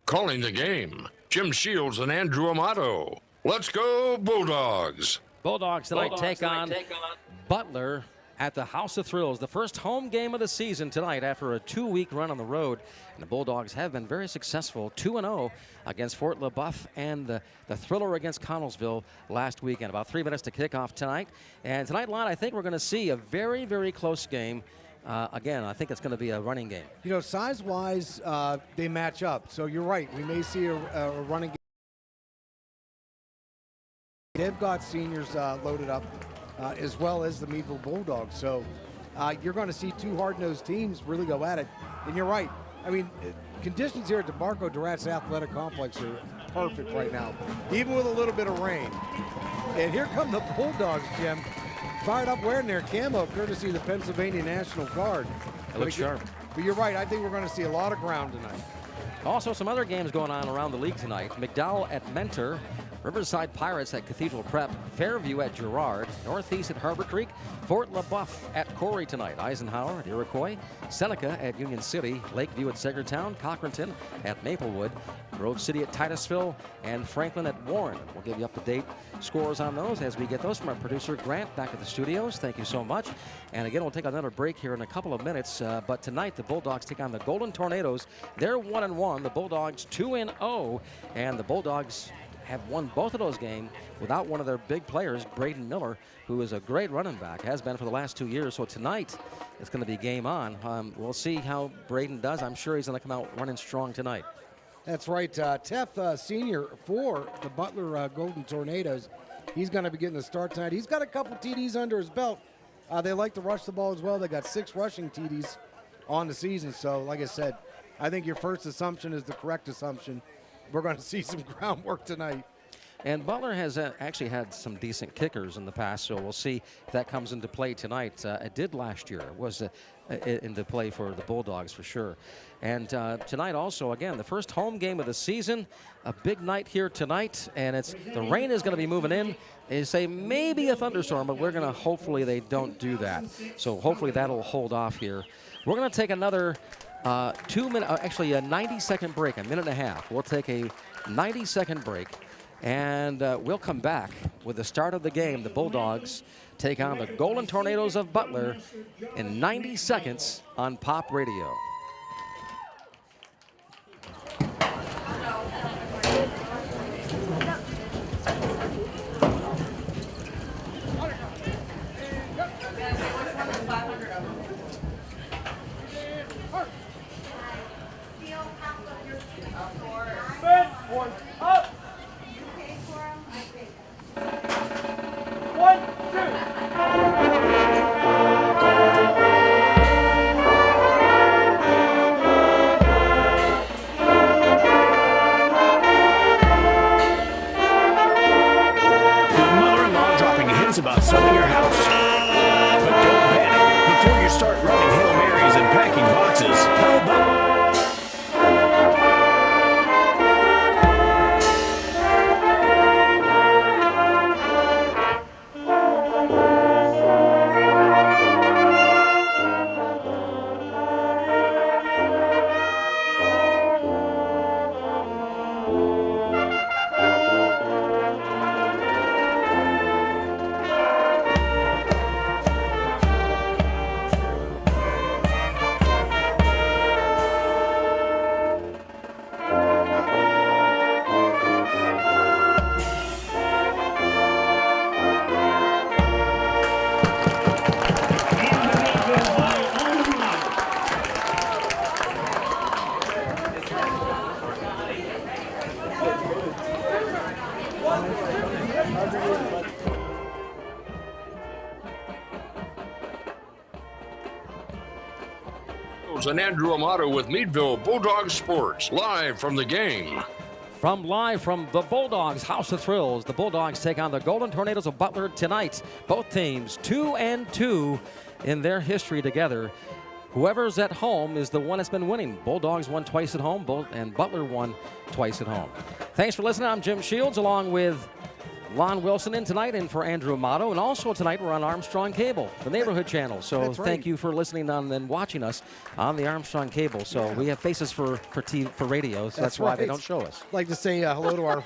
Calling the game, Jim Shields and Andrew Amato. Let's go Bulldogs. Bulldogs tonight take on Butler at the House of Thrills. The first home game of the season tonight after a 2-week run on the road. And the Bulldogs have been very successful, 2-0 against Fort LaBeouf and the thriller against Connellsville last weekend. About 3 minutes to kick off tonight. And tonight, Lon, I think we're going to see a very, very close game. Again, I think it's going to be a running game. You know, size-wise, they match up. So you're right. We may see a running game. They've got seniors loaded up, as well as the Meadville Bulldogs. So you're going to see two hard-nosed teams really go at it. And you're right. I mean, conditions here at the Barco Durant's Athletic Complex are perfect right now, even with a little bit of rain. And here come the Bulldogs, Jim, fired up wearing their camo, courtesy of the Pennsylvania National Guard. It looks sharp. But you're right. I think we're going to see a lot of ground tonight. Also, some other games going on around the league tonight. McDowell at Mentor, Riverside Pirates at Cathedral Prep, Fairview at Girard, Northeast at Harbor Creek, Fort LaBeouf at Corey tonight, Eisenhower at Iroquois, Seneca at Union City, Lakeview at Sagertown, Cochranton at Maplewood, Grove City at Titusville, and Franklin at Warren. We'll give you up-to-date scores on those as we get those from our producer Grant back at the studios. Thank you so much. And again, we'll take another break here in a couple of minutes. But tonight, the Bulldogs take on the Golden Tornadoes. They're 1-1. The Bulldogs 2-0, and the Bulldogs have won both of those games without one of their big players, Braden Miller, who is a great running back, has been for the last 2 years. So tonight, it's going to be game on. We'll see how Braden does. I'm sure he's going to come out running strong tonight. That's right. Teff, senior for the Butler Golden Tornadoes. He's going to be getting the start tonight. He's got a couple TDs under his belt. They like to rush the ball as well. They got 6 rushing TDs on the season. So, like I said, I think your first assumption is the correct assumption. We're going to see some groundwork tonight. And Butler has actually had some decent kickers in the past, so we'll see if that comes into play tonight. It did last year. It was into play for the Bulldogs for sure. And tonight also, again, the first home game of the season. A big night here tonight, and the rain is going to be moving in. They say maybe a thunderstorm, but we're going to hopefully they don't do that. So hopefully that'll hold off here. We're going to take another 2 minute, actually a 90-second break, a minute and a half. We'll take a 90-second break, and we'll come back with the start of the game. The Bulldogs take on the Golden Tornadoes of Butler in 90 seconds on Pop Radio. About selling your house. But don't panic before you start running Hail Marys and packing boxes. How about and Andrew Amato with Meadville Bulldog Sports, live from the game. Live from the Bulldogs House of Thrills, the Bulldogs take on the Golden Tornadoes of Butler tonight. Both teams 2-2 in their history together. Whoever's at home is the one that's been winning. Bulldogs won twice at home, and Butler won twice at home. Thanks for listening. I'm Jim Shields along with Lon Wilson in tonight and for Andrew Amato. And also tonight we're on Armstrong Cable, the neighborhood channel. So That's right. Thank you for listening on and watching us on the Armstrong Cable. So we have faces for radio, so that's why right. they don't show us. I'd like to say hello to our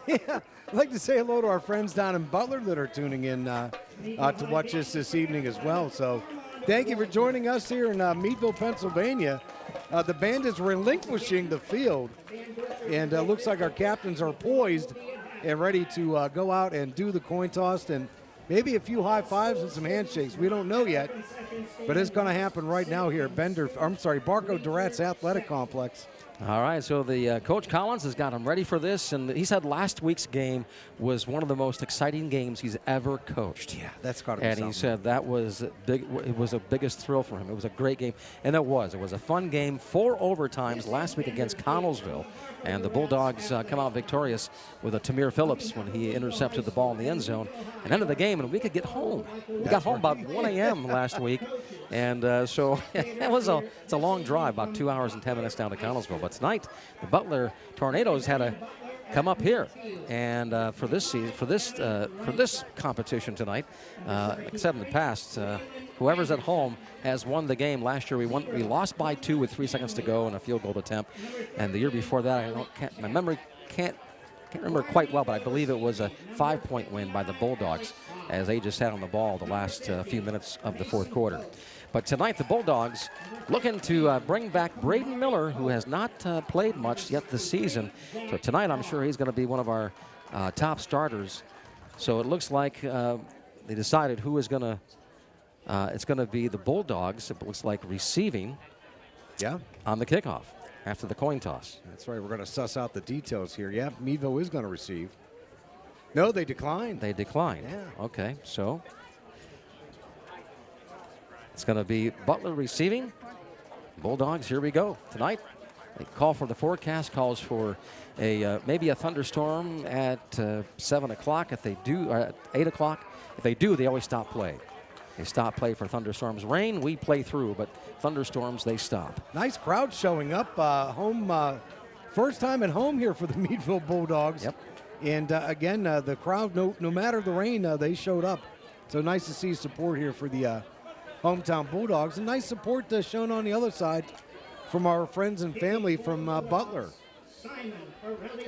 I'd like to say hello to our friends down in Butler that are tuning in to watch us this evening as well. So thank you for joining us here in Meadville, Pennsylvania. The band is relinquishing the field, and looks like our captains are poised and ready to go out and do the coin toss and maybe a few high fives and some handshakes. We don't know yet, but it's going to happen right now here at Barco Durrat's Athletic Complex. All right, so the Coach Collins has got him ready for this, and he said last week's game was one of the most exciting games he's ever coached. Yeah, that's got to be And something. he said that was big. It was the biggest thrill for him. It was a great game, and it was. It was a fun game. 4 overtimes last week against Connellsville, and the Bulldogs come out victorious with a Tamir Phillips when he intercepted the ball in the end zone and ended the game, and we could get home. We got home about 1 a.m. last week, and so it's a long drive, about 2 hours and 10 minutes down to Connellsville. But tonight, the Butler Tornadoes had to come up here, and for this competition tonight, like I said in the past, whoever's at home has won the game. Last year we lost by 2 with 3 seconds to go and a field goal attempt, and the year before that my memory can't remember quite well, but I believe it was a 5-point win by the Bulldogs as they just had on the ball the last few minutes of the fourth quarter. But tonight, the Bulldogs looking to bring back Braden Miller, who has not played much yet this season. So tonight, I'm sure he's going to be one of our top starters. So it looks like they decided who is going to. It's going to be the Bulldogs. It looks like receiving. Yeah. On the kickoff after the coin toss. That's right. We're going to suss out the details here. Yeah, Meadville is going to receive. No, they declined. They declined. Yeah. Okay, so it's going to be Butler receiving. Bulldogs, here we go. Tonight, they call for the forecast, calls for maybe a thunderstorm at 7 o'clock. If they do, or at 8 o'clock. If they do, they always stop play. They stop play for thunderstorms. Rain, we play through, but thunderstorms, they stop. Nice crowd showing up. Home, first time at home here for the Meadville Bulldogs. Yep. And again, the crowd, no matter the rain, they showed up. So nice to see support here for the hometown Bulldogs. And nice support shown on the other side from our friends and family from Butler.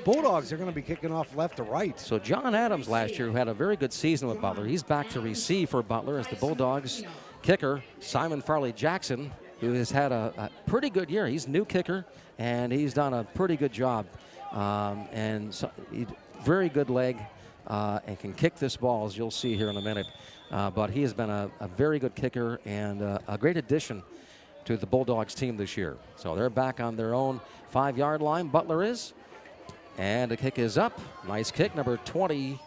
Bulldogs are going to be kicking off left to right. So John Adams last year, who had a very good season with Butler, he's back to receive for Butler as the Bulldogs kicker, Simon Farley Jackson, who has had a pretty good year. He's a new kicker, and he's done a pretty good job. And so, very good leg and can kick this ball, as you'll see here in a minute. But he has been a very good kicker and a great addition to the Bulldogs team this year. So they're back on their own 5-yard line. Butler is. And the kick is up. Nice kick, number 22.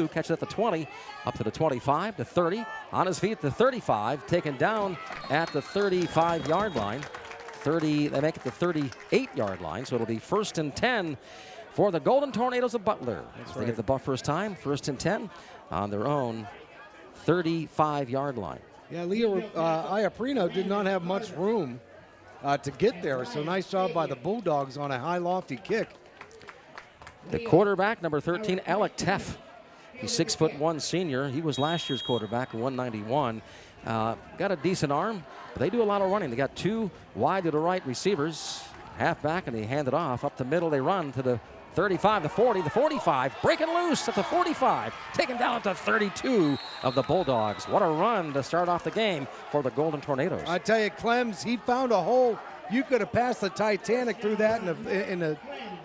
Catches at the 20, up to the 25, to 30. On his feet at the 35, taken down at the 35-yard line. They make it the 38-yard line, so it'll be 1st and 10 for the Golden Tornadoes of Butler. That's right. They get the ball first time, 1st and 10 on their own 35-yard line. Yeah, Leo Iaprino did not have much room to get there, so nice job by the Bulldogs on a high, lofty kick. The quarterback, number 13, Alec Teff. He's 6'1" senior. He was last year's quarterback, 191. Got a decent arm, but they do a lot of running. They got 2 wide to the right receivers, halfback, and they hand it off. Up the middle, they run to the 35, the 40, the 45, breaking loose at the 45, taken down at the 32 of the Bulldogs. What a run to start off the game for the Golden Tornadoes. I tell you, Clems, he found a hole. You could have passed the Titanic through that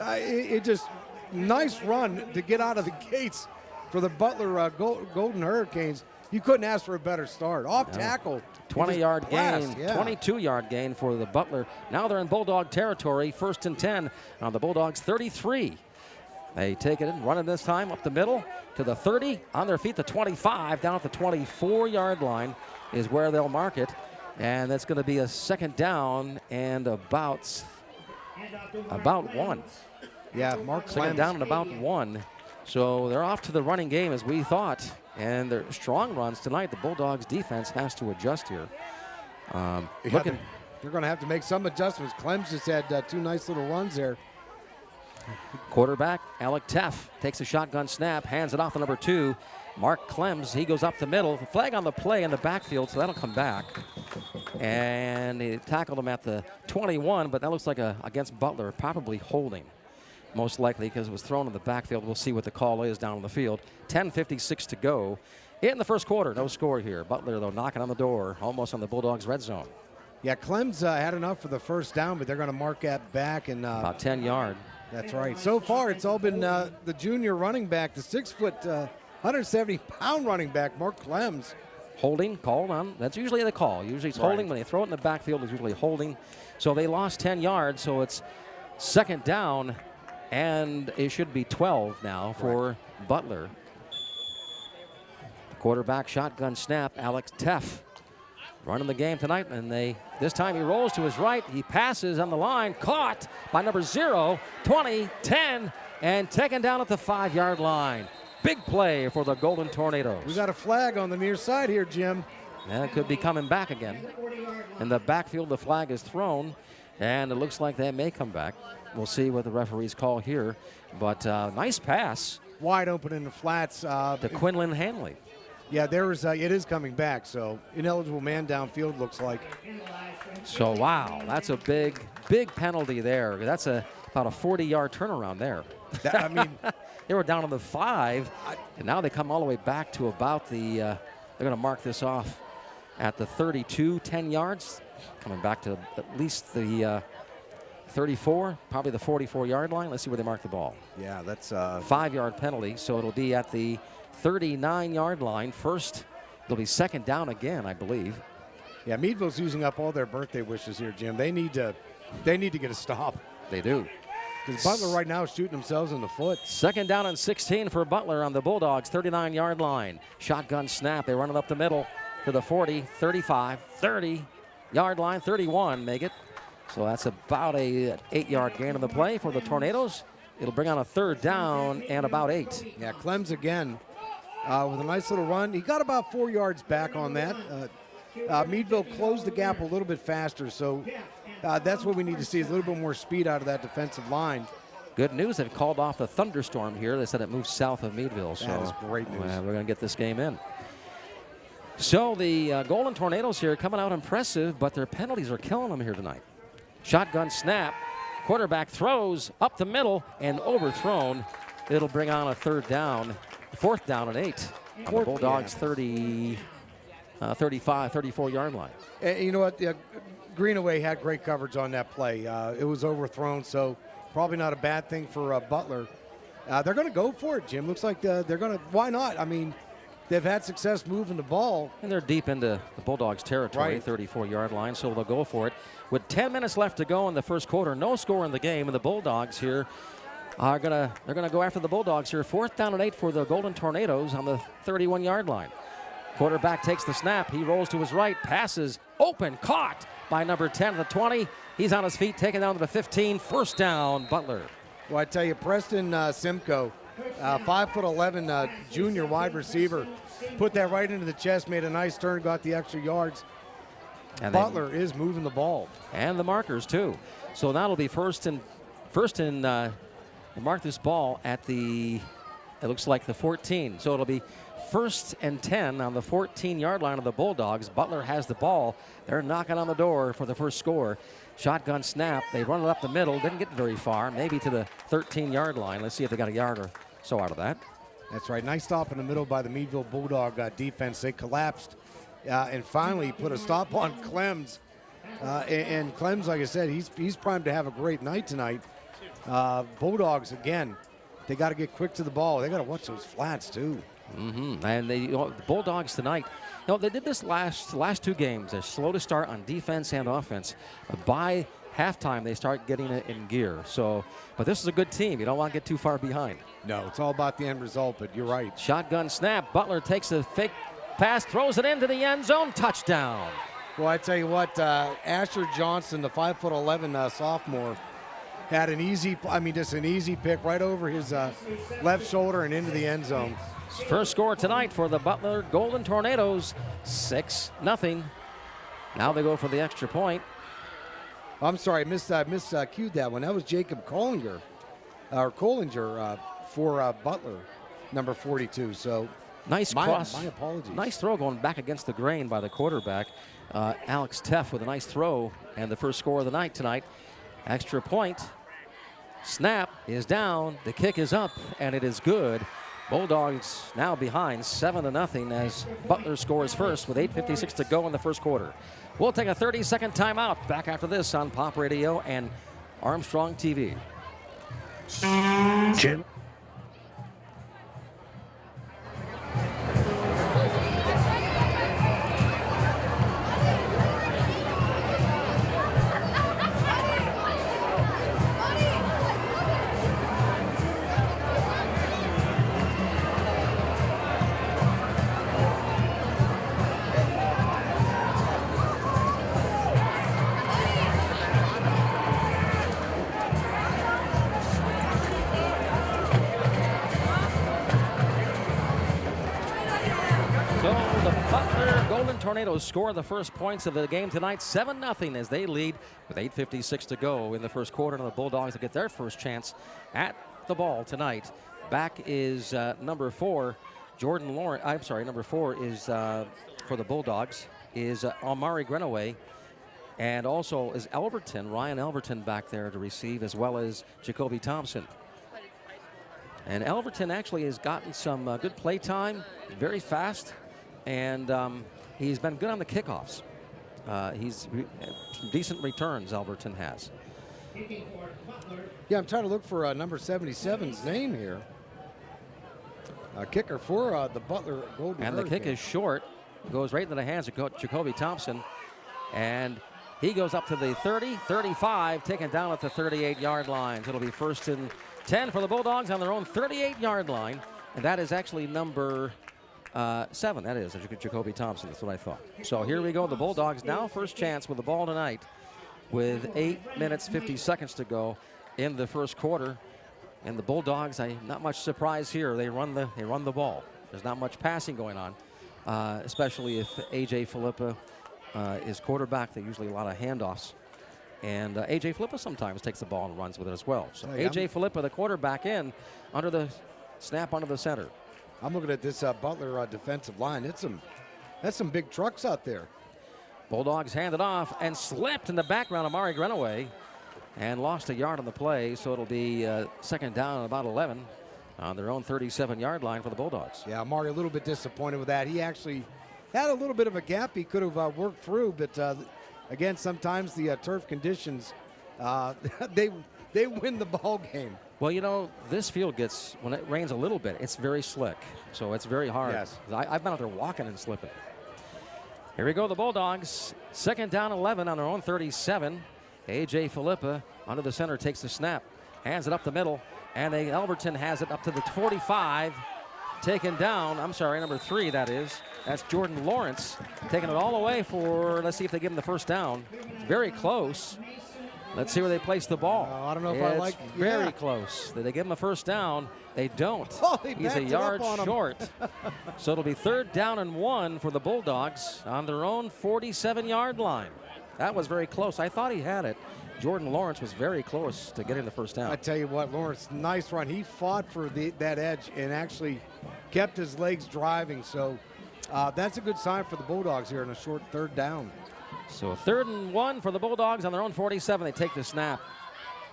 it just nice run to get out of the gates for the Butler Golden Hurricanes. You couldn't ask for a better start. Off tackle. 20-yard gain, yeah. 22-yard gain for the Butler. Now they're in Bulldog territory, 1st and 10 on the Bulldogs 33. They take it in, run it this time up the middle to the 30, on their feet, the 25, down at the 24-yard line is where they'll mark it. And that's going to be a 2nd down and about 1. Yeah, Mark Second Clems. down and about 1. So they're off to the running game as we thought. And they're strong runs tonight. The Bulldogs defense has to adjust here. They're going to have to make some adjustments. Clems just had 2 nice little runs there. Quarterback Alec Teff takes a shotgun snap, hands it off to number 2, Mark Clems. He goes up the middle. The flag on the play in the backfield, so that'll come back. And he tackled him at the 21, but that looks like against Butler, probably holding. Most likely because it was thrown in the backfield. We'll see what the call is down on the field. 10:56 to go in the first quarter. No score here. Butler, though, knocking on the door, almost on the Bulldogs' red zone. Yeah, Clem's had enough for the first down, but they're going to mark that back. And about 10 yard. That's right. So far, it's all been the junior running back, the 6-foot, 170-pound running back, Mark Clems. Holding, called on. That's usually the call. Usually it's holding. When they throw it in the backfield, it's usually holding. So they lost 10 yards, so it's second down. And it should be 12 now for Butler. Quarterback shotgun snap, Alex Teff running the game tonight. And this time he rolls to his right. He passes on the line, caught by number 0, 20, 10, and taken down at the 5-yard line. Big play for the Golden Tornadoes. We got a flag on the near side here, Jim. And it could be coming back again. In the backfield, the flag is thrown, and it looks like they may come back. We'll see what the referees call here. But nice pass. Wide open in the flats. To Quinlan Hanley. Yeah, it is coming back. So ineligible man downfield looks like. So, wow, that's a big, big penalty there. That's about a 40-yard turnaround there. I mean, they were down on the 5, and now they come all the way back to about they're going to mark this off at the 32, 10 yards. Coming back to at least the 34, probably the 44-yard line. Let's see where they mark the ball. Yeah, that's 5-yard penalty, so it'll be at the 39-yard line. First, it'll be second down again, I believe. Yeah, Meadville's using up all their birthday wishes here, Jim. They need to get a stop. They do. Because Butler right now is shooting themselves in the foot. Second down and 16 for Butler on the Bulldogs' 39-yard line. Shotgun snap. They run it up the middle to the 40, 35, 30-yard line, 31, make it. So that's about a 8-yard gain on the play for the Tornadoes. It'll bring on a third down and about 8. Yeah, Clems again with a nice little run. He got about 4 yards back on that. Meadville closed the gap a little bit faster, so that's what we need to see is a little bit more speed out of that defensive line. Good news, they've called off the thunderstorm here. They said it moved south of Meadville. So that is great news. We're going to get this game in. So the Golden Tornadoes here coming out impressive, but their penalties are killing them here tonight. Shotgun snap. Quarterback throws up the middle and overthrown. It'll bring on a fourth down and 8 on the Bulldogs' 34-yard line. And you know what? Greenaway had great coverage on that play. It was overthrown, so probably not a bad thing for Butler. They're going to go for it, Jim. Looks like they're going to. Why not? I mean, they've had success moving the ball. And they're deep into the Bulldogs' territory, right. 34-yard line, so they'll go for it. With 10 minutes left to go in the first quarter, no score in the game, and the Bulldogs here they're gonna go after the Bulldogs here. Fourth down and 8 for the Golden Tornadoes on the 31-yard line. Quarterback takes the snap. He rolls to his right, passes open, caught by number 10 at the 20. He's on his feet, taken down to the 15. First down, Butler. Well, I tell you, Preston Simcoe, 5'11", junior wide receiver, put that right into the chest, made a nice turn, got the extra yards. And Butler is moving the ball. And the markers, too. So that'll be first and mark this ball at it looks like the 14. So it'll be 1st and 10 on the 14-yard line of the Bulldogs. Butler has the ball. They're knocking on the door for the first score. Shotgun snap. They run it up the middle. Didn't get very far, maybe to the 13-yard line. Let's see if they got a yard or so out of that. That's right. Nice stop in the middle by the Meadville Bulldog defense. They collapsed and finally put a stop on Clems. And Clems, like I said, he's primed to have a great night tonight. Bulldogs, again, they got to get quick to the ball. They got to watch those flats, too. Mm-hmm. And the Bulldogs tonight, they did this last two games. They're slow to start on defense and offense. But by halftime, they start getting it in gear. But this is a good team. You don't want to get too far behind. No, it's all about the end result, but you're right. Shotgun snap. Butler takes a fake pass, throws it into the end zone. Touchdown. Well, I tell you what, Asher Johnson, the 5'11" sophomore, had an easy pick right over his left shoulder and into the end zone. First score tonight for the Butler Golden Tornadoes, 6-0. Now they go for the extra point. I'm sorry, I miscued that one. That was Jacob Collinger. or Collinger for Butler, number 42. So Nice cross. My apologies. Nice throw going back against the grain by the quarterback. Alex Teff with a nice throw and the first score of the night tonight. Extra point. Snap is down. The kick is up, and it is good. Bulldogs now behind 7-0 as Butler scores first with 8:56 to go in the first quarter. We'll take a 30-second timeout. Back after this on Pop Radio and Armstrong TV. Jim. Tornadoes score the first points of the game tonight, 7-0 as they lead with 8:56 to go in the first quarter. And the Bulldogs will get their first chance at the ball tonight. Back is number 4, Jordan Lawrence. I'm sorry, number 4 is for the Bulldogs is Amari Grenaway, and also is Ryan Elverton back there to receive, as well as Jacoby Thompson. And Elverton actually has gotten some good play time, very fast, and he's been good on the kickoffs. He's some decent returns, Elverton has. Yeah, I'm trying to look for number 77's name here. Kicker for the Butler Golden And the kick is short, goes right into the hands of Jacoby Thompson. And he goes up to the 30, 35, taken down at the 38-yard line. So it'll be 1st and 10 for the Bulldogs on their own 38-yard line. And that is actually number 7, that is, Jacoby Thompson. That's what I thought. So here we go. The Bulldogs now first chance with the ball tonight with 8 minutes, 50 seconds to go in the first quarter. And the Bulldogs, not much surprise here. They run the ball. There's not much passing going on, especially if A.J. Philippa is quarterback. They usually a lot of handoffs. And A.J. Philippa sometimes takes the ball and runs with it as well. So A.J. Philippa, the quarterback, in under the snap under the center. I'm looking at this Butler defensive line. That's some big trucks out there. Bulldogs handed off and slipped in the background of Amari Grenaway and lost a yard on the play. So it'll be 2nd down and about 11 on their own 37-yard line for the Bulldogs. Yeah, Amari a little bit disappointed with that. He actually had a little bit of a gap he could have worked through, but again, sometimes the turf conditions, they win the ball game. Well, you know, this field gets, when it rains a little bit, it's very slick. So it's very hard. Yes. I've been out there walking and slipping. Here we go, the Bulldogs. 2nd down 11 on their own 37. A.J. Philippa under the center takes the snap, hands it up the middle, and Elverton has it up to the 45. Taken down, I'm sorry, number 3, that is. That's Jordan Lawrence taking it all the way for, let's see if they give him the first down. Very close. Let's see where they place the ball. I don't know if I like it. Very close. Did they give him a first down? They don't. They He's a yard short. So it'll be 3rd down and 1 for the Bulldogs on their own 47-yard line. That was very close. I thought he had it. Jordan Lawrence was very close to getting the first down. I tell you what, Lawrence, nice run. He fought for that edge and actually kept his legs driving. So that's a good sign for the Bulldogs here in a short 3rd down. So 3rd and 1 for the Bulldogs on their own 47. They take the snap.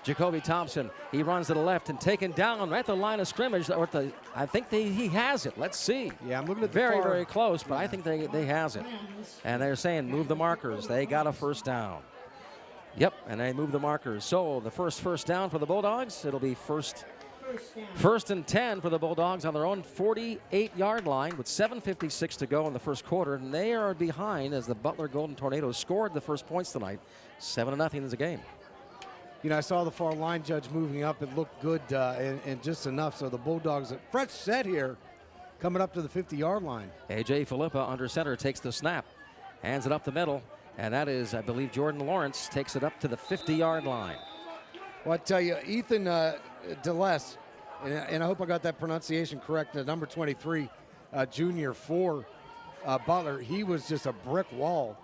Jacoby Thompson, he runs to the left and taken down right at the line of scrimmage. I think he has it. Let's see. Yeah, I'm looking at very close, but I think they has it. And they're saying move the markers. They got a first down. Yep, and they move the markers. So the first down for the Bulldogs. It'll be first and 10 for the Bulldogs on their own 48-yard line with 7:56 to go in the first quarter. And they are behind as the Butler Golden Tornadoes scored the first points tonight. 7-0 is the game. You know, I saw the far line judge moving up. It looked good and just enough. So the Bulldogs, fresh set here, coming up to the 50-yard line. A.J. Philippa under center takes the snap, hands it up the middle, and that is, I believe, Jordan Lawrence takes it up to the 50-yard line. Well, I tell you, Ethan DeLess, and I hope I got that pronunciation correct, the number 23 junior for Butler, he was just a brick wall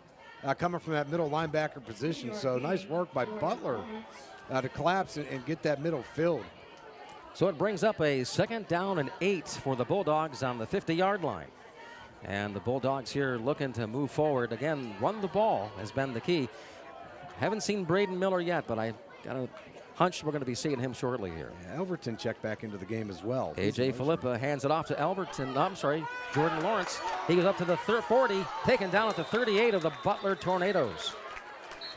coming from that middle linebacker position. So nice work by Butler to collapse and get that middle filled. So it brings up a 2nd down and 8 for the Bulldogs on the 50-yard line. And the Bulldogs here looking to move forward. Again, run the ball has been the key. Haven't seen Braden Miller yet, but I got a hunch we're going to be seeing him shortly here. Yeah, Elverton checked back into the game as well. A.J. Philippa hands it off to Jordan Lawrence. He goes up to the 40, taken down at the 38 of the Butler Tornadoes.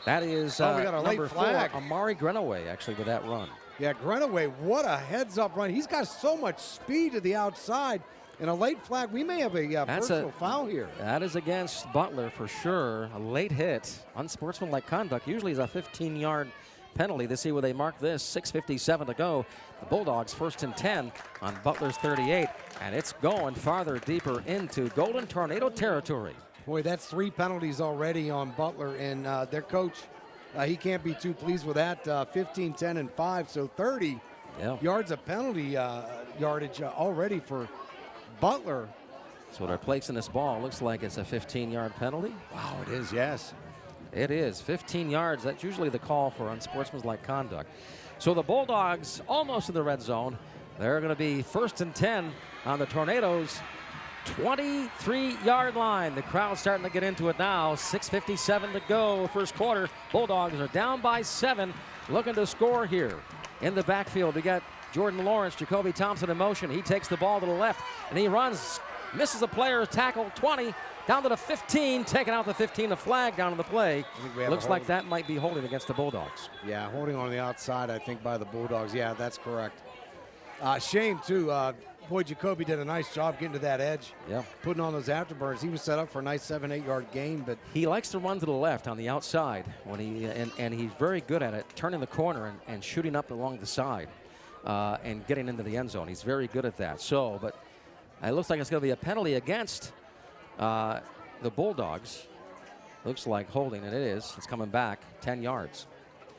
That is we got a late number flag. 4, Amari Grenaway, actually, with that run. Yeah, Grenaway, what a heads-up run. He's got so much speed to the outside. And a late flag, we may have a personal foul here. That is against Butler for sure. A late hit, unsportsmanlike conduct. Usually is a 15-yard penalty. Let's see where they mark this. 6:57 to go. The Bulldogs 1st and 10 on Butler's 38. And it's going farther deeper into Golden Tornado territory. Boy, that's 3 penalties already on Butler. And their coach, he can't be too pleased with that. 15, 10, and 5. So 30 yards of penalty yardage already for Butler. So they're placing this ball. Looks like it's a 15-yard penalty. Wow, it is, yes. It is 15 yards. That's usually the call for unsportsmanlike conduct. So the Bulldogs almost in the red zone. They're going to be 1st and 10 on the Tornadoes' 23-yard line. The crowd's starting to get into it now. 6:57 to go, first quarter. Bulldogs are down by 7, looking to score here. In the backfield, we got Jordan Lawrence, Jacoby Thompson in motion. He takes the ball to the left, and he runs, misses a player's tackle, 20, down to the 15, taking out the 15, the flag down on the play. Looks like that might be holding against the Bulldogs. Yeah, holding on the outside, I think, by the Bulldogs. Yeah, that's correct. Shame, too. Boy, Jacoby did a nice job getting to that edge. Yeah. Putting on those afterburners. He was set up for a nice 7-8 yard gain, but he likes to run to the left on the outside when he and he's very good at it, turning the corner and shooting up along the side and getting into the end zone. He's very good at that. So, but it looks like it's going to be a penalty against the Bulldogs. Looks like holding, and it is. It's coming back 10 yards.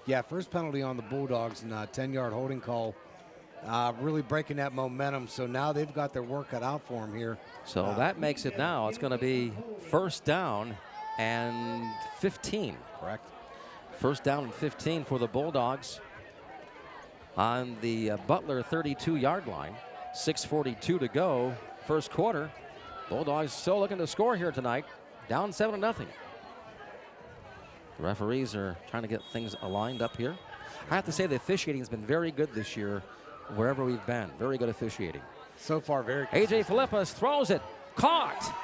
Yeah, first penalty on the Bulldogs and 10-yard holding call. Really breaking that momentum, so now they've got their work cut out for them here. So that makes it now, it's going to be 1st down and 15. Correct. 1st down and 15 for the Bulldogs on the Butler 32-yard line. 6:42 to go, first quarter. Bulldogs still looking to score here tonight, down 7-0. The referees are trying to get things aligned up here. I have to say the officiating has been very good this year wherever we've been. Very good officiating. So far, very good. A.J. Philippas throws it. Caught.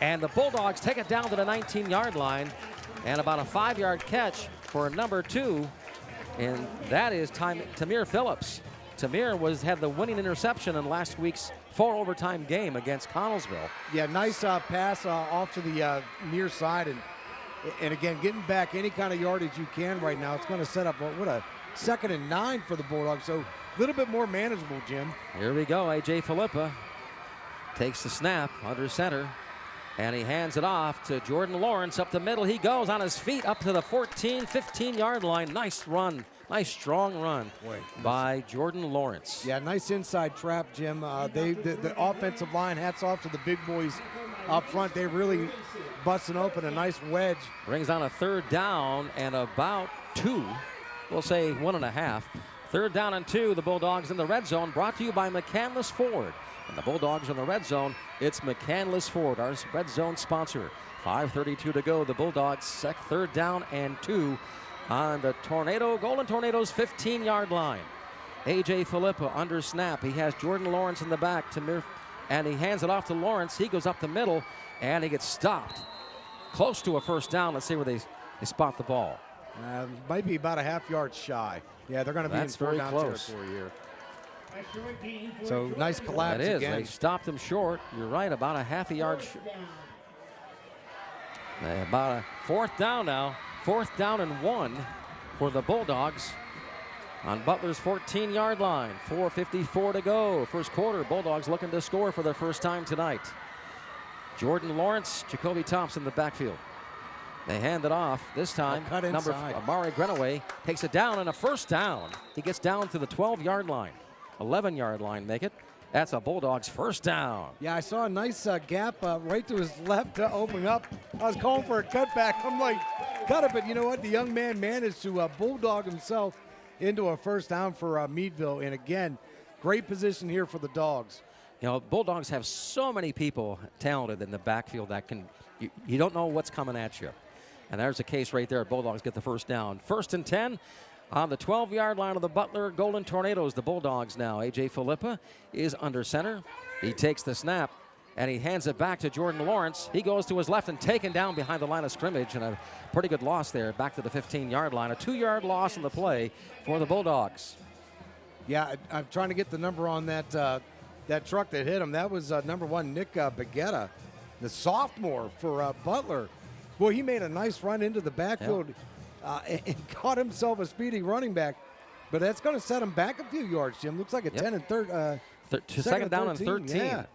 And the Bulldogs take it down to the 19-yard line. And about a 5-yard catch for number 2. And that is Tamir Phillips. Tamir had the winning interception in last week's 4-overtime game against Connellsville. Yeah, nice pass off to the near side. And again, getting back any kind of yardage you can right now. It's going to set up what a 2nd and 9 for the Bulldogs. So a little bit more manageable, Jim. Here we go. A.J. Philippa takes the snap under center, and he hands it off to Jordan Lawrence. Up the middle he goes on his feet up to the 14, 15-yard line. Nice run. Nice strong run by Jordan Lawrence. Yeah, nice inside trap, Jim. The offensive line, hats off to the big boys up front. They really busting open a nice wedge. Brings on a 3rd down and about 2. We'll say 1.5. 3rd down and 2. The Bulldogs in the red zone, brought to you by McCandless Ford. And the Bulldogs in the red zone, it's McCandless Ford, our red zone sponsor. 5:32 to go. The Bulldogs 3rd down and 2 on the Golden Tornadoes 15-yard line. A.J. Philippa under snap. He has Jordan Lawrence in the back, and he hands it off to Lawrence. He goes up the middle, and he gets stopped. Close to a 1st down. Let's see where they spot the ball. Might be about a half-yard shy. Yeah, they're going to be in 4th down close territory here. So nice collapse again. again. They stopped him short. You're right, about a half a yard. About a 4th down now. 4th down and 1 for the Bulldogs on Butler's 14-yard line. 4:54 to go. First quarter. Bulldogs looking to score for the first time tonight. Jordan Lawrence, Jacoby Thompson, the backfield. They hand it off. This time, number Amari Grenaway takes it down and a 1st down. He gets down to the 12-yard line. 11-yard line, make it. That's a Bulldogs 1st down. Yeah, I saw a nice gap right to his left opening up. I was calling for a cutback. I'm like, cut it, but you know what? The young man managed to bulldog himself into a first down for Meadville. And again, great position here for the Dogs. You know, Bulldogs have so many people talented in the backfield that you don't know what's coming at you. And there's a case right there. Bulldogs get the first down. 1st and 10 on the 12-yard line of the Butler Golden Tornadoes. The Bulldogs now. A.J. Philippa is under center. He takes the snap, and he hands it back to Jordan Lawrence. He goes to his left and taken down behind the line of scrimmage, and a pretty good loss there back to the 15-yard line. A 2-yard loss in the play for the Bulldogs. Yeah, I'm trying to get the number on that truck that hit him. That was number 1, Nick Baguetta, the sophomore for Butler. Boy, he made a nice run into the backfield and caught himself a speedy running back. But that's going to set him back a few yards, Jim. Looks like a 10 and 13. Second down and 13. Yeah.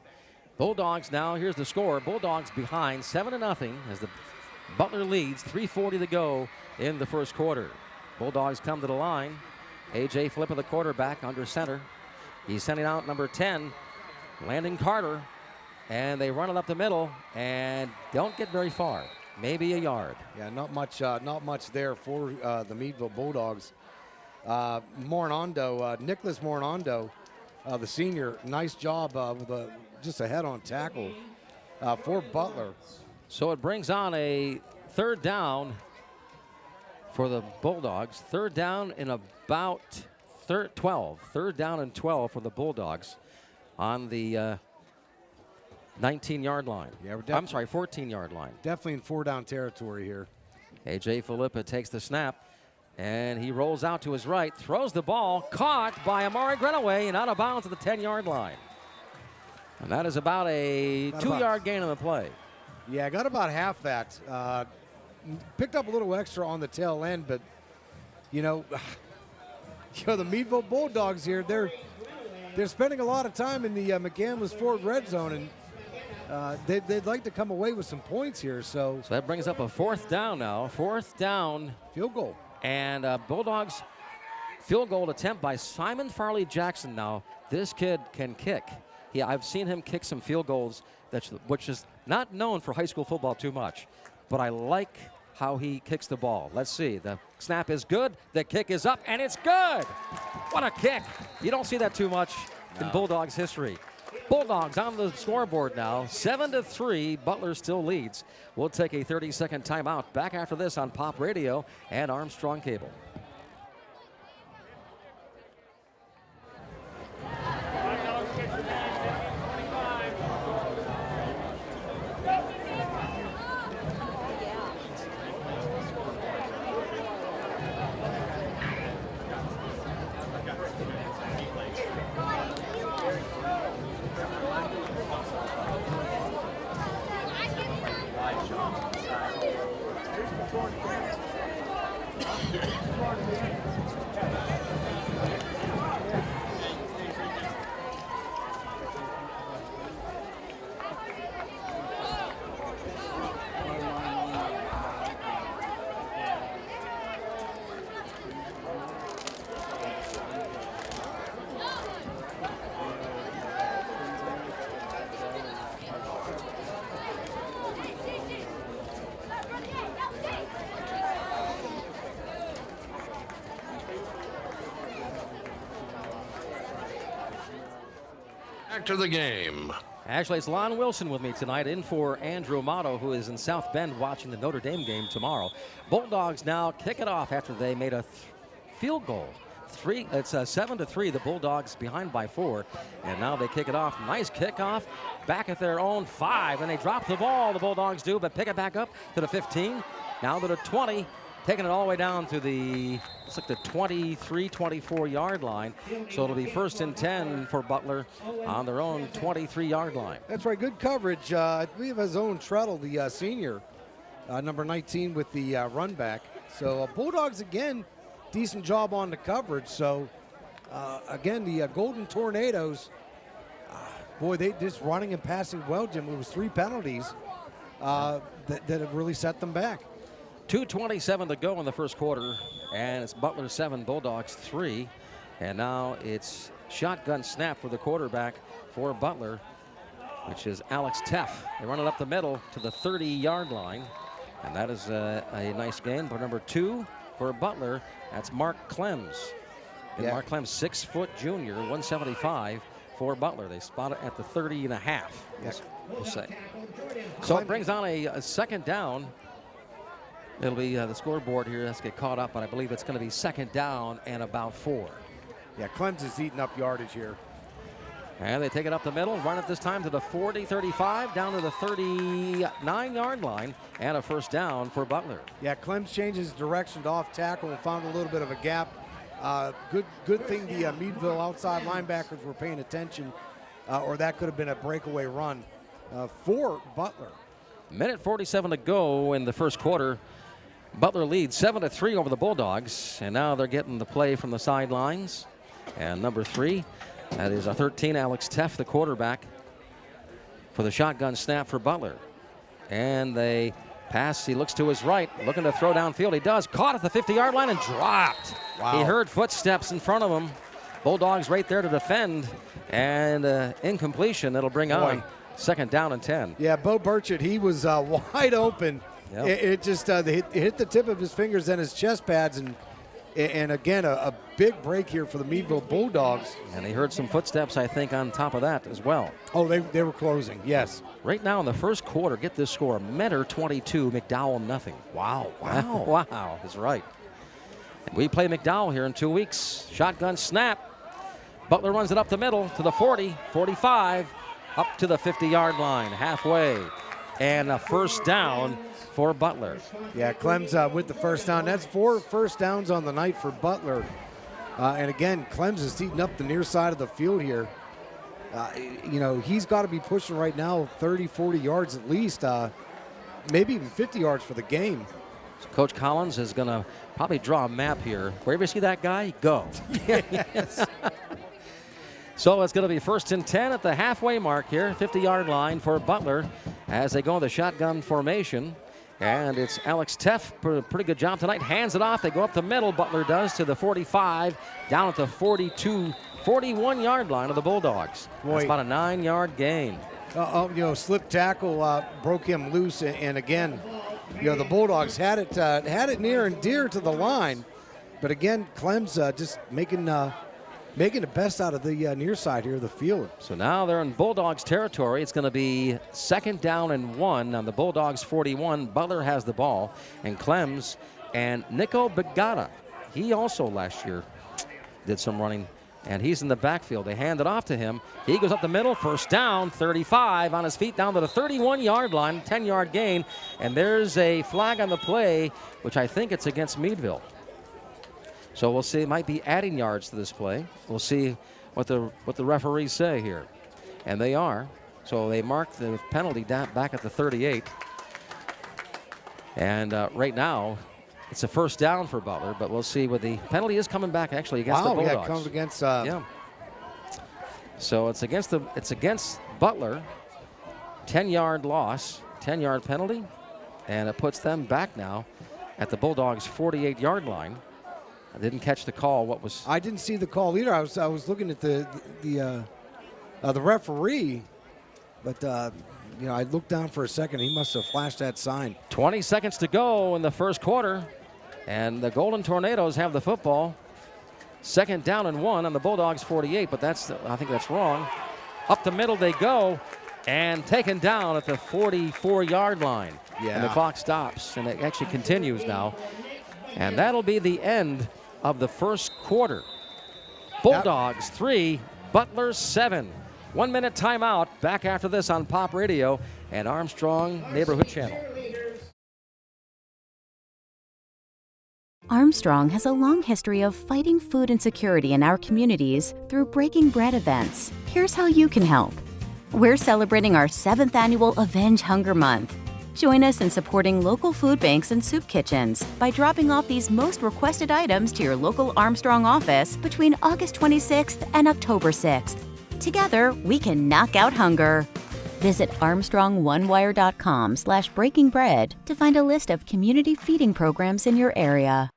Bulldogs now, here's the score. Bulldogs behind 7-0 as the Butler leads. 3:40 to go in the first quarter. Bulldogs come to the line. A.J. Philippa, the quarterback, under center. He's sending out number 10, Landon Carter, and they run it up the middle and don't get very far, maybe a yard. Yeah, not much there for the Meadville Bulldogs. Nicholas Morinando, the senior, nice job with just a head-on tackle for Butler. So it brings on a third down for the Bulldogs. Third down in about 12. Third down and 12 for the Bulldogs on the 19-yard line. Yeah, 14-yard line. Definitely in 4-down territory here. A.J. Philippa takes the snap, and he rolls out to his right, throws the ball, caught by Amari Grenaway and out of bounds at the 10-yard line. And that is about a 2-yard gain on the play. Yeah, I got about half that. Picked up a little extra on the tail end, but, the Meadville Bulldogs here, they're spending a lot of time in the McCandless Ford red zone, and they'd like to come away with some points here. So that brings up a 4th down now. 4th down. Field goal. And Bulldogs field goal attempt by Simon Farley Jackson now. This kid can kick. I've seen him kick some field goals, which is not known for high school football too much. But I like how he kicks the ball. Let's see. The snap is good. The kick is up, and it's good. What a kick. You don't see that too much in Bulldogs history. Bulldogs on the scoreboard now, 7-3. Butler still leads. We'll take a 30-second timeout. Back after this on Pop Radio and Armstrong Cable. Back to the game. Actually, it's Lon Wilson with me tonight, in for Andrew Amato, who is in South Bend watching the Notre Dame game tomorrow. Bulldogs now kick it off after they made a field goal. It's 7-3. The Bulldogs behind by 4, and now they kick it off. Nice kickoff, back at their own 5, and they drop the ball. The Bulldogs do, but pick it back up to the 15. Now to the 20. Taking it all the way down to the 23, 24-yard line. So it'll be 1st and 10 for Butler on their own 23-yard line. That's right, good coverage. I believe his own Treadle, the senior, number 19 with the run back. So Bulldogs, again, decent job on the coverage. So, again, the Golden Tornadoes, boy, they just running and passing well, Jim. It was 3 penalties that have really set them back. 2:27 to go in the first quarter, and it's Butler 7, Bulldogs 3. And now it's shotgun snap for the quarterback for Butler, which is Alex Teff. They run it up the middle to the 30-yard line, and that is a nice gain. But number 2 for Butler, that's Mark Clems. And Yeah. Mark Clem's 6-foot junior, 175 for Butler. They spot it at the 30.5, Yes. we'll say. So it brings on a second down. It'll be the scoreboard here. Let's get caught up, but I believe it's going to be second down and about 4. Yeah, Clem's is eating up yardage here. And they take it up the middle, run it this time to the 40-35, down to the 39-yard line, and a first down for Butler. Yeah, Clem's changes direction to off tackle and found a little bit of a gap. Good thing the Meadville outside linebackers were paying attention, or that could have been a breakaway run for Butler. Minute 47 to go in the first quarter. Butler leads 7-3 over the Bulldogs, and now they're getting the play from the sidelines. And number 3, that is a 13, Alex Teff, the quarterback, for the shotgun snap for Butler. And they pass. He looks to his right, looking to throw downfield. He does. Caught at the 50-yard line and dropped. Wow. He heard footsteps in front of him. Bulldogs right there to defend, and incompletion. It'll bring on second down and 10. Yeah, Bo Burchett, he was wide open. Yep. It just it hit the tip of his fingers and his chest pads, and again a big break here for the Meadville Bulldogs. And he heard some footsteps, I think, on top of that as well. Oh, they were closing. Yes. Right now in the first quarter, get this score: Mentor 22, McDowell nothing. Wow. Wow, that's right. And we play McDowell here in 2 weeks. Shotgun snap. Butler runs it up the middle to the 40, 45, up to the 50-yard line, halfway, and a first down for Butler. Yeah, Clem's with the first down. That's 4 first downs on the night for Butler. And again, Clem's is eating up the near side of the field here. He's got to be pushing right now 30, 40 yards at least, maybe even 50 yards for the game. So Coach Collins is going to probably draw a map here. Wherever you see that guy, go. Yes. So it's going to be first and 10 at the halfway mark here, 50-yard line for Butler as they go in the shotgun formation. And it's Alex Teff, pretty good job tonight. Hands it off. They go up the middle. Butler does to the 45, down at the 42, 41-yard line of the Bulldogs. That's about a 9-yard gain. Slip tackle broke him loose, and again, the Bulldogs had it near and dear to the line, but again, Clem's just making the best out of the near side here of the field. So now they're in Bulldogs territory. It's going to be second down and 1 on the Bulldogs 41. Butler has the ball, and Clem's and Nico Bagata, he also last year did some running, and he's in the backfield. They hand it off to him. He goes up the middle, first down, 35 on his feet down to the 31-yard line, 10-yard gain, and there's a flag on the play, which I think it's against Meadville. So we'll see. It might be adding yards to this play. We'll see what the referees say here. And they are. So they mark the penalty back at the 38. And right now, it's a first down for Butler, but we'll see what the penalty is coming back actually against the Bulldogs. Yeah, it comes against. Yeah. So it's against Butler. 10-yard loss, 10-yard penalty, and it puts them back now at the Bulldogs' 48-yard line. I didn't catch the call. I didn't see the call either. I was looking at the referee, but I looked down for a second. He must have flashed that sign. 20 seconds to go in the first quarter, and the Golden Tornadoes have the football. Second down and 1 on the Bulldogs 48, but I think that's wrong. Up the middle they go, and taken down at the 44-yard line. Yeah. And the clock stops, and it actually continues now. And that'll be the end of the first quarter. Bulldogs 3, Butler 7. 1 minute timeout. Back after this on Pop Radio and Armstrong Neighborhood Channel. Armstrong has a long history of fighting food insecurity in our communities through Breaking Bread events. Here's how you can help. We're celebrating our 7th annual Avenge Hunger Month. Join us in supporting local food banks and soup kitchens by dropping off these most requested items to your local Armstrong office between August 26th and October 6th. Together, we can knock out hunger. Visit ArmstrongOneWire.com/breakingbread to find a list of community feeding programs in your area.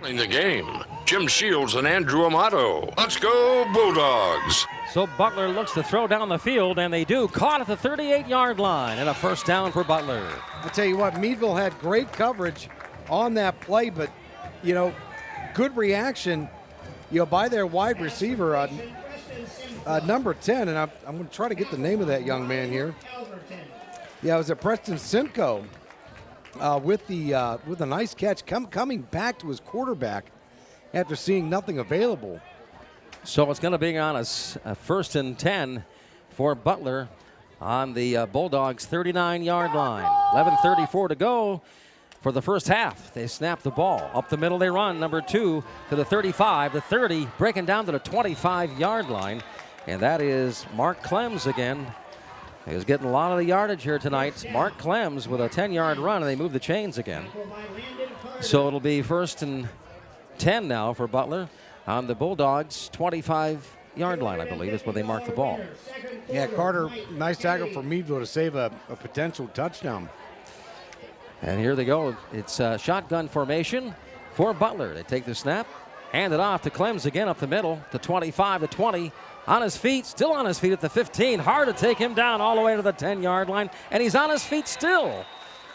In the game, Jim Shields and Andrew Amato. Let's go Bulldogs. So Butler looks to throw down the field, and they do. Caught at the 38-yard line, and a first down for Butler. I tell you what, Meadville had great coverage on that play, but, good reaction, by their wide receiver, number 10, and I'm going to try to get the name of that young man here. Yeah, it was Preston Simcoe with a nice catch, coming back to his quarterback after seeing nothing available. So it's going to be on a first and 10 for Butler on the Bulldogs' 39-yard line. 11:34 to go for the first half. They snap the ball. Up the middle they run. Number 2 to the 35, the 30, breaking down to the 25-yard line. And that is Mark Clems again. He's getting a lot of the yardage here tonight. Mark Clems with a 10-yard run, and they move the chains again. So it'll be first and 10 now for Butler on the Bulldogs' 25-yard line, I believe, is where they mark the ball. Yeah, Carter, nice tackle for Meadville to save a potential touchdown. And here they go. It's shotgun formation for Butler. They take the snap, hand it off to Clems again up the middle, to 25, to 20. On his feet, still on his feet at the 15. Hard to take him down all the way to the 10-yard line. And he's on his feet still.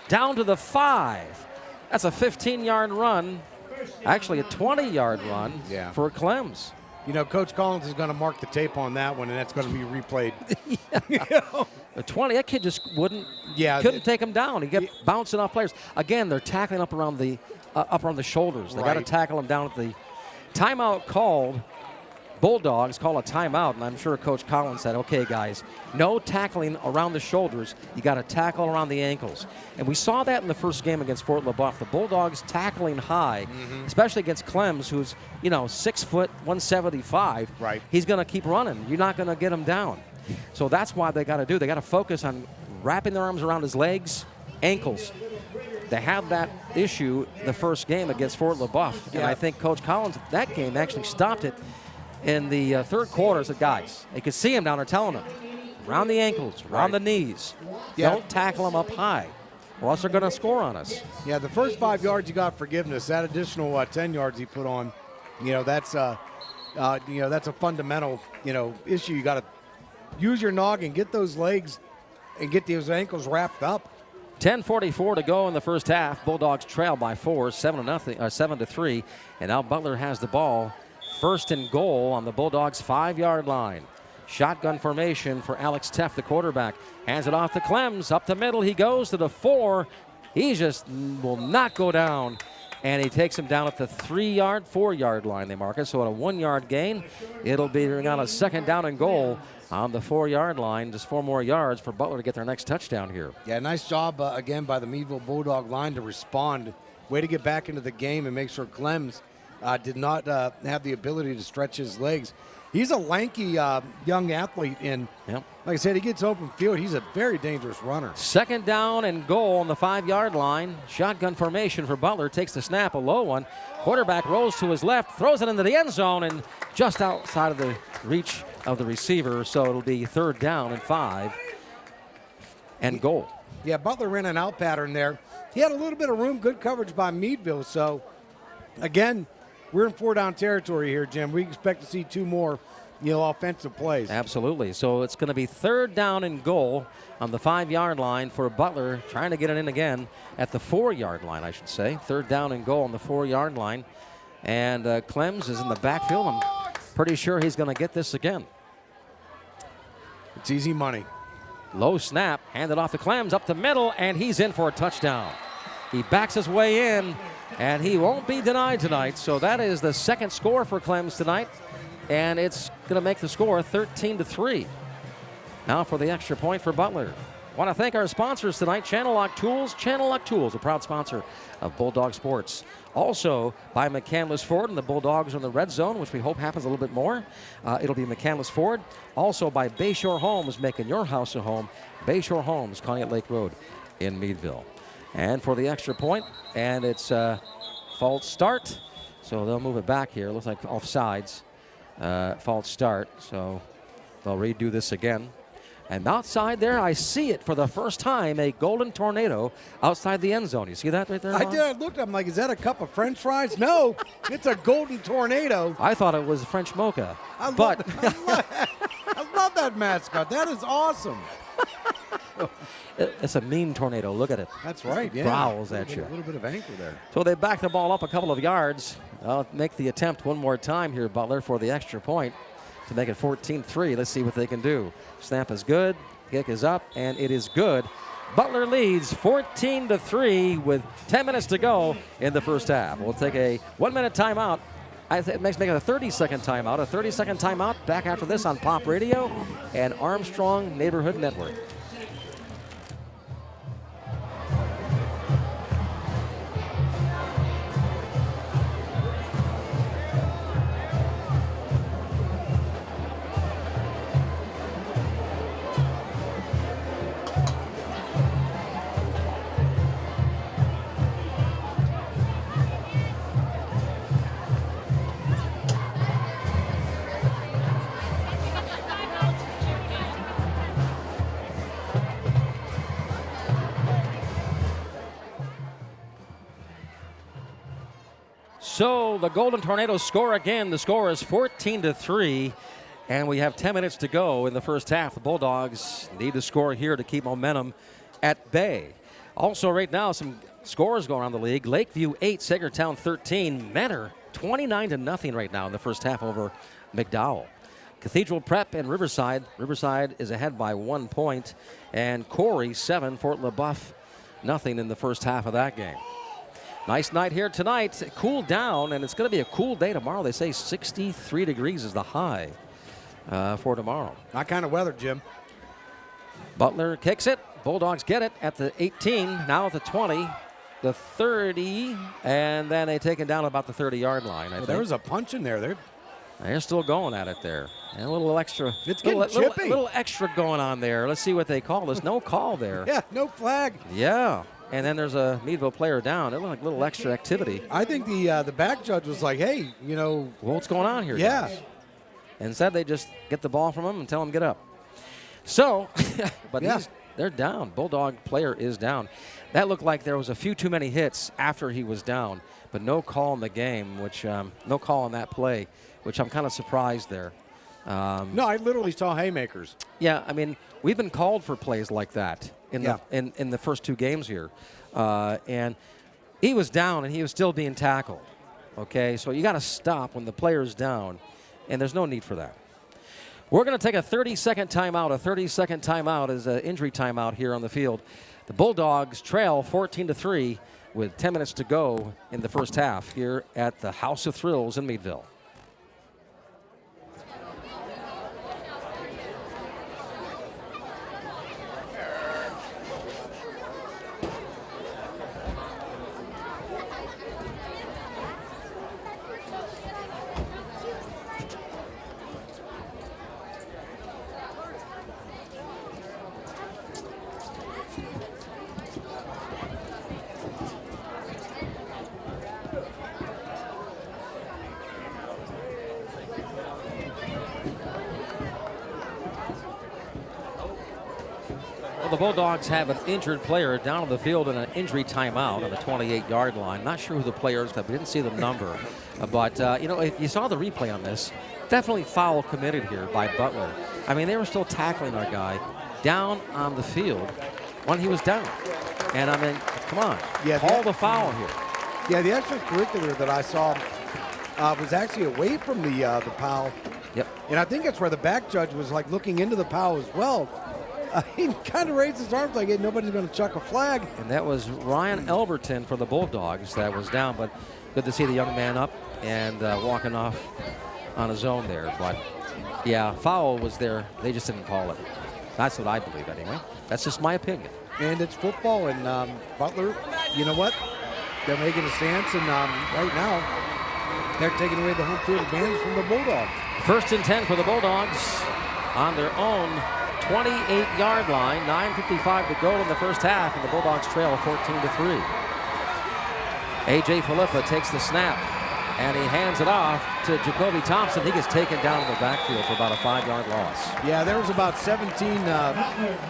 Down to the 5. That's a 15-yard run. Actually, a 20-yard run for Clems. Coach Collins is going to mark the tape on that one, and that's going to be replayed. The 20, that kid just couldn't take him down. He kept bouncing off players. Again, they're tackling up around the shoulders. They got to tackle him down at the timeout called. Bulldogs call a timeout, and I'm sure Coach Collins said, okay, guys, no tackling around the shoulders. You got to tackle around the ankles. And we saw that in the first game against Fort LaBeouf. The Bulldogs tackling high, especially against Clems, who's, 6 foot, 175. Right. He's going to keep running. You're not going to get him down. So that's why they got to do. They got to focus on wrapping their arms around his legs, ankles. They had that issue the first game against Fort LaBeouf. And I think Coach Collins, that game, actually stopped it. In the third quarter, said, guys, they could see him down there telling them, around the ankles, around the knees. Don't tackle them up high, or else they're going to score on us. Yeah, the first 5 yards you got forgiveness. That additional 10 yards he put on, that's a fundamental, issue. You got to use your noggin, get those legs, and get those ankles wrapped up. 10:44 to go in the first half. Bulldogs trail by 4, 7-3, and now Butler has the ball. First and goal on the Bulldogs' 5-yard line. Shotgun formation for Alex Teff, the quarterback. Hands it off to Clems. Up the middle he goes to the 4. He just will not go down. And he takes him down at the 4-yard line, they mark it. So at a 1-yard gain, it'll be on a second down and goal on the 4-yard line. Just 4 more yards for Butler to get their next touchdown here. Yeah, nice job again by the Meadville Bulldog line to respond. Way to get back into the game and make sure Clems did not have the ability to stretch his legs. He's a lanky young athlete, and like I said, he gets open field. He's a very dangerous runner. Second down and goal on the 5-yard line. Shotgun formation for Butler. Takes the snap, a low one. Quarterback rolls to his left, throws it into the end zone, and just outside of the reach of the receiver. So it'll be third down and 5 and goal. Yeah, Butler ran an out pattern there. He had a little bit of room, good coverage by Meadville. So, again, we're in 4-down territory here, Jim. We expect to see 2 more, offensive plays. Absolutely. So it's going to be third down and goal on the 5-yard line for Butler, trying to get it in again at the 4-yard line, I should say. Third down and goal on the 4-yard line. And Clems is in the backfield. I'm pretty sure he's going to get this again. It's easy money. Low snap, handed off to Clems up the middle, and he's in for a touchdown. He backs his way in, and he won't be denied tonight. So that is the second score for Clems tonight, and it's going to make the score 13-3. Now for the extra point for Butler. Want to thank our sponsors tonight, Channel Lock Tools. Channel Lock Tools, a proud sponsor of Bulldog Sports. Also by McCandless Ford, and the Bulldogs are in the red zone, which we hope happens a little bit more. It'll be McCandless Ford. Also by Bayshore Homes, making your house a home. Bayshore Homes, Conneaut Lake Road in Meadville. And for the extra point, and it's false start. So they'll move it back here. Looks like offsides. False start. So they'll redo this again. And outside there, I see it for the first time, a golden tornado outside the end zone. You see that right there, I Ron? did. I looked. I'm like, is that a cup of French fries? No, it's a golden tornado. I thought it was French mocha. I love that mascot. That is awesome. It's a mean tornado. Look at it. That's right. Yeah. Growls at you. A little bit of anchor there. So they back the ball up a couple of yards. I'll make the attempt one more time here, Butler, for the extra point to make it 14-3. Let's see what they can do. Snap is good. Kick is up, and it is good. Butler leads 14-3 with 10 minutes to go in the first half. We'll take a 1-minute timeout. It makes it a 30-second timeout. A 30-second timeout back after this on Pop Radio and Armstrong Neighborhood Network. So the Golden Tornadoes score again. The score is 14-3, and we have 10 minutes to go in the first half. The Bulldogs need to score here to keep momentum at bay. Also right now, some scores going around the league. Lakeview 8, Sagertown 13. Mentor 29-0 right now in the first half over McDowell. Cathedral Prep and Riverside. Riverside is ahead by 1 point. And Corey 7, Fort LaBeouf nothing in the first half of that game. Nice night here tonight. It cooled down, and it's going to be a cool day tomorrow. They say 63 degrees is the high for tomorrow. That kind of weather, Jim. Butler kicks it. Bulldogs get it at the 18, now at the 20, the 30, and then they take it down about the 30-yard line. I think. There was a punch in there. They're still going at it there. And a little extra. It's getting chippy. Little extra going on there. Let's see what they call this. No call there. Yeah, no flag. Yeah. And then there's a Meadville player down. It looked like a little extra activity. I think the back judge was like, hey, well, what's going on here, yeah. guys? Instead, they just get the ball from him and tell him get up. So, but yeah. They're down. Bulldog player is down. That looked like there was a few too many hits after he was down, but no call in the game, which no call on that play, which I'm kind of surprised there. No, I literally saw haymakers. Yeah, I mean, we've been called for plays like that in the first two games here. And he was down, and he was still being tackled. Okay, so you got to stop when the player's down, and there's no need for that. We're going to take a 30-second timeout. A 30-second timeout is an injury timeout here on the field. The Bulldogs trail 14-3 with 10 minutes to go in the first half here at the House of Thrills in Meadville. The Bulldogs have an injured player down on the field in an injury timeout on the 28-yard line. Not sure who the player is, we didn't see the number. But, if you saw the replay on this, definitely foul committed here by Butler. I mean, they were still tackling our guy down on the field when he was down. And, I mean, come on. Yeah, call the foul here. Yeah, the extracurricular that I saw was actually away from the foul. Yep. And I think that's where the back judge was, like, looking into the foul as well. He kind of raised his arms like, hey, nobody's going to chuck a flag. And that was Ryan Elberton for the Bulldogs that was down. But good to see the young man up and walking off on his own there. But, yeah, foul was there. They just didn't call it. That's what I believe anyway. That's just my opinion. And it's football. And Butler, you know what? They're making a stance. And right now, they're taking away the home field advantage from the Bulldogs. 1st and 10 for the Bulldogs on their own 28-yard line. 9:55 to go in the first half, and the Bulldogs trail 14-3. A.J. Filippa takes the snap. And he hands it off to Jacoby Thompson. He gets taken down in the backfield for about a 5-yard loss. Yeah, there was about 17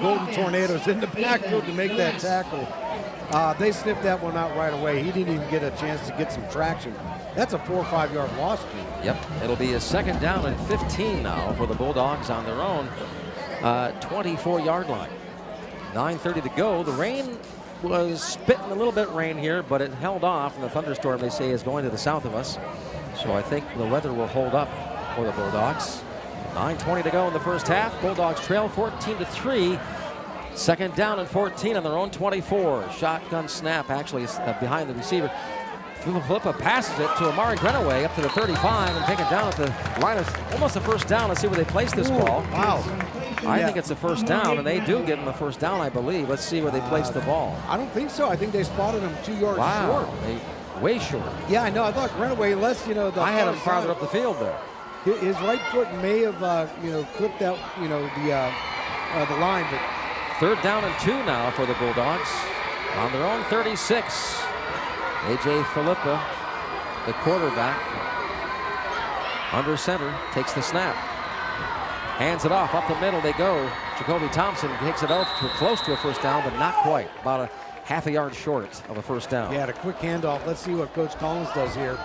Golden Tornadoes in the backfield to make that tackle. They sniffed that one out right away. He didn't even get a chance to get some traction. That's a 4 or 5-yard loss, Jim. Yep, it'll be a 2nd down and 15 now for the Bulldogs on their own 24-yard line. 9:30 to go. The rain was spitting a little bit rain here, but it held off, and the thunderstorm, they say, is going to the south of us. So I think the weather will hold up for the Bulldogs. 9:20 to go in the first half. Bulldogs trail 14-3. 2nd down and 14 on their own 24. Shotgun snap actually behind the receiver. Filippa passes it to Amari Grenaway up to the 35 and taken down at the line of almost a first down. Let's see where they place this ball. Wow. I think it's a first down, and they do give him a first down, I believe. Let's see where they place the ball. I don't think so. I think they spotted him 2 yards Wow, short. way short. Yeah, I know. I thought Grenaway, unless, you know, I had him farther up the field there. His right foot may have, clipped out, the line. But 3rd down and 2 now for the Bulldogs on their own 36. A.J. Filippa, the quarterback, under center, takes the snap. Hands it off, up the middle they go. Jacoby Thompson takes it out to close to a first down, but not quite. About a half a yard short of a first down. Yeah, a quick handoff. Let's see what Coach Collins does here.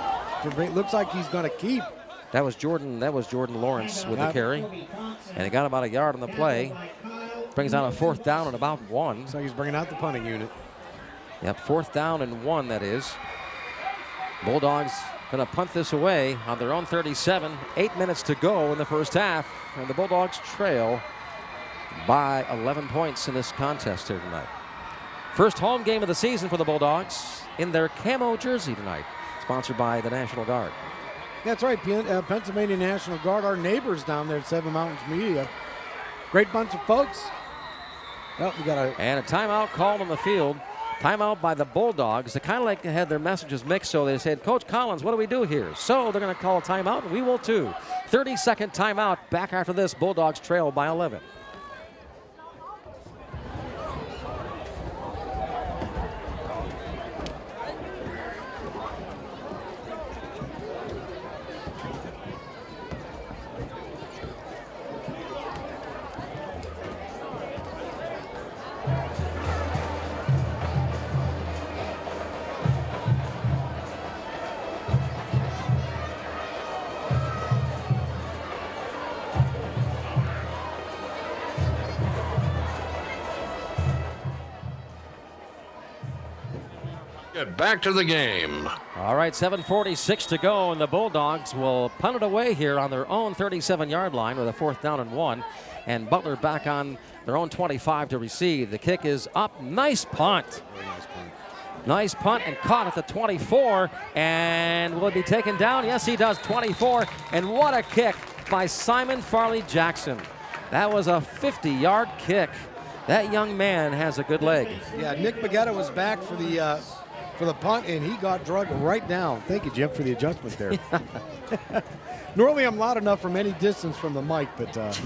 It looks like he's going to keep. That was Jordan Lawrence with the carry. And he got about a yard on the play. Brings down a 4th down and about 1. So he's bringing out the punting unit. Yep, 4th down and 1, that is. Bulldogs going to punt this away on their own 37. 8 minutes to go in the first half. And the Bulldogs trail by 11 points in this contest here tonight. First home game of the season for the Bulldogs in their camo jersey tonight. Sponsored by the National Guard. That's right, Pennsylvania National Guard, our neighbors down there at Seven Mountains Media. Great bunch of folks. Well, we got and a timeout called on the field. Timeout by the Bulldogs. They kind of like had their messages mixed, so they said, Coach Collins, what do we do here? So they're going to call a timeout, and we will too. 30-second timeout. Back after this, Bulldogs trail by 11. Get back to the game. All right, 7:46 to go, and the Bulldogs will punt it away here on their own 37-yard line with a 4th down and 1. And Butler back on their own 25 to receive. The kick is up. Nice punt. Nice punt and caught at the 24. And will it be taken down? Yes, he does. 24. And what a kick by Simon Farley Jackson. That was a 50-yard kick. That young man has a good leg. Yeah, Nick Bagetta was back for the punt, and he got drugged right down. Thank you, Jim, for the adjustment there. Normally, I'm loud enough from any distance from the mic, but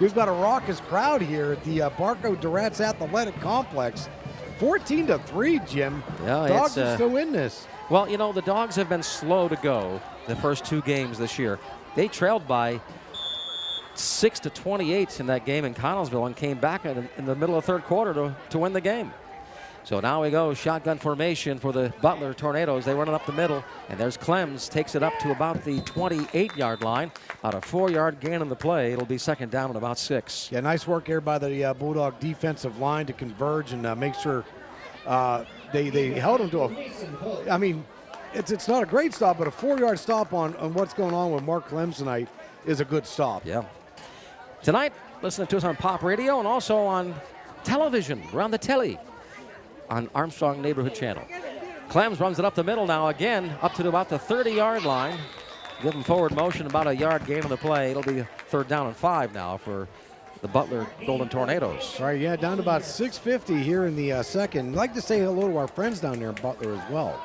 we've got a raucous crowd here at the Barco Durant's Athletic Complex. 14-3, Jim. Yeah, Dogs are still in this. Well, you know, the Dogs have been slow to go the first 2 games this year. They trailed by 6-28 in that game in Connellsville and came back in the middle of the 3rd quarter to win the game. So now we go shotgun formation for the Butler Tornadoes. They run it up the middle, and there's Clems, takes it up to about the 28-yard line. About a 4-yard gain on the play. It'll be 2nd down and about 6. Yeah, nice work here by the Bulldog defensive line to converge and make sure they held them to a. I mean, it's not a great stop, but a 4-yard stop on what's going on with Mark Clems tonight is a good stop. Yeah. Tonight, listen to us on Pop Radio and also on television, around the telly, on Armstrong Neighborhood Channel. Clems runs it up the middle now again, up to about the 30-yard line. Give him forward motion, about a yard gain on the play. It'll be 3rd down and 5 now for the Butler Golden Tornadoes. All right, yeah, down to about 6:50 here in the second. I'd like to say hello to our friends down there in Butler as well.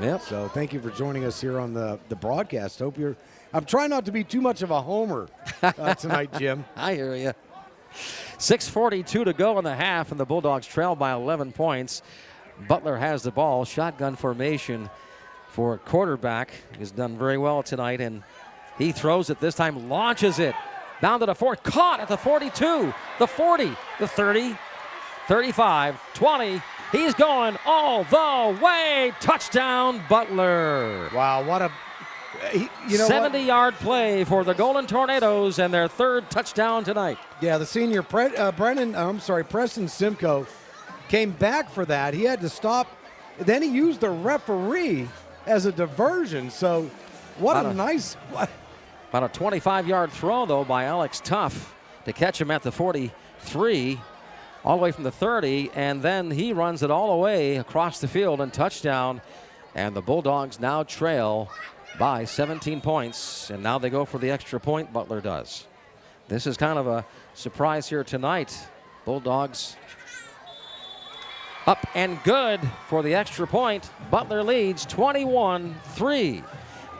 Yep. So thank you for joining us here on the broadcast. I'm trying not to be too much of a homer tonight, Jim. I hear you. 6:42 to go in the half, and the Bulldogs trail by 11 points. Butler has the ball, shotgun formation for a quarterback. He's done very well tonight, and he throws it this time, launches it down to the 4, caught at the 42, the 40, the 30, 35, 20. He's going all the way. Touchdown, Butler. Wow, what a 70-yard play for the Golden Tornadoes and their 3rd touchdown tonight. Yeah, the senior Preston Simcoe came back for that. He had to stop. Then he used the referee as a diversion. So what a nice. About a 25-yard throw, though, by Alex Tuff to catch him at the 43, all the way from the 30, and then he runs it all the way across the field and touchdown. And the Bulldogs now trail by 17 points, and now they go for the extra point. Butler does. This is kind of a surprise here tonight. Bulldogs up and good for the extra point. Butler leads 21-3.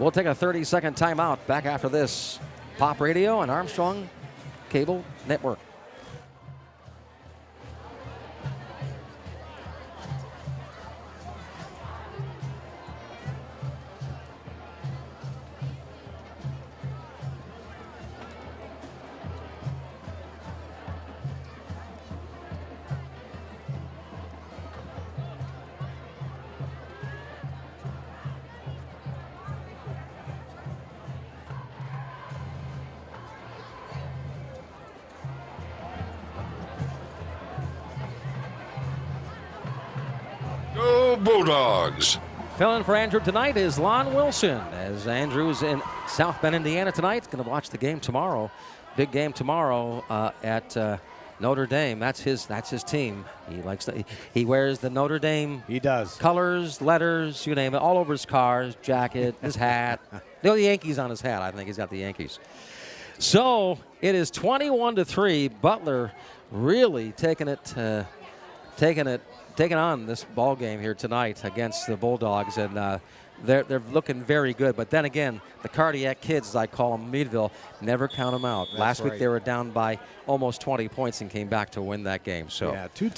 We'll take a 30-second timeout. Back after this. Pop Radio and Armstrong Cable Network. Go Bulldogs! Filling for Andrew tonight is Lon Wilson, as Andrew's in South Bend, Indiana tonight. Going to watch the game tomorrow. Big game tomorrow at Notre Dame. That's his team. He likes he wears the Notre Dame. He does. Colors, letters, you name it, all over his car, his jacket, his hat. The Yankees on his hat. I think he's got the Yankees. So it is 21-3. Butler really taking on this ball game here tonight against the Bulldogs, and they're looking very good. But then again, the cardiac kids, as I call them, Meadville, never count them out. That's Last week right. they were down by almost 20 points and came back to win that game. So yeah, two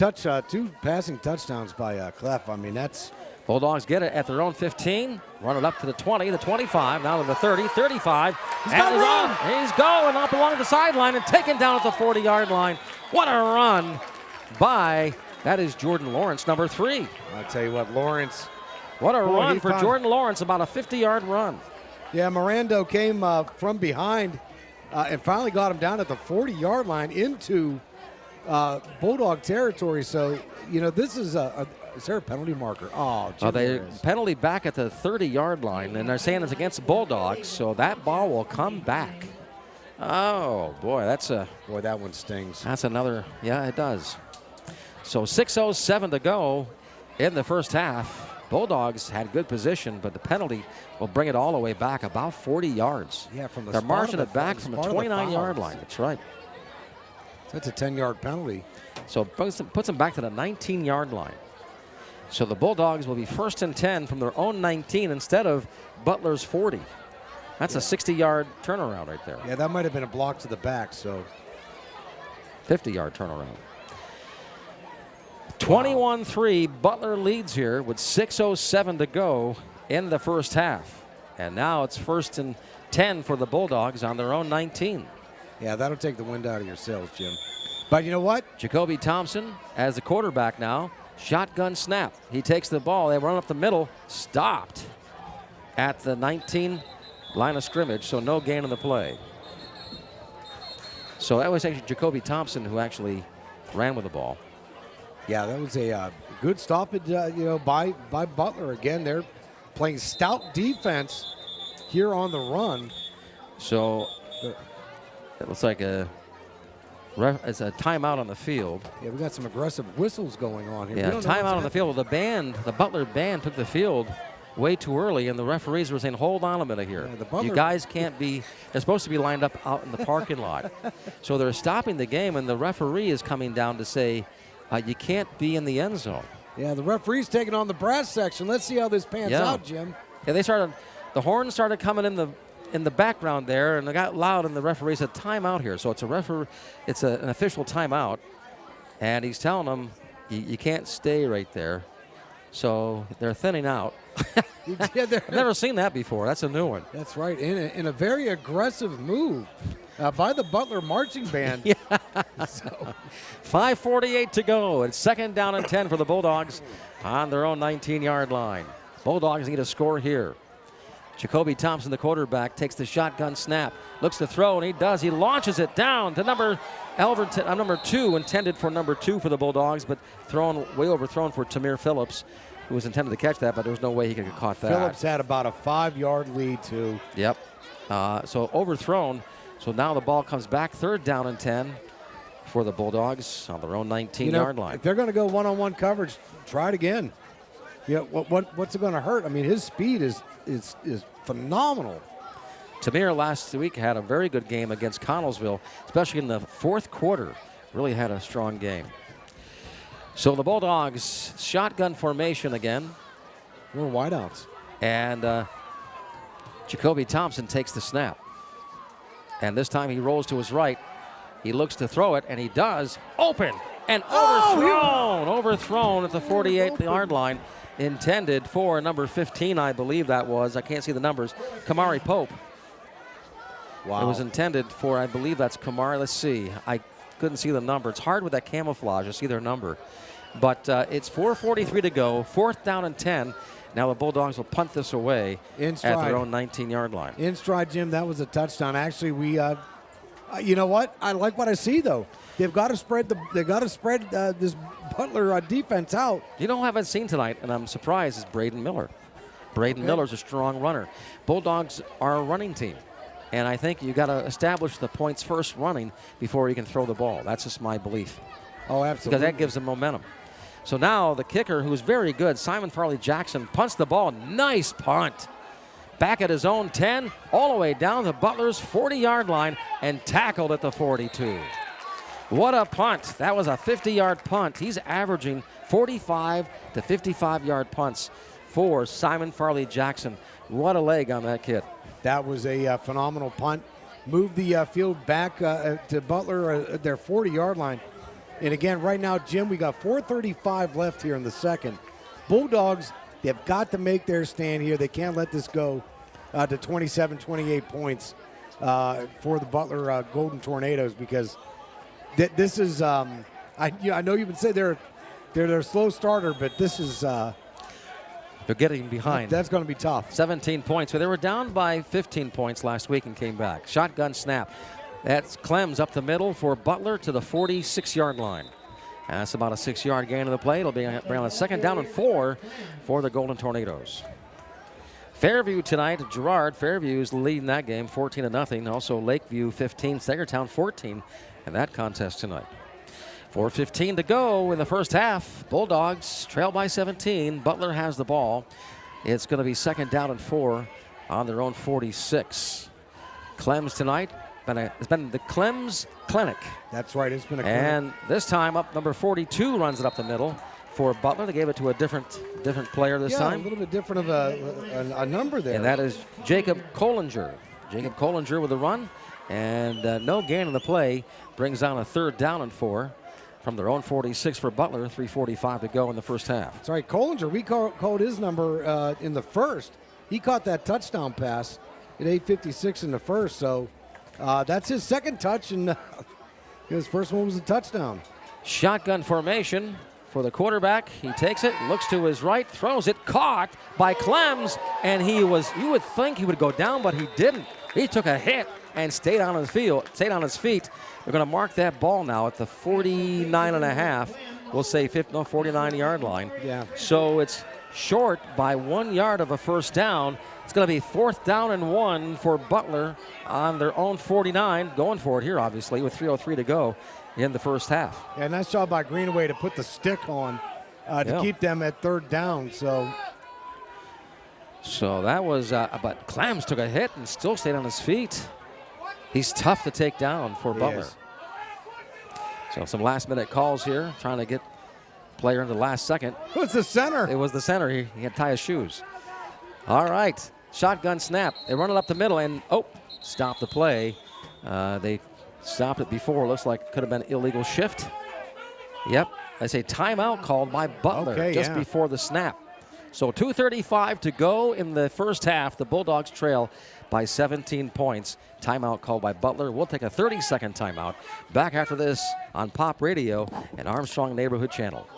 passing touchdowns by Clef. I mean, that's. Bulldogs get it at their own 15, run it up to the 20, the 25, now to the 30, 35. He's got to run. He's going up along the sideline and taken down at the 40-yard line. What a run by, that is Jordan Lawrence, number 3. I'll tell you what, Lawrence. What a run for Jordan Lawrence, about a 50-yard run. Yeah, Mirando came from behind and finally got him down at the 40-yard line into Bulldog territory. So, this is is there a penalty marker? Oh, they penalty back at the 30-yard line, and they're saying it's against the Bulldogs, so that ball will come back. Oh, boy, Boy, that one stings. That's another, yeah, it does. So 6:07 to go in the first half. Bulldogs had good position, but the penalty will bring it all the way back about 40 yards. Yeah, from the They're spot marching of it the- back from from the the spot of the 29-yard fouls. line. That's right. That's a 10-yard penalty. So it puts them back to the 19-yard line. So the Bulldogs will be 1st and 10 from their own 19 instead of Butler's 40. That's a 60-yard turnaround right there. Yeah, that might have been a block to the back, so. 50-yard turnaround. 21-3, Butler leads here with 6:07 to go in the first half. And now it's 1st and 10 for the Bulldogs on their own 19. Yeah, that'll take the wind out of your sails, Jim. But you know what? Jacoby Thompson as the quarterback now. Shotgun snap. He takes the ball. They run up the middle. Stopped at the 19 line of scrimmage, so no gain on the play. So that was actually Jacoby Thompson who actually ran with the ball. Yeah, that was a good stoppage, by Butler. Again, they're playing stout defense here on the run. So it looks like it's a timeout on the field. Yeah, we got some aggressive whistles going on here. Yeah, timeout on the field. The Butler band took the field way too early, and the referees were saying, hold on a minute here. Yeah, you guys can't be, they're supposed to be lined up out in the parking lot. So they're stopping the game, and the referee is coming down to say, you can't be in the end zone. Yeah, the referee's taking on the brass section. Let's see how this pans out, Jim. Yeah, the horns started coming in the background there, and they got loud, and the referee said timeout here. So it's an official timeout, and he's telling them you can't stay right there. So they're thinning out. I've never seen that before. That's a new one. That's right, in a very aggressive move by the Butler marching band. Yeah. So, 5:48 to go. It's 2nd down and 10 for the Bulldogs on their own 19-yard line. Bulldogs need a score here. Jacoby Thompson, the quarterback, takes the shotgun snap, looks to throw, and he does. He launches it down to number 2, intended for number 2 for the Bulldogs, but way overthrown for Tamir Phillips, who was intended to catch that, but there was no way he could have caught that. Phillips had about a 5-yard lead, too. Yep. So overthrown. So now the ball comes back, 3rd down and 10 for the Bulldogs on their own 19-yard line. If they're going to go one-on-one coverage, try it again. What's it going to hurt? I mean, his speed is phenomenal. Tamir last week had a very good game against Connellsville, especially in the 4th quarter. Really had a strong game. So the Bulldogs shotgun formation again. More wideouts. And Jacoby Thompson takes the snap. And this time he rolls to his right. He looks to throw it, and he does. Open and overthrown at the 48-yard line. Intended for number 15, I believe that was. I can't see the numbers. Kamari Pope. Wow. It was intended for, I believe that's Kamari. Let's see. I couldn't see the number. It's hard with that camouflage to see their number. But it's 4:43 to go. 4th down and 10. Now the Bulldogs will punt this away at their own 19-yard line. In stride, Jim. That was a touchdown. Actually, you know what? I like what I see though. They've got to spread this Butler defense out. You know who I haven't seen tonight, and I'm surprised, is Braden Miller. Miller's a strong runner. Bulldogs are a running team, and I think you got to establish the points first running before you can throw the ball. That's just my belief. Oh, absolutely. Because that gives them momentum. So now the kicker, who's very good, Simon Farley Jackson, punts the ball. Nice punt. Back at his own 10, all the way down to Butler's 40-yard line and tackled at the 42. What a punt. That was a 50-yard punt. He's averaging 45 to 55-yard punts for Simon Farley Jackson. What a leg on that kid. That was a phenomenal punt. Moved the field back to Butler at their 40-yard line. And again, right now, Jim, we got 4:35 left here in the second. Bulldogs, they've got to make their stand here. They can't let this go to 27, 28 points for the Butler Golden Tornadoes, because this is, I know you've been saying they're a slow starter, but this is. They're getting behind. That's going to be tough. 17 points. So they were down by 15 points last week and came back. Shotgun snap. That's Clems up the middle for Butler to the 46-yard line. That's about a 6-yard gain of the play. It'll be around a 2nd down and 4 for the Golden Tornadoes. Fairview tonight, Girard. Fairview's leading that game 14-0. Also Lakeview 15, Sagertown 14 in that contest tonight. 4:15 to go in the first half. Bulldogs trail by 17. Butler has the ball. It's going to be 2nd down and 4 on their own 46. Clems tonight. It's been the Clems Clinic. That's right. It's been a clinic. And this time up number 42 runs it up the middle for Butler. They gave it to a different player this time. A little bit different of a number there. And that is Jacob Kollinger. Jacob Kollinger with a run. And no gain in the play. Brings on a 3rd down and 4 from their own 46 for Butler. 3:45 to go in the first half. That's right. Kollinger, we called his number in the first. He caught that touchdown pass at 8:56 in the first. So that's his 2nd touch, and his first one was a touchdown. Shotgun formation for the quarterback. He takes it, looks to his right, throws it, caught by Clems, and you would think he would go down, but he didn't. He took a hit and stayed on his feet. They're going to mark that ball now at the 49.5. We'll say 49-yard line. Yeah. So it's short by 1 yard of a first down. It's going to be 4th down and 1 for Butler on their own 49. Going for it here, obviously, with 3:03 to go in the first half. Yeah, nice job by Greenaway to put the stick on to keep them at 3rd down. So that was, but Clems took a hit and still stayed on his feet. He's tough to take down for Butler. Is. So some last-minute calls here, trying to get player in the last second. It was the center. It was the center. He had to tie his shoes. All right, shotgun snap. They run it up the middle and, stop the play. They stopped it before. Looks like it could have been illegal shift. Yep, I say timeout called by Butler before the snap. So 2:35 to go in the first half. The Bulldogs trail by 17 points. Timeout called by Butler. We'll take a 30-second timeout. Back after this on Pop Radio and Armstrong Neighborhood Channel.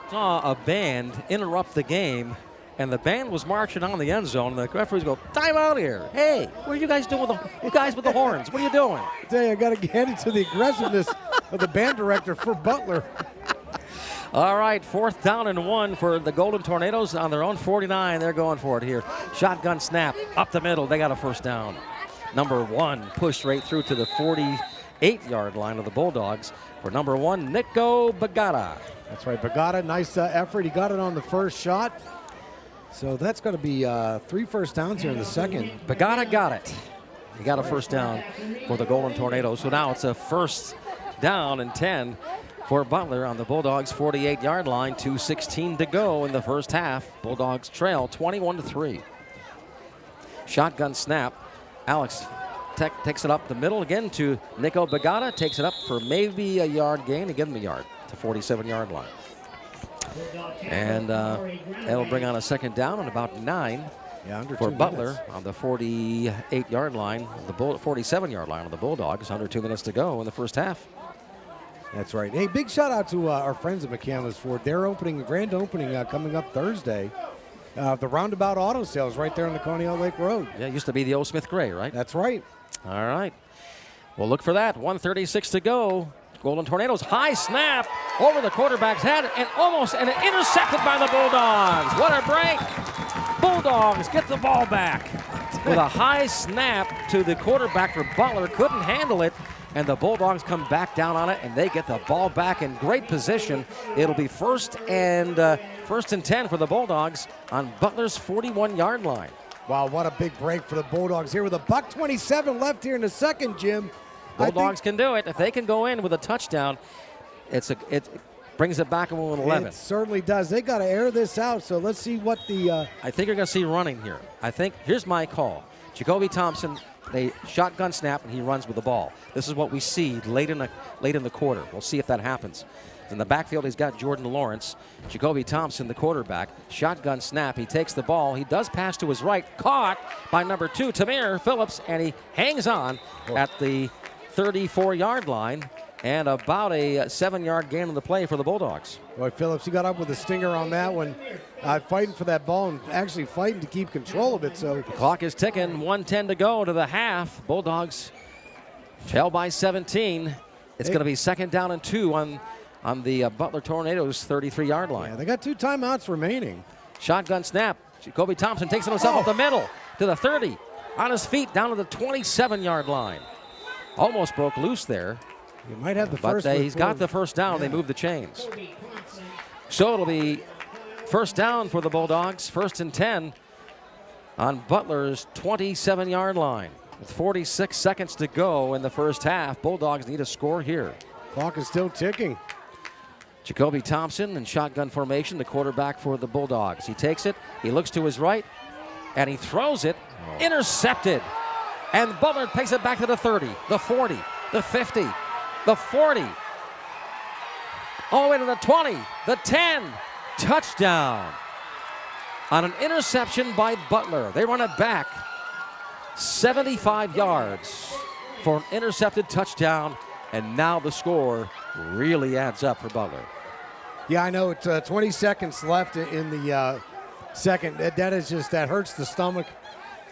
Saw a band interrupt the game, and the band was marching on the end zone, and the referees go, time out here. Hey, what are you guys doing with you guys with the horns? What are you doing? I tell you, I got to hand it to the aggressiveness of the band director for Butler. All right, 4th down and 1 for the Golden Tornadoes on their own 49. They're going for it here. Shotgun snap up the middle. They got a first down. Number 1 pushed right through to the 48-yard line of the Bulldogs for number 1, Nico Bagata. That's right, Bagata, nice effort. He got it on the first shot. So that's going to be 3 first downs here in the second. Bagata got it. He got a first down for the Golden Tornadoes. So now it's a first down and 10 for Butler on the Bulldogs' 48-yard line. 2:16 to go in the first half. Bulldogs trail 21-3. Shotgun snap. Alex takes it up the middle again to Nico Bagata. Takes it up for maybe a yard gain to give him a yard to 47-yard line. And that'll bring on a second down and about 9 for Butler on the 48-yard line, the 47-yard line of the Bulldogs. Under 2 minutes to go in the first half. That's right. Hey, big shout out to our friends at McCandless Ford. They're opening, grand opening coming up Thursday. The Roundabout Auto Sales right there on the Coney Lake Road. Yeah, it used to be the old Smith Gray, right? That's right. All right. We'll look for that. 1:36 to go. Golden Tornadoes, high snap over the quarterback's head and almost intercepted by the Bulldogs. What a break. Bulldogs get the ball back with a high snap to the quarterback for Butler. Couldn't handle it, and the Bulldogs come back down on it, and they get the ball back in great position. It'll be first and 10 for the Bulldogs on Butler's 41-yard line. Wow, what a big break for the Bulldogs here with a $1:27 left here in the second, Jim. Bulldogs can do it. If they can go in with a touchdown, it brings it back to 11. It certainly does. They got to air this out, so let's see what the... I think you're going to see running here. I think, here's my call. Jacoby Thompson, they shotgun snap, and he runs with the ball. This is what we see late in the quarter. We'll see if that happens. In the backfield, he's got Jordan Lawrence. Jacoby Thompson, the quarterback. Shotgun snap. He takes the ball. He does pass to his right. Caught by number 2, Tamir Phillips, and he hangs on at the 34-yard line, and about a 7-yard gain on the play for the Bulldogs. Boy, Phillips, he got up with a stinger on that one, fighting for that ball and actually fighting to keep control of it. So the clock is ticking, 1:10 to go to the half. Bulldogs trail by 17. It's going to be 2nd down and 2 on the Butler Tornadoes' 33-yard line. Yeah, they got 2 timeouts remaining. Shotgun snap. Jacoby Thompson takes it himself up the middle to the 30. On his feet down to the 27-yard line. Almost broke loose there. You might have the first. But he's got the first down. Yeah. They move the chains. So it'll be first down for the Bulldogs. 1st and 10 on Butler's 27-yard line. With 46 seconds to go in the first half, Bulldogs need a score here. Clock is still ticking. Jacoby Thompson in shotgun formation, the quarterback for the Bulldogs. He takes it. He looks to his right, and he throws it. Intercepted. And Butler takes it back to the 30, the 40, the 50, the 40, all the way to the 20, the 10. Touchdown on an interception by Butler. They run it back 75 yards for an intercepted touchdown, and now the score really adds up for Butler. Yeah, I know. It's 20 seconds left in the second. That hurts the stomach.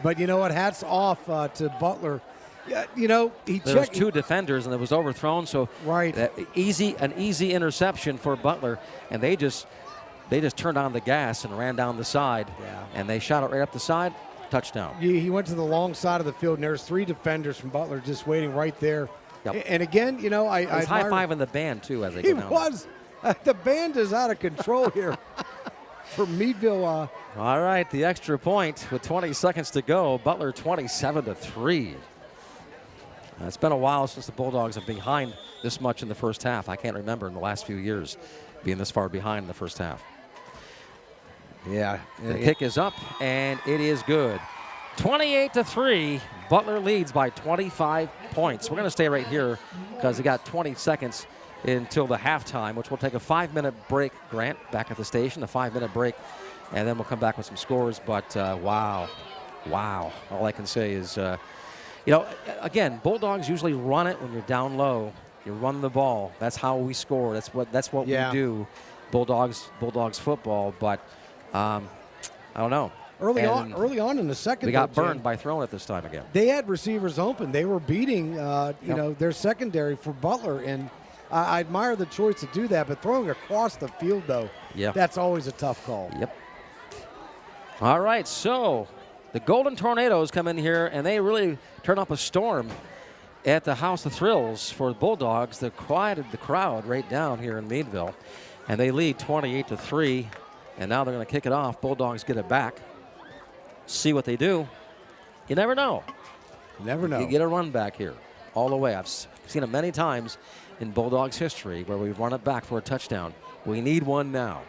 But you know what? Hats off to Butler. Yeah, you know, there was 2 defenders and it was overthrown. So right, an easy interception for Butler, and they just turned on the gas and ran down the side. Yeah. And they shot it right up the side. touchdown. He went to the long side of the field, and there's 3 defenders from Butler just waiting right there. Yep. And again, you know, I He's admire- high-fiving the band, too, as they He go down. was. The band is out of control here for Meadville. All right, the extra point with 20 seconds to go. Butler 27-3. It's been a while since the Bulldogs have been behind this much in the first half. I can't remember in the last few years being this far behind in the first half. Yeah. The kick is up, and it is good. 28-3. Butler leads by 25 points. We're going to stay right here because we got 20 seconds until the halftime, which will take a 5-minute break, Grant, back at the station, a 5-minute break, and then we'll come back with some scores. But wow. All I can say is, you know, again, Bulldogs usually run it when you're down low. You run the ball. That's how we score. That's what we do. Bulldogs football. But I don't know. Early on in the second, we got burned by throwing it this time again. They had receivers open. They were beating, you know, their secondary for Butler, and I admire the choice to do that. But throwing across the field, though, that's always a tough call. Yep. All right, so the Golden Tornadoes come in here, and they really turn up a storm at the House of Thrills for the Bulldogs. They quieted the crowd right down here in Meadville, and they lead 28-3. And now they're going to kick it off. Bulldogs get it back. See what they do. You never know. You never know. You get a run back here all the way. I've seen it many times in Bulldogs history where we've run it back for a touchdown. We need one now.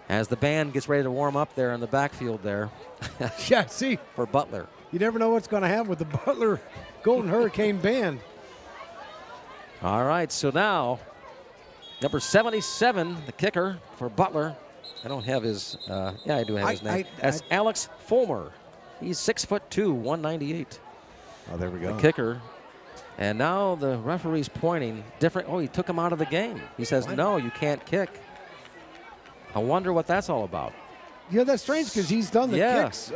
As the band gets ready to warm up there in the backfield there. Yeah, see. For Butler. You never know what's going to happen with the Butler Golden Hurricane Band. All right, so now number 77, the kicker for Butler. I don't have his, yeah, I do have his name. That's Alex Fulmer. He's 6'2", 198. Oh, there we go. The kicker. And now the referee's pointing different. Oh, he took him out of the game. He says, no, you can't kick. I wonder what that's all about. Yeah, that's strange because he's done the kicks.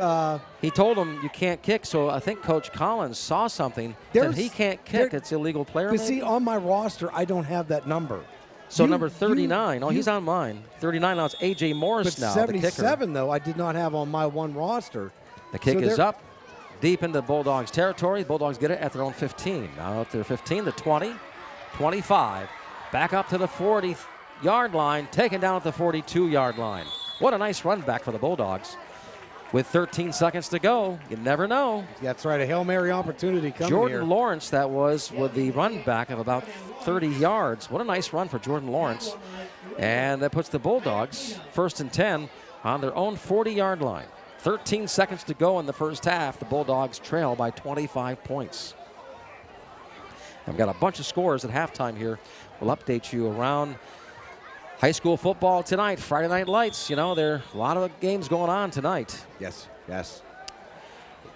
He told him you can't kick, so I think Coach Collins saw something that he can't kick. It's illegal player. But see, on my roster, I don't have that number. So number 39, he's on mine. 39 now, it's A.J. Morris but now, 77, though, I did not have on my one roster. The kick is up, deep into Bulldogs territory. Bulldogs get it at their own 15. Now at their 15, the 20, 25. Back up to the 40-yard line, taken down at the 42-yard line. What a nice run back for the Bulldogs. With 13 seconds to go, you never know. That's right, a Hail Mary opportunity coming Jordan here. Lawrence, that was, with the run back of about 30 yards. What a nice run for Jordan Lawrence. And that puts the Bulldogs, 1st and 10, on their own 40-yard line. 13 seconds to go in the first half. The Bulldogs trail by 25 points. I've got a bunch of scores at halftime here. We'll update you around high school football tonight, Friday Night Lights. You know, there are a lot of games going on tonight. Yes.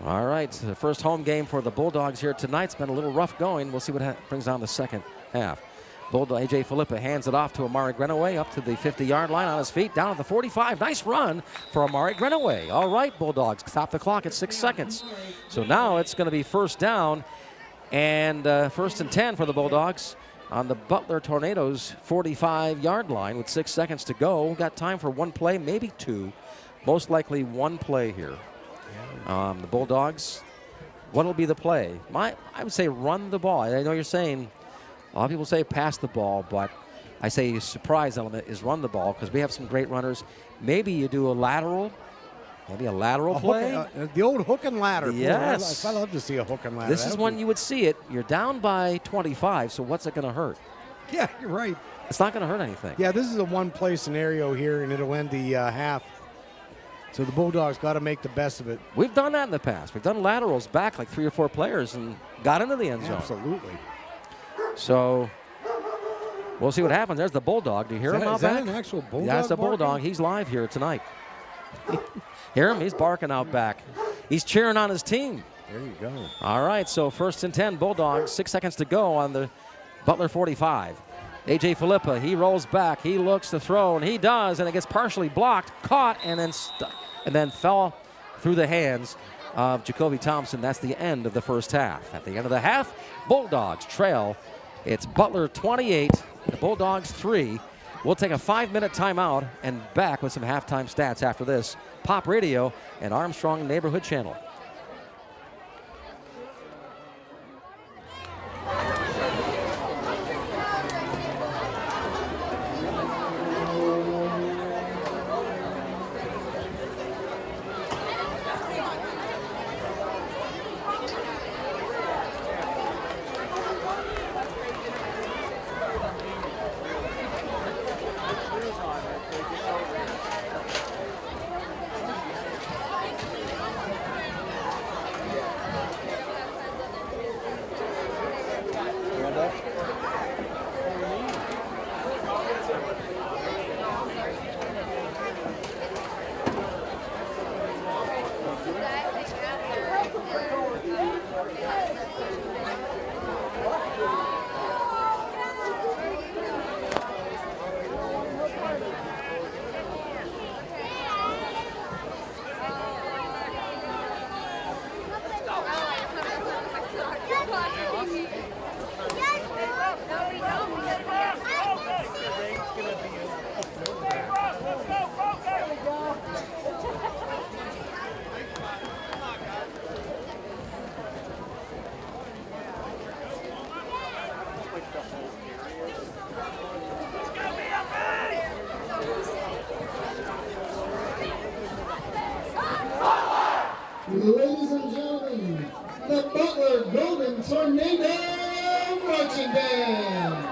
All right, so the first home game for the Bulldogs here tonight. It's been a little rough going. We'll see what brings on the second half. Bulldog A.J. Filippa hands it off to Amari Grenaway up to the 50-yard line on his feet, down at the 45. Nice run for Amari Grenaway. All right, Bulldogs stop the clock at 6 seconds. So now it's going to be first down and 1st and 10 for the Bulldogs on the Butler Tornadoes 45-yard line with 6 seconds to go. Got time for one play, maybe two. Most likely one play here. The Bulldogs, what will be the play? I would say run the ball. I know you're saying, a lot of people say pass the ball, but I say surprise element is run the ball because we have some great runners. Maybe you do a lateral. Maybe a lateral play. The old hook and ladder. Yes. Boy, I love to see a hook and ladder. This is when you would see it. You're down by 25, so what's it going to hurt? Yeah, you're right. It's not going to hurt anything. Yeah, this is a one-play scenario here, and it'll end the half. So the Bulldogs got to make the best of it. We've done that in the past. We've done laterals back like 3 or 4 players and got into the end zone. Absolutely. So we'll see what happens. There's the Bulldog. Do you hear him out back? Is that an actual Bulldog? Yeah, that's a barking? Bulldog. He's live here tonight. Hear him? He's barking out back. He's cheering on his team. There you go. All right, so 1st and 10, Bulldogs. 6 seconds to go on the Butler 45. A.J. Filippa, he rolls back. He looks to throw, and he does, and it gets partially blocked, caught, and then fell through the hands of Jacoby Thompson. That's the end of the first half. At the end of the half, Bulldogs trail. It's Butler 28, the Bulldogs 3. We'll take a 5-minute timeout and back with some halftime stats after this. Pop Radio and Armstrong Neighborhood Channel. Ladies and gentlemen, the Butler Golden Tornado Marching Band.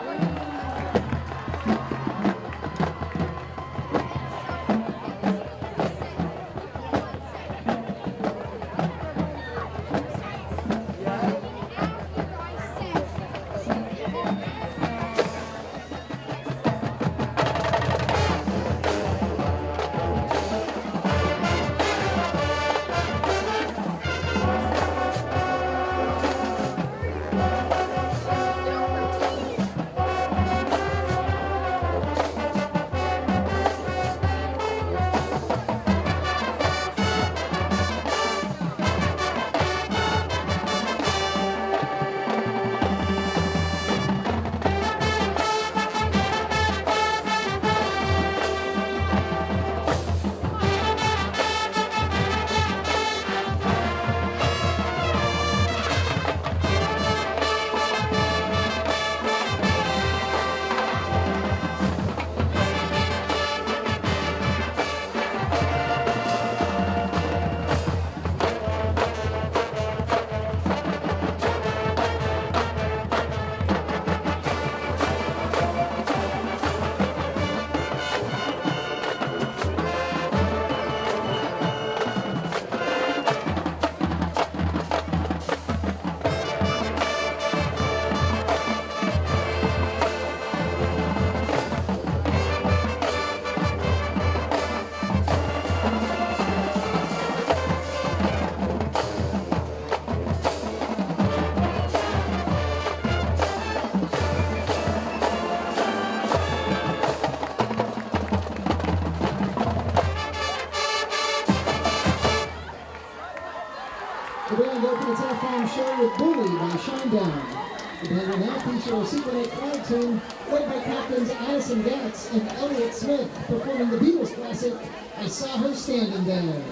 The band opens its halftime show with Bully by Shinedown. The band will now feature a Super 8 flag team led by captains Addison Gatz and Elliott Smith performing the Beatles classic, I Saw Her Standing There.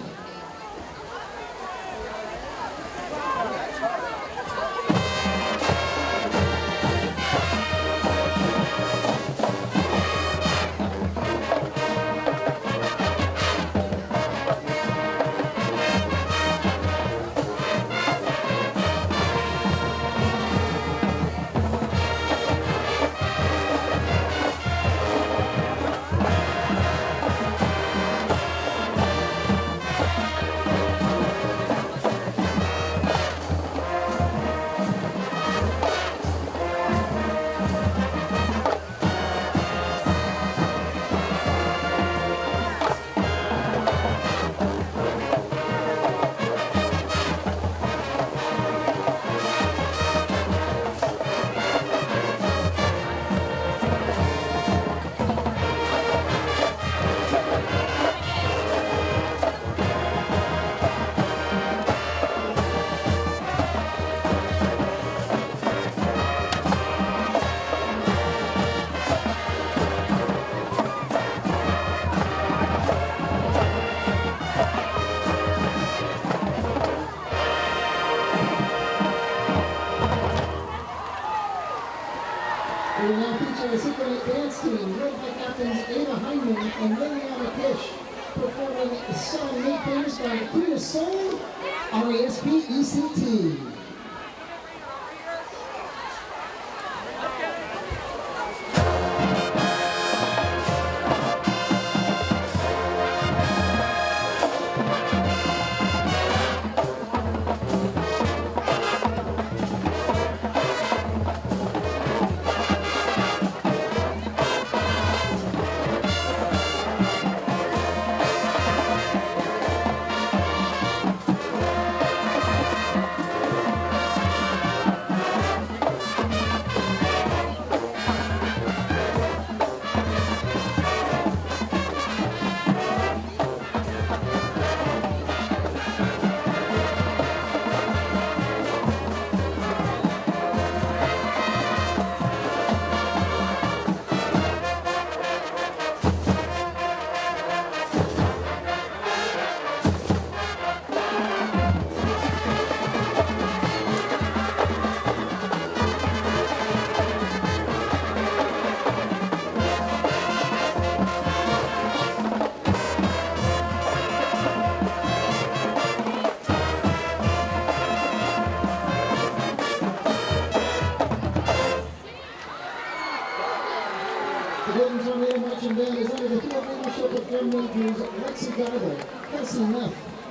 by Clear Soul, RASPECT.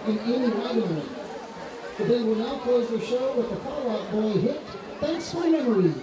And Amy Wagner. The band will now close the show with the Fall Out Boy hit, Thanks for Memories.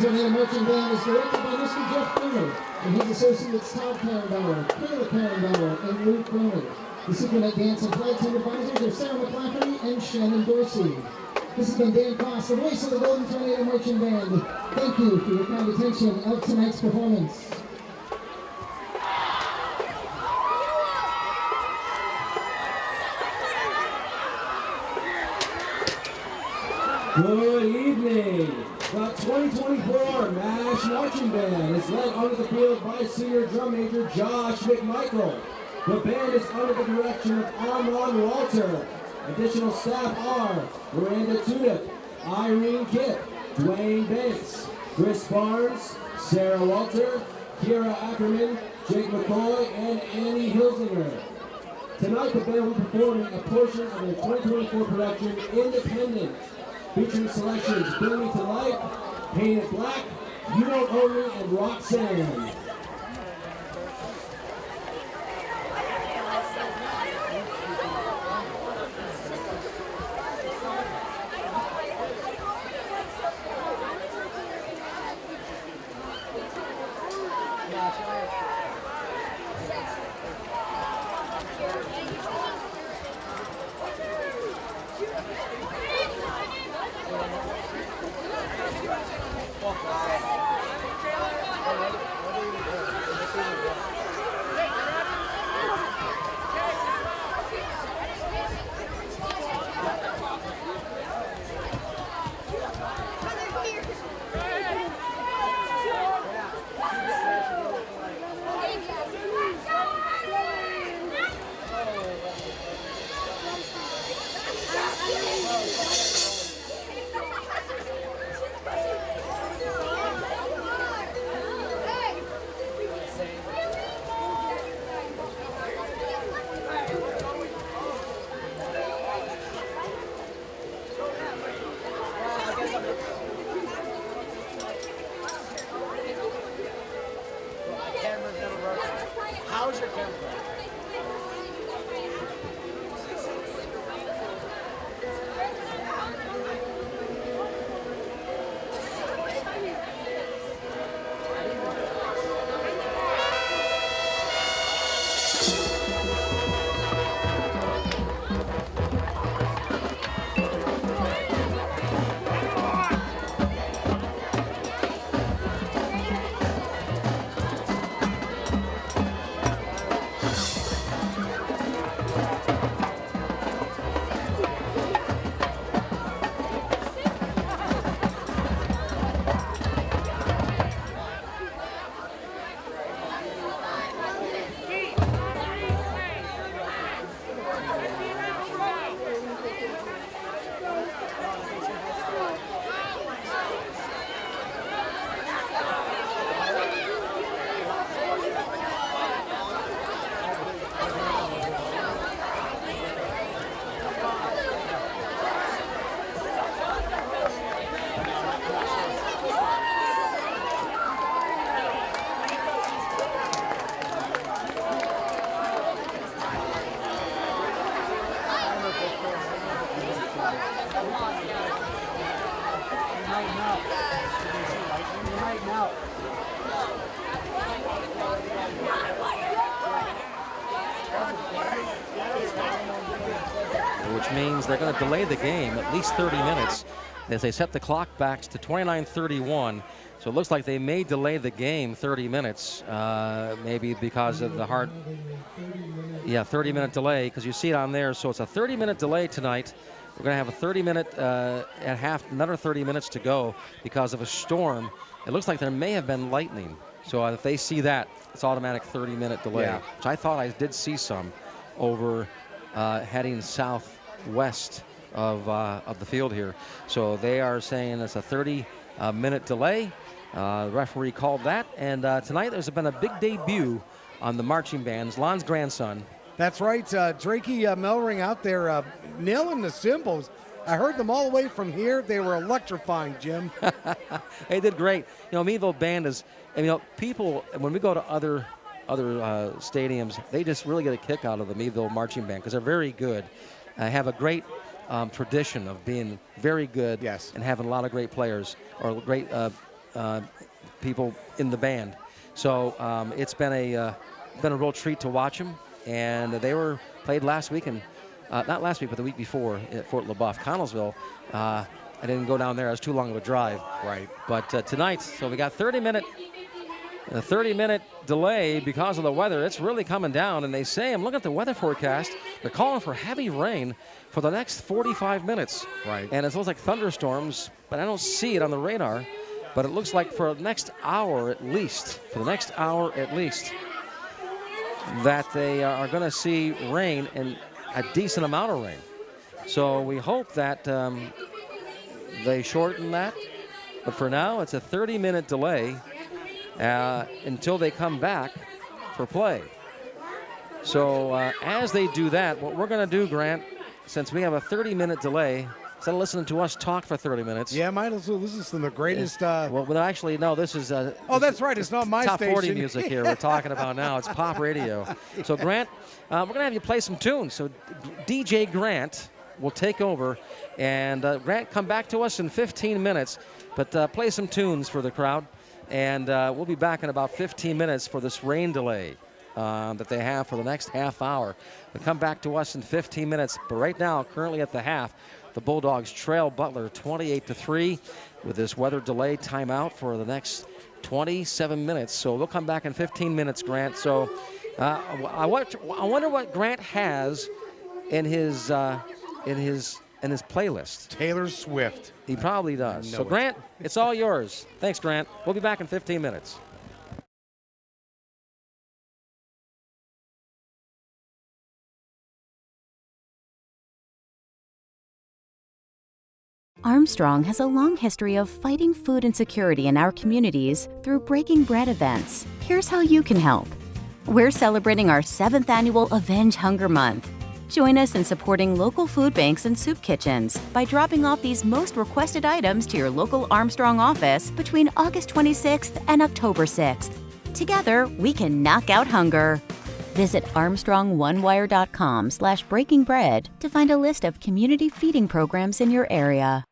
The marching band is directed by Mr. Jeff Kramer, and his associates Todd Parendauer, Kayla Parendauer, and Luke Croner. The Supernet Dance and Flight Team advisors are Sarah McClafferty and Shannon Dorsey. This has been Dan Koss, the voice of the Golden Tornado Marching Band. Thank you for your kind attention of tonight's performance. Good evening. The 2024 MASH Marching Band is led onto the field by Senior Drum Major Josh McMichael. The band is under the direction of Armand Walter. Additional staff are Miranda Tudip, Irene Kipp, Dwayne Banks, Chris Barnes, Sarah Walter, Kira Ackerman, Jake McCoy, and Annie Hilsinger. Tonight the band will be performing a portion of their 2024 production, Independent, featuring selections Bring Me to Life, Painted Black, You Don't Own Me, and Roxanne. Which means they're going to delay the game at least 30 minutes as they set the clock back to 29:31. So it looks like they may delay the game 30 minutes, maybe because of the hard, 30-minute delay, because you see it on there. So it's a 30-minute delay tonight. We're going to have a 30-minute at half, another 30 minutes to go because of a storm. It looks like there may have been lightning. So if they see that, it's automatic 30-minute delay, which I thought I did see some over heading southwest of the field here. So they are saying it's a 30-minute delay. The referee called that. And tonight there's been a big debut on the marching bands. Lon's grandson. That's right. Drakey Mellring out there nailing the cymbals. I heard them all the way from here. They were electrifying, Jim. They did great. You know, Meadville band is, and, you know, people, when we go to other stadiums, they just really get a kick out of the Meadville marching band because they're very good. Have a great tradition of being very good and having a lot of great players or great people in the band. So it's been a real treat to watch them. And they were played last week, and not last week, but the week before at Fort LaBeouf. Connellsville, I didn't go down there. It was too long of a drive. Right. But tonight, so we got 30-minute delay because of the weather. It's really coming down, and they say, I'm looking at the weather forecast, they're calling for heavy rain for the next 45 minutes. Right. And it looks like thunderstorms, but I don't see it on the radar. But it looks like for the next hour at least, that they are going to see rain and a decent amount of rain. So we hope that they shorten that. But for now, it's a 30-minute delay until they come back for play. So as they do that, what we're going to do, Grant, since we have a 30-minute delay, instead of listening to us talk for 30 minutes. Yeah, might as well listen to the greatest. Well, actually, no, this is. Oh, that's right. It's not my top station. 40 music here we're talking about now. It's pop radio. So, Grant, we're going to have you play some tunes. So, DJ Grant will take over. And, Grant, come back to us in 15 minutes. But play some tunes for the crowd. And we'll be back in about 15 minutes for this rain delay that they have for the next half hour. They'll come back to us in 15 minutes. But right now, currently at the half, the Bulldogs trail Butler 28-3 with this weather delay timeout for the next 27 minutes. So we'll come back in 15 minutes, Grant. So I wonder what Grant has in his playlist. Taylor Swift. He probably does. So, Grant, it's all yours. Thanks, Grant. We'll be back in 15 minutes. Armstrong has a long history of fighting food insecurity in our communities through Breaking Bread events. Here's how you can help. We're celebrating our 7th annual Avenge Hunger Month. Join us in supporting local food banks and soup kitchens by dropping off these most requested items to your local Armstrong office between August 26th and October 6th. Together, we can knock out hunger. Visit ArmstrongOneWire.com/breakingbread to find a list of community feeding programs in your area.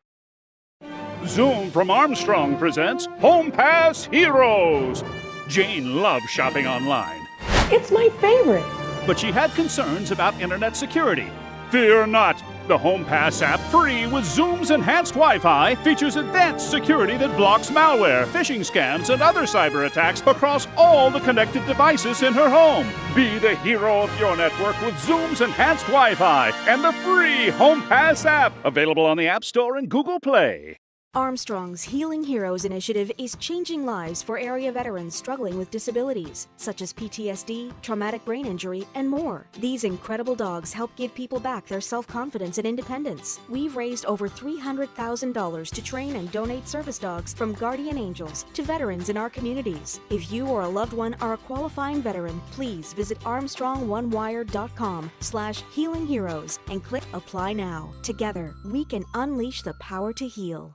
Zoom from Armstrong presents Home Pass Heroes. Jane loves shopping online, It's my favorite. but she had concerns about internet security. Fear not. The Home Pass app, free with Zoom's enhanced Wi-Fi, features advanced security that blocks malware, phishing scams, and other cyber attacks across all the connected devices in her home. Be the hero of your network with Zoom's enhanced Wi-Fi and the free Home Pass app, available on the App Store and Google Play. Armstrong's Healing Heroes initiative is changing lives for area veterans struggling with disabilities, such as PTSD, traumatic brain injury, and more. These incredible dogs help give people back their self-confidence and independence. We've raised over $300,000 to train and donate service dogs from guardian angels to veterans in our communities. If you or a loved one are a qualifying veteran, please visit ArmstrongOneWire.com/Healing Heroes and click Apply Now. Together, we can unleash the power to heal.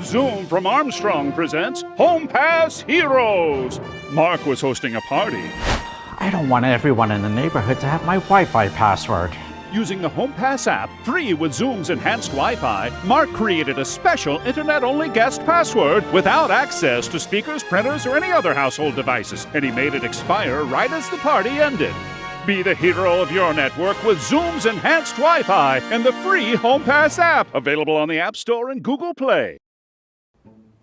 Zoom from Armstrong presents Home Pass Heroes. Mark was hosting a party. I don't want everyone in the neighborhood to have my Wi-Fi password. Using the Home Pass app, free with Zoom's enhanced Wi-Fi, Mark created a special internet-only guest password without access to speakers, printers, or any other household devices, and he made it expire right as the party ended. Be the hero of your network with Zoom's enhanced Wi-Fi and the free Home Pass app, available on the App Store and Google Play.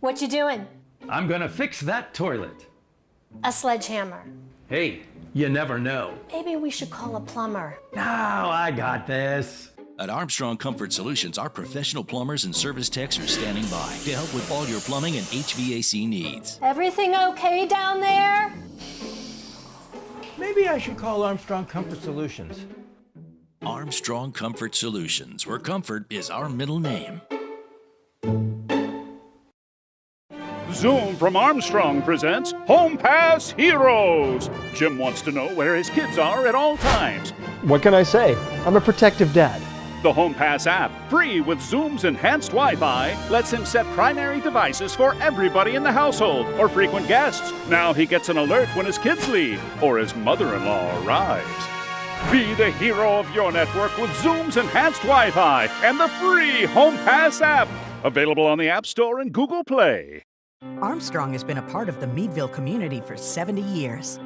What you doing? I'm gonna fix that toilet. A sledgehammer. Hey, you never know. Maybe we should call a plumber. No, I got this. At Armstrong Comfort Solutions, our professional plumbers and service techs are standing by to help with all your plumbing and HVAC needs. Everything okay down there? Maybe I should call Armstrong Comfort Solutions. Armstrong Comfort Solutions, where comfort is our middle name. Zoom from Armstrong presents Home Pass Heroes. Jim wants to know where his kids are at all times. What can I say? I'm a protective dad. The Home Pass app, free with Zoom's enhanced Wi-Fi, lets him set primary devices for everybody in the household or frequent guests. Now he gets an alert when his kids leave or his mother-in-law arrives. Be the hero of your network with Zoom's enhanced Wi-Fi and the free Home Pass app, available on the App Store and Google Play. Armstrong has been a part of the Meadville community for 70 years.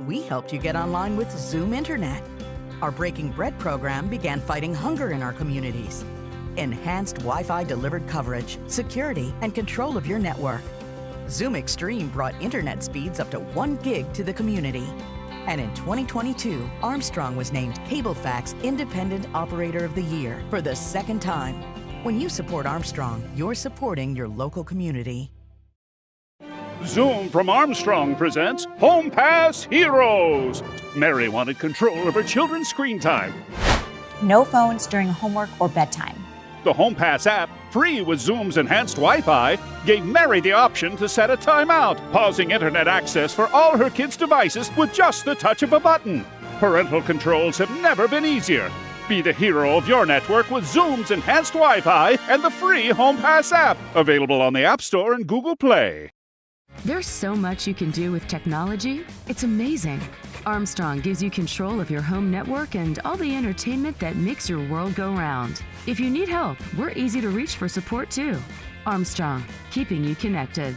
We helped you get online with Zoom Internet. Our Breaking Bread program began fighting hunger in our communities. Enhanced Wi-Fi delivered coverage, security, and control of your network. Zoom Extreme brought internet speeds up to 1 gig to the community. And in 2022, Armstrong was named CableFact's Independent Operator of the Year for the 2nd time. When you support Armstrong, you're supporting your local community. Zoom from Armstrong presents Home Pass Heroes. Mary wanted control of her children's screen time. No phones during homework or bedtime. The Home Pass app, free with Zoom's enhanced Wi-Fi, gave Mary the option to set a timeout, pausing internet access for all her kids' devices with just the touch of a button. Parental controls have never been easier. Be the hero of your network with Zoom's enhanced Wi-Fi and the free Home Pass app, available on the App Store and Google Play. There's so much you can do with technology. It's amazing. Armstrong gives you control of your home network and all the entertainment that makes your world go round. If you need help, we're easy to reach for support too. Armstrong, keeping you connected.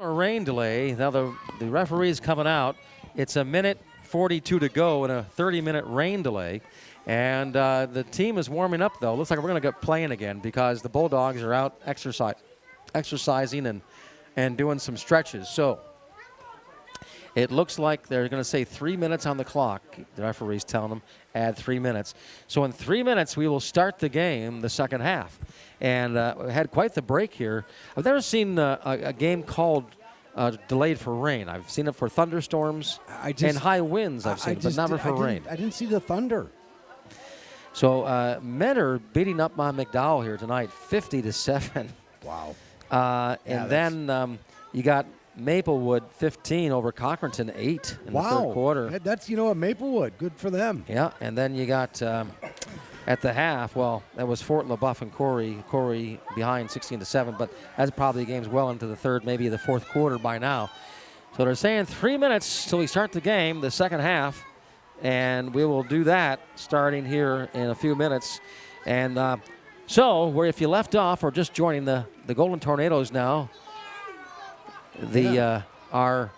a rain delay. Now the referee is coming out. It's a minute 42 to go and a 30-minute rain delay. And the team is warming up, though. Looks like we're going to get playing again because the Bulldogs are out exercising and doing some stretches. So it looks like they're going to say 3 minutes on the clock. The referee's telling them add 3 minutes. So in 3 minutes, we will start the game, the second half. And we had quite the break here. I've never seen a game called delayed for rain. I've seen it for thunderstorms and high winds. I've seen it, but never for rain. I didn't see the thunder. So Mentor beating up on McDowell here tonight, 50-7. Wow. And then you got Maplewood 15 over Cochranton 8 in the third quarter. That's, a Maplewood. Good for them. Yeah, and then you got at the half, well, that was Fort LaBeouf and Corey. Corey behind 16-7, but that's probably the game's well into the third, maybe the fourth quarter by now. So they're saying 3 minutes till we start the game, the second half, and we will do that starting here in a few minutes. And so, where if you left off or just joining the Golden Tornadoes now, are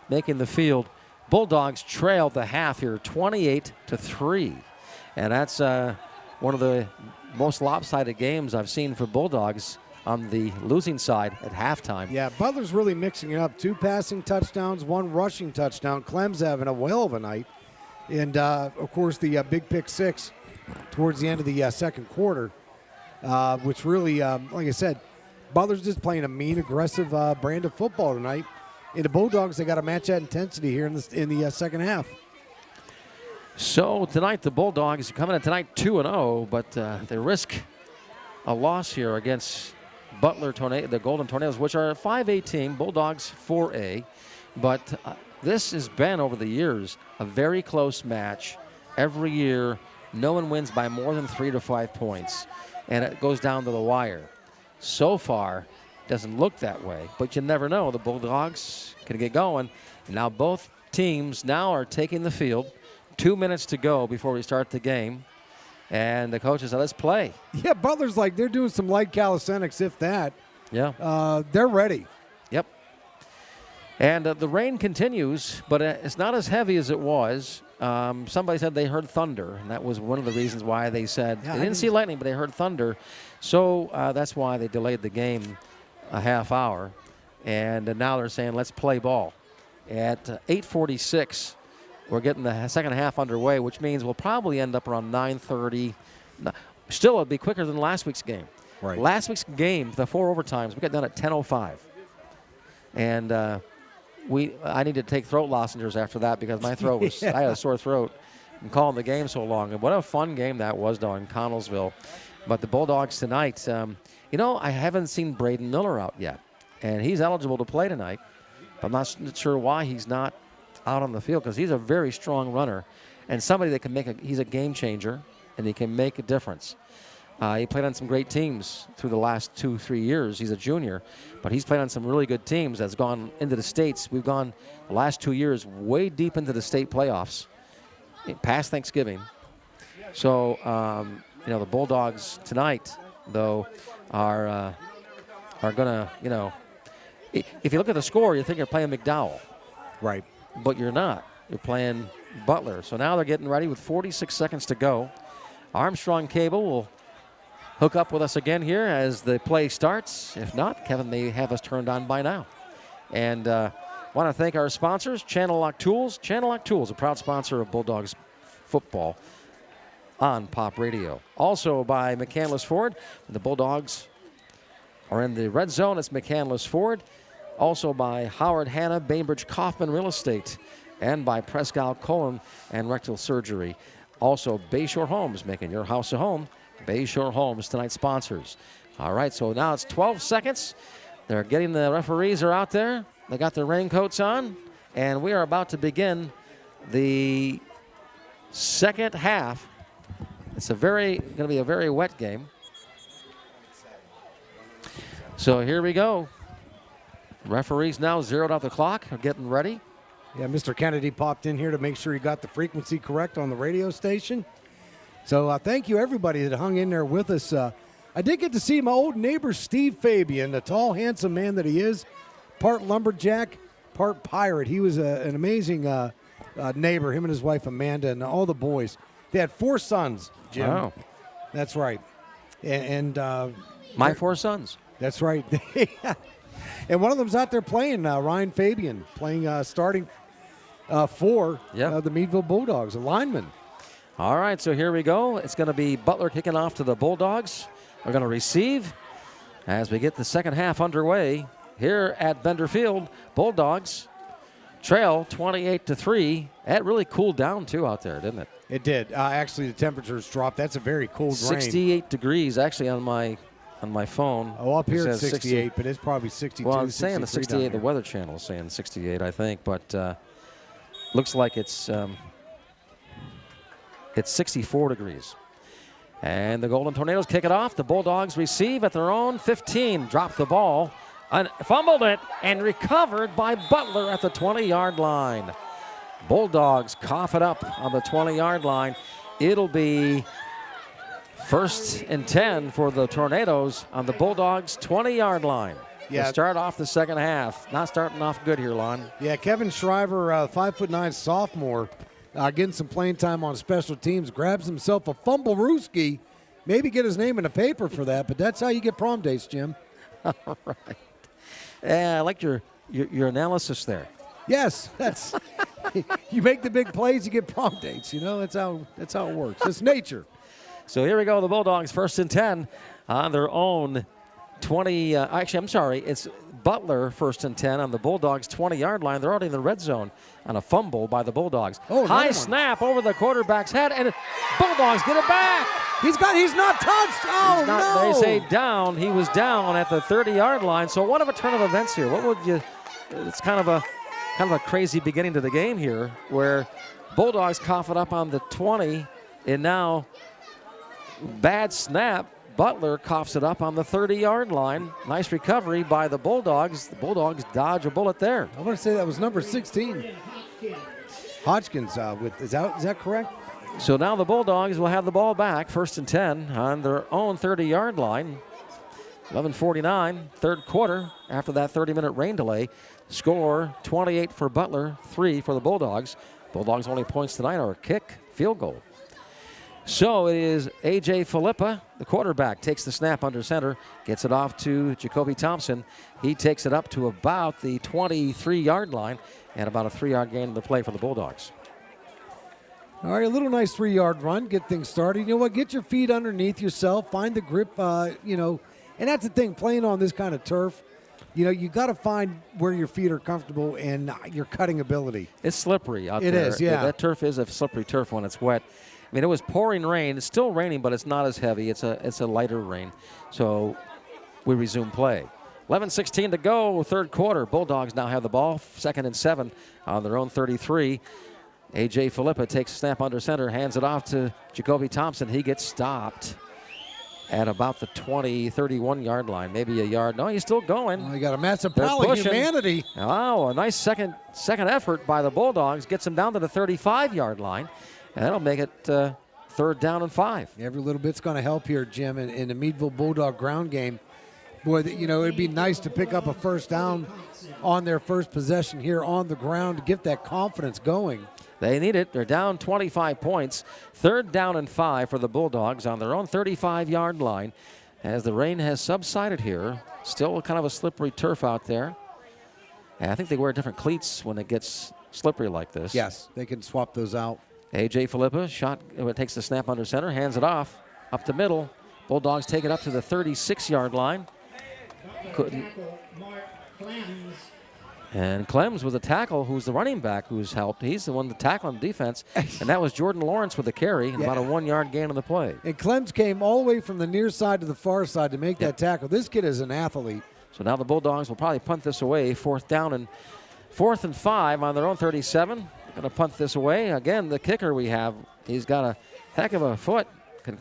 making the field. Bulldogs trail the half here, 28-3, and that's one of the most lopsided games I've seen for Bulldogs on the losing side at halftime. Yeah, Butler's really mixing it up. 2 passing touchdowns, 1 rushing touchdown. Clem's having a whale of a night, and of course the big pick 6 towards the end of the second quarter, which really, like I said, Butler's just playing a mean, aggressive brand of football tonight. And the Bulldogs, they got to match that intensity here in the second half. So tonight, the Bulldogs are coming in tonight 2-0, but they risk a loss here against Butler the Golden Tornadoes, which are a 5A team, Bulldogs 4A. But this has been, over the years, a very close match. Every year, no one wins by more than 3 to 5 points, and it goes down to the wire. So far, doesn't look that way, but you never know. The Bulldogs can get going. And now both teams now are taking the field. 2 minutes to go before we start the game. And the coaches said, let's play. Yeah, Butler's like they're doing some light calisthenics, if that. Yeah. They're ready. Yep. And the rain continues, but it's not as heavy as it was. Somebody said they heard thunder, and that was one of the reasons why they said they didn't see lightning, but they heard thunder. So that's why they delayed the game a half hour. And now they're saying, let's play ball. At 8:46, we're getting the second half underway, which means we'll probably end up around 9:30. Still, it'll be quicker than last week's game. Right. Last week's game, the 4 overtimes, we got done at 10:05. And I needed to take throat lozenges after that because my throat was, I had a sore throat from calling the game so long. And what a fun game that was, though, in Connellsville. But the Bulldogs tonight, I haven't seen Braden Miller out yet. And he's eligible to play tonight. But I'm not sure why he's not out on the field because he's a very strong runner and somebody that can he's a game changer and he can make a difference. He played on some great teams through the last 2-3 years. He's a junior, but he's played on some really good teams that's gone into the states. We've gone the last 2 years way deep into the state playoffs past Thanksgiving. So, the Bulldogs tonight, though, are going to, if you look at the score, you think you're playing McDowell. Right. But you're not. You're playing Butler. So now they're getting ready with 46 seconds to go. Armstrong Cable will hook up with us again here as the play starts. If not, Kevin may have us turned on by now. And want to thank our sponsors, Channel Lock Tools. Channel Lock Tools, a proud sponsor of Bulldogs football on Pop Radio. Also by McCandless Ford. The Bulldogs are in the red zone. It's McCandless Ford. Also by Howard Hanna, Bainbridge Kaufman Real Estate. And by Prescott Colon and Rectal Surgery. Also, Bayshore Homes, making your house a home. Bayshore Homes, tonight's sponsors. All right, so now it's 12 seconds. They're getting the referees are out there. They got their raincoats on. And we are about to begin the second half. It's going to be a very wet game. So here we go. Referees now zeroed out the clock, are getting ready. Yeah, Mr. Kennedy popped in here to make sure he got the frequency correct on the radio station. So thank you, everybody that hung in there with us. I did get to see my old neighbor, Steve Fabian, the tall, handsome man that he is, part lumberjack, part pirate. He was an amazing neighbor, him and his wife Amanda and all the boys. They had 4 sons, Jim. Wow. That's right. And my 4 sons. That's right. And one of them's out there playing, Ryan Fabian, playing starting for the Meadville Bulldogs, a lineman. All right, so here we go. It's going to be Butler kicking off to the Bulldogs. We're going to receive as we get the second half underway here at Bender Field. Bulldogs trail 28-3. That really cooled down, too, out there, didn't it? It did. Actually, the temperatures dropped. That's a very cold 68 degrees, actually, on my phone. Oh, up here it it's says 68, but it's probably 62, well, it's saying the 63 68. The Weather Channel is saying 68, I think, but looks like it's 64 degrees. And the Golden Tornadoes kick it off. The Bulldogs receive at their own 15. Drop the ball. Fumbled it and recovered by Butler at the 20-yard line. Bulldogs cough it up on the 20-yard line. It'll be 1st and 10 for the Tornadoes on the Bulldogs' 20-yard line. Yeah. To start off the second half. Not starting off good here, Lon. Yeah, Kevin Shriver, 5'9" sophomore, getting some playing time on special teams, grabs himself a fumble-rooski. Maybe get his name in the paper for that, but that's how you get prom dates, Jim. All right. Yeah, I like your analysis there. Yes, that's you make the big plays, you get prom dates. You know, that's how it works. It's nature. So here we go. The Bulldogs 1st and 10 on their own 20. Actually, I'm sorry. It's Butler 1st and 10 on the Bulldogs' 20-yard line. They're already in the red zone on a fumble by the Bulldogs. Oh, high snap over the quarterback's head, and Bulldogs get it back. He's not touched. Oh, no. They say down. He was down at the 30-yard line. So what of a turn of events here? What would you? It's kind of a crazy beginning to the game here, where Bulldogs cough it up on the 20, and now bad snap. Butler coughs it up on the 30-yard line. Nice recovery by the Bulldogs. The Bulldogs dodge a bullet there. I want to say that was number 16. Hodgkins, is that correct? So now the Bulldogs will have the ball back, 1st and 10 on their own 30-yard line. 11:49, third quarter after that 30-minute rain delay. Score 28 for Butler, 3 for the Bulldogs. Bulldogs' only points tonight are a kick, field goal. So it is A.J. Filippa, the quarterback, takes the snap under center, gets it off to Jacoby Thompson. He takes it up to about the 23-yard line, and about a 3-yard gain in the play for the Bulldogs. All right, a little nice 3-yard run, get things started. You know what, get your feet underneath yourself, find the grip, and that's the thing, playing on this kind of turf, you got to find where your feet are comfortable and your cutting ability. It's slippery out there. It is, yeah. That turf is a slippery turf when it's wet. I mean, it was pouring rain. It's still raining, but it's not as heavy. It's a lighter rain. So we resume play. 11:16 to go, third quarter. Bulldogs now have the ball, 2nd and 7 on their own 33. A.J. Filippa takes a snap under center, hands it off to Jacoby Thompson. He gets stopped at about the 31-yard line, maybe a yard. No, he's still going. Oh, you got a massive pile of humanity. Oh, a nice second effort by the Bulldogs gets him down to the 35-yard line. And that'll make it 3rd down and 5. Every little bit's going to help here, Jim, in the Meadville Bulldog ground game. Boy, it'd be nice to pick up a first down on their first possession here on the ground to get that confidence going. They need it. They're down 25 points. 3rd down and 5 for the Bulldogs on their own 35-yard line. As the rain has subsided here, still kind of a slippery turf out there. And I think they wear different cleats when it gets slippery like this. Yes, they can swap those out. A.J. Filippa takes the snap under center, hands it off, up the middle. Bulldogs take it up to the 36-yard line. Couldn't. And Clems with a tackle, who's the running back who's helped. He's the one to tackle on defense. And that was Jordan Lawrence with a carry and about a 1-yard gain on the play. And Clems came all the way from the near side to the far side to make that tackle. This kid is an athlete. So now the Bulldogs will probably punt this away. 4th and 5 on their own 37. Going to punt this away. Again, the kicker we have, he's got a heck of a foot. Can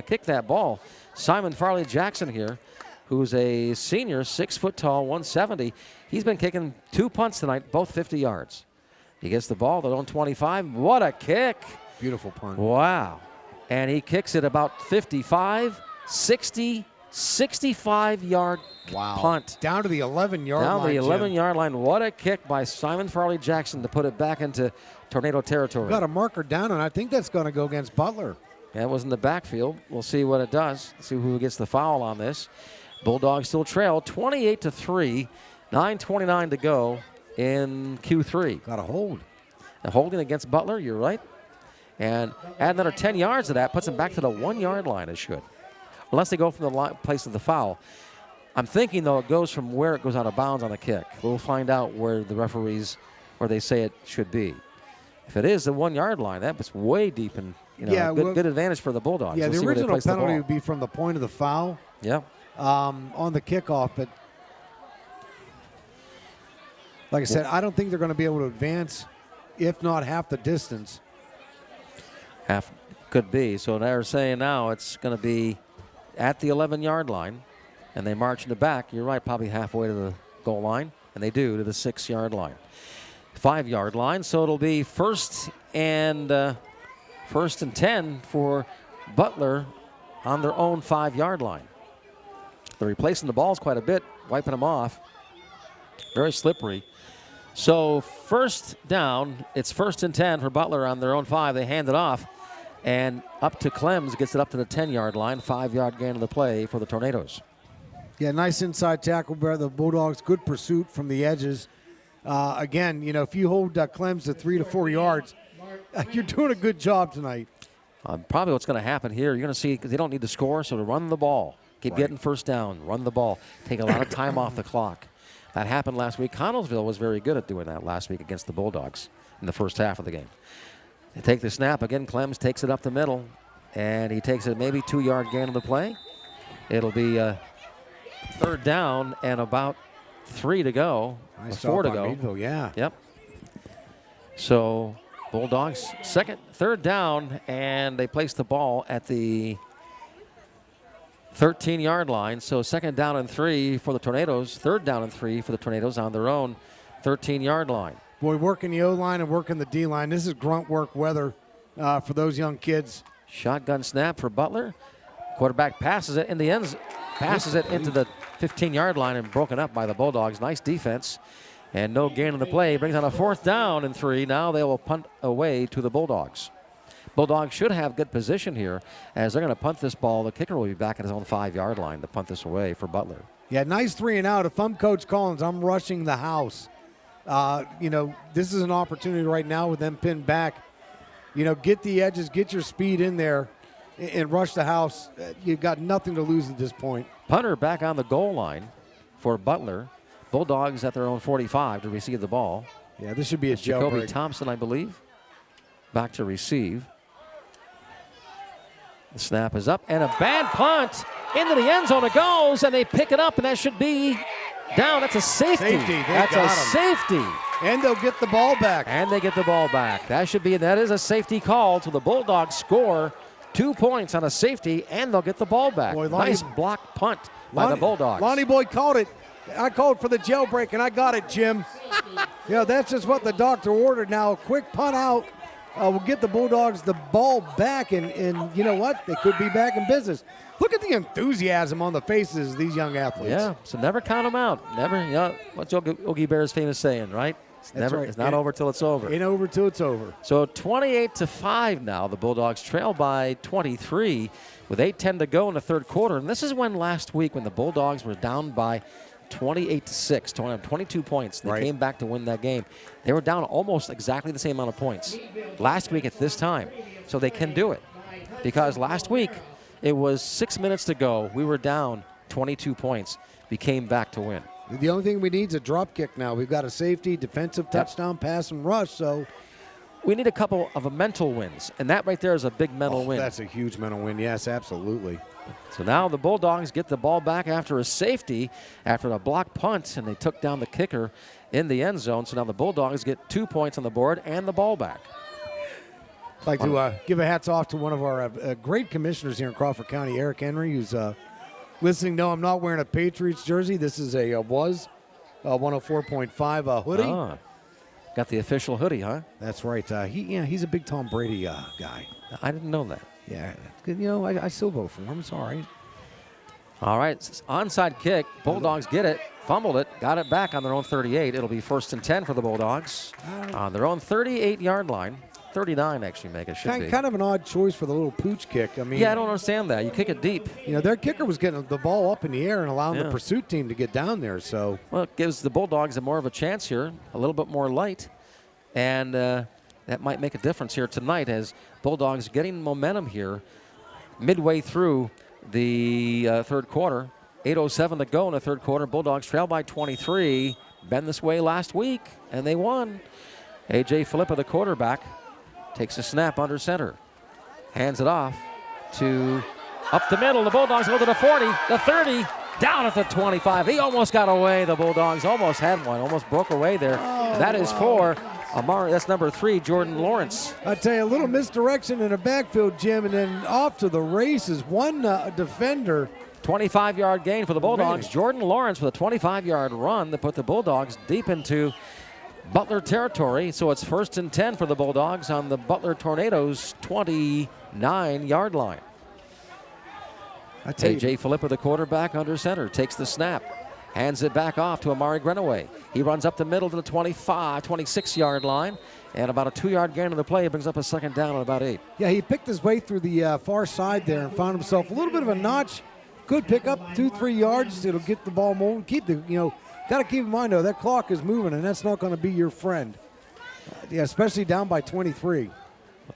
kick that ball. Simon Farley Jackson here, who's a senior, 6 foot tall, 170. He's been kicking 2 punts tonight, both 50 yards. He gets the ball, their own 25. What a kick. Beautiful punt. Wow. And he kicks it about 55, 60, 65-yard punt. Down to the 11-yard line. Down the Jim. 11-yard line. What a kick by Simon Farley Jackson to put it back into Tornado territory. Got a marker down, and I think that's going to go against Butler. That was in the backfield. We'll see what it does. See who gets the foul on this. Bulldogs still trail 28-3. 9:29 to go in Q3. Got a hold. A holding against Butler, you're right. And add another 10 yards to that, puts them back to the 1-yard line, it should. Unless they go from the place of the foul. I'm thinking, though, it goes from where it goes out of bounds on the kick. We'll find out where the referees, where they say it should be. If it is the 1-yard line, that's way deep and good advantage for the Bulldogs. Yeah, we'll the original penalty the would be from the point of the foul. Yeah. On the kickoff, but like I said, I don't think they're going to be able to advance, if not half the distance. Half could be. So they're saying now it's going to be at the 11-yard line, and they march in the back. You're right, probably halfway to the goal line, and they do to the 6-yard line. 5-yard line, so it'll be first and 10 for Butler on their own 5-yard line. They're replacing the balls quite a bit, wiping them off. Very slippery. So first down, it's first and 10 for Butler on their own 5. They hand it off, and up to Clems, gets it up to the 10-yard line. 5-yard gain of the play for the Tornadoes. Yeah, nice inside tackle by the Bulldogs. Good pursuit from the edges. Again, if you hold Clems to 3 to 4 yards, you're doing a good job tonight. Probably what's going to happen here, you're going to see, because they don't need to score, so to run the ball. Keep getting first down, run the ball, take a lot of time off the clock. That happened last week. Connellsville was very good at doing that last week against the Bulldogs in the first half of the game. They take the snap. Again, Clems takes it up the middle, and he takes it maybe 2-yard gain of the play. It'll be third down and about 3 to go, nice 4 to go. Meadville, yeah. Yep. So Bulldogs third down, and they place the ball at the 13-yard line. So second down and 3 for the Tornadoes. Third down and 3 for the Tornadoes on their own 13-yard line. Boy, working the O-line and working the D-line. This is grunt work weather for those young kids. Shotgun snap for Butler. Quarterback passes it in the ends, passes it into the 15-yard line and broken up by the Bulldogs. Nice defense. And no gain on the play. Brings on a 4th down and 3. Now they will punt away to the Bulldogs. Bulldogs should have good position here as they're going to punt this ball. The kicker will be back at his own 5-yard line to punt this away for Butler. Yeah, nice 3 and out. If I'm Coach Collins, I'm rushing the house. This is an opportunity right now with them pinned back. Get the edges, get your speed in there, and rush the house. You've got nothing to lose at this point. Punter back on the goal line for Butler. Bulldogs at their own 45 to receive the ball. Yeah, this should be a Jacoby jailbreak. Thompson, I believe, back to receive. The snap is up, and a bad punt into the end zone. It goes, and they pick it up, and that should be down. That's a safety. That's a safety. And they'll get the ball back. And they get the ball back. That is a safety call. So the Bulldogs score 2 points on a safety, and they'll get the ball back. Boy, nice block punt by the Bulldogs. Lonnie Boy called it. I called for the jailbreak, and I got it, Jim. That's just what the doctor ordered. Now, a quick punt out will get the Bulldogs the ball back, and you know what? They could be back in business. Look at the enthusiasm on the faces of these young athletes. Yeah, so never count them out. Never, what's Yogi Bear's famous saying, right? It's not over till it's over. Ain't over till it's over. So 28-5 now. The Bulldogs trail by 23 with 8:10 to go in the third quarter. And this is when last week when the Bulldogs were down by 28-6, 22 points. They came back to win that game. They were down almost exactly the same amount of points last week at this time. So they can do it. Because last week it was 6 minutes to go. We were down 22 points. We came back to win. The only thing we need is a drop kick now. We've got a safety, defensive touchdown, pass, and rush. So we need a couple of mental wins, and that right there is a big mental win. That's a huge mental win. Yes, absolutely. So now the Bulldogs get the ball back after a safety, after a block punt, and they took down the kicker in the end zone. So now the Bulldogs get 2 points on the board and the ball back. I'd like to give a hats off to one of our great commissioners here in Crawford County, Eric Henry, who's listening. No, I'm not wearing a Patriots jersey. This is a 104.5 hoodie. Ah, got the official hoodie, huh? That's right. He's a big Tom Brady guy. I didn't know that. Yeah, I still vote for him. It's all right. All right, onside kick. Bulldogs get it, fumbled it, got it back on their own 38. It'll be 1st and 10 for the Bulldogs on their own 38-yard line. 39 actually make it, should be. Kind of an odd choice for the little pooch kick. I mean, yeah, I don't understand that. You kick it deep. You know, their kicker was getting the ball up in the air and allowing the pursuit team to get down there. So, well, it gives the Bulldogs more of a chance here, a little bit more light, and that might make a difference here tonight as Bulldogs getting momentum here midway through the third quarter. 8:07 to go in the third quarter. Bulldogs trail by 23. Been this way last week, and they won. A.J. Filippa, the quarterback, takes a snap under center. Hands it off to up the middle. The Bulldogs go to the 40, the 30, down at the 25. He almost got away. The Bulldogs almost had one, almost broke away there. That is for Amari. That's number 3, Jordan Lawrence. I tell you, a little misdirection in the backfield, Jim, and then off to the races. One defender. 25-yard gain for the Bulldogs. Jordan Lawrence with a 25-yard run that put the Bulldogs deep into Butler territory. So it's 1st and 10 for the Bulldogs on the Butler Tornadoes 29-yard line. A.J. Filippa, the quarterback, under center, takes the snap. Hands it back off to Amari Grenaway. He runs up the middle to the 26-yard line. And about a 2-yard gain on the play. It brings up a 2nd down at about 8. Yeah, he picked his way through the far side there and found himself a little bit of a notch. Good pick up 2-3 yards. It'll get the ball moving. Keep the, got to keep in mind, though, that clock is moving, and that's not going to be your friend. Yeah, especially down by 23.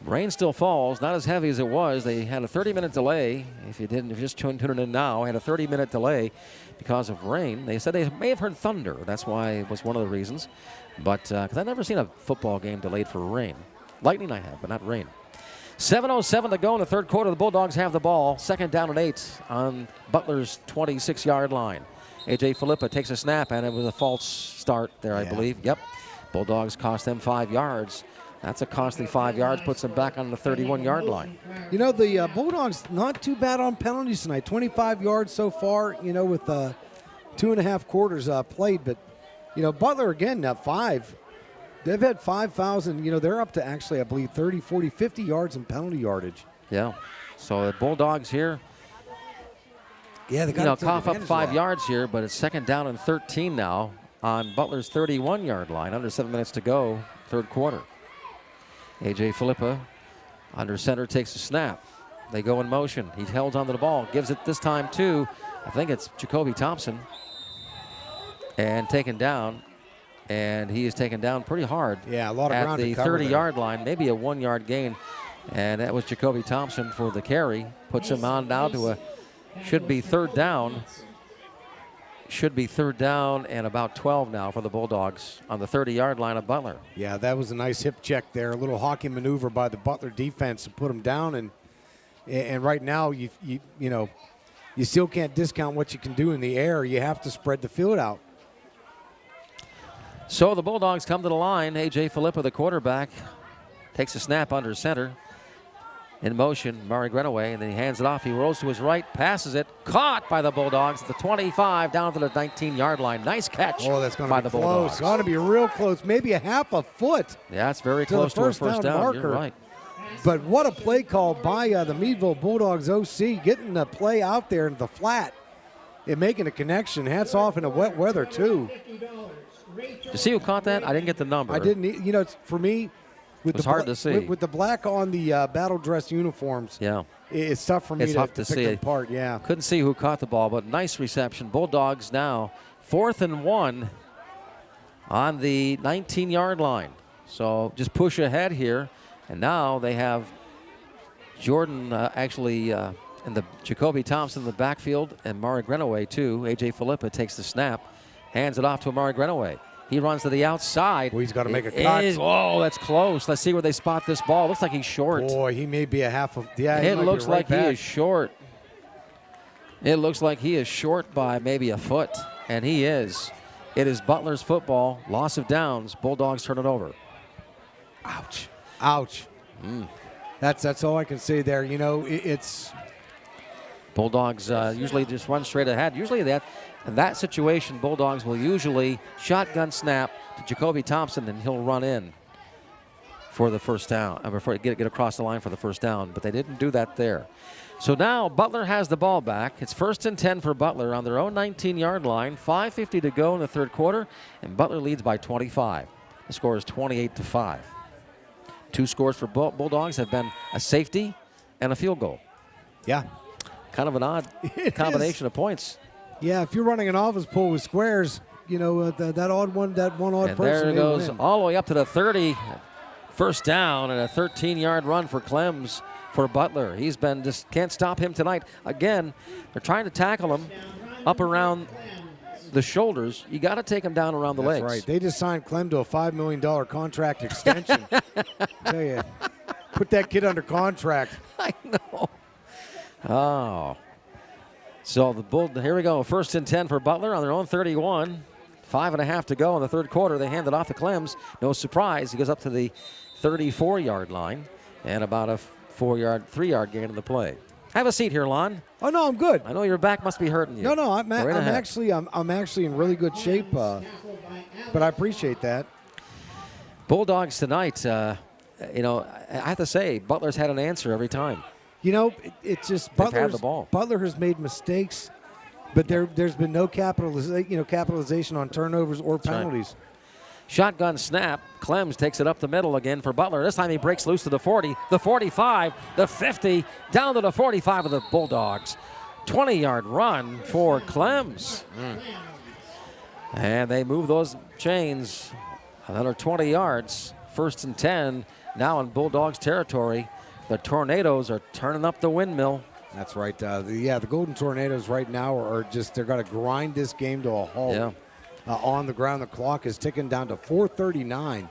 Rain still falls, not as heavy as it was. They had a 30-minute delay. If you just tuned in now, had a 30-minute delay because of rain. They said they may have heard thunder. That's why it was one of the reasons. But because I've never seen a football game delayed for rain. Lightning I have, but not rain. 7:07 to go in the third quarter. The Bulldogs have the ball. 2nd down and 8 on Butler's 26-yard line. A.J. Filippa takes a snap, and it was a false start there, I believe. Yep. Bulldogs cost them 5 yards. That's a costly 5 yards, puts them back on the 31-yard line. You know, the Bulldogs not too bad on penalties tonight. 25 yards so far, with 2.5 quarters played. But, Butler, again, 5. They've had 5,000. They're up to actually, I believe, 30, 40, 50 yards in penalty yardage. Yeah. So the Bulldogs here, they got cough up 5 yards here, but it's 2nd down and 13 now on Butler's 31-yard line. Under 7 minutes to go, third quarter. A.J. Filippa under center takes a snap. They go in motion. He holds onto the ball, gives it this time to, I think it's Jacoby Thompson, and taken down. And he is taken down pretty hard. Yeah, a lot of at ground the 30-yard line, maybe a 1-yard gain. And that was Jacoby Thompson for the carry. Puts him on now to should be 3rd down. Should be 3rd down and about 12 now for the Bulldogs on the 30-yard line of Butler. Yeah, that was a nice hip check there. A little hockey maneuver by the Butler defense to put him down. And right now, you still can't discount what you can do in the air. You have to spread the field out. So the Bulldogs come to the line. A.J. Filippa, the quarterback, takes a snap under center. In motion, Murray Grenaway, and then he hands it off. He rolls to his right, passes it, caught by the Bulldogs at the 25 down to the 19-yard line. Nice catch that's going by to be the close. Bulldogs. It's going to be real close, maybe a half a foot. Yeah, it's very close to a first down. Marker. You're right. But what a play call by the Meadville Bulldogs OC, getting the play out there in the flat and making a connection. Hats off in the wet weather, too. Did you see who caught that? I didn't get the number. I didn't. It's, for me, it was hard to see. With the black on the battle dress uniforms, it's tough for me to pick see them apart. Yeah, couldn't see who caught the ball, but nice reception. Bulldogs now 4th and 1 on the 19-yard line. So just push ahead here, and now they have Jordan in the Jacoby Thompson in the backfield, and Murray Grenaway too. A.J. Filippa takes the snap, hands it off to Amari Grenaway. He runs to the outside. He's got to make a cut. Oh, that's close. Let's see where they spot this ball. Looks like he's short. Boy, he may be a half of. Yeah, it looks like he is short. It looks like he is short by maybe a foot, and he is. It is Butler's football. Loss of downs. Bulldogs turn it over. Ouch. Ouch. That's all I can say there. It's. Bulldogs usually just run straight ahead. Usually in that situation, Bulldogs will usually shotgun snap to Jacoby Thompson, and he'll run in. for the first down, before get across the line for the first down, but they didn't do that there. So now Butler has the ball back. It's 1st and 10 for Butler on their own 19-yard line. 5:50 to go in the third quarter, and Butler leads by 25. The score is 28-5. 2 scores for Bulldogs have been a safety and a field goal. Yeah. Kind of an odd combination of points. Yeah, if you're running an office pool with squares, that odd one, that one odd and person. There it goes all the way up to the 30. First down and a 13-yard run for Clems for Butler. He's been just can't stop him tonight. Again, they're trying to tackle him up around the shoulders. You got to take him down around the legs. That's right. They just signed Clem to a $5 million contract extension. Tell you, put that kid under contract. I know. Oh. So here we go. 1st and 10 for Butler on their own 31. 5.5 to go in the third quarter. They hand it off to Clems. No surprise. He goes up to the 34-yard line and about a 3-yard gain in the play. Have a seat here, Lon. Oh no, I'm good. I know your back must be hurting you. No, I'm actually in really good shape, but I appreciate that. Bulldogs tonight. I have to say, Butler's had an answer every time. It's just Butler has made mistakes, but there's been no capitalization on turnovers or penalties. Right. Shotgun snap. Clems takes it up the middle again for Butler. This time he breaks loose to the 40, the 45, the 50, down to the 45 of the Bulldogs. 20-yard run for Clems. And they move those chains another 20 yards. 1st and 10 now in Bulldogs territory. The Tornadoes are turning up the windmill. That's right. The Golden Tornadoes right now are they're going to grind this game to a halt. Yeah. On the ground, the clock is ticking down to 4:39.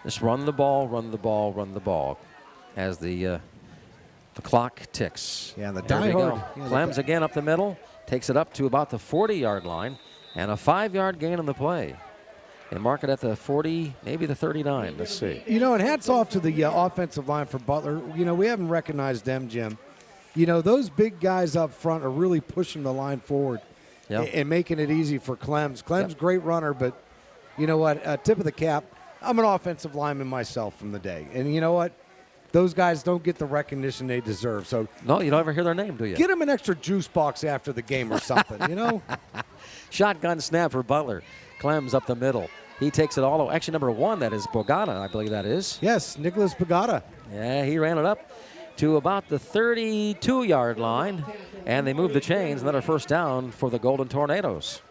Just run the ball as the clock ticks. Yeah, and the diehard. Clems again up the middle, takes it up to about the 40-yard line, and a 5-yard gain on the play. They mark it at the 40, maybe the 39. Let's see. And hats off to the offensive line for Butler. We haven't recognized them, Jim. Those big guys up front are really pushing the line forward. Yep. And making it easy for Clems. Clems, great runner, but you know what? Tip of the cap. I'm an offensive lineman myself from the day. And you know what? Those guys don't get the recognition they deserve. So no, you don't ever hear their name, do you? Get them an extra juice box after the game or something, Shotgun snap for Butler. Clems up the middle. He takes it all over. Actually, number 1, that is Bogata, I believe that is. Yes, Nicholas Bogata. Yeah, he ran it up to about the 32-yard line, and they move the chains. Another first down for the Golden Tornadoes.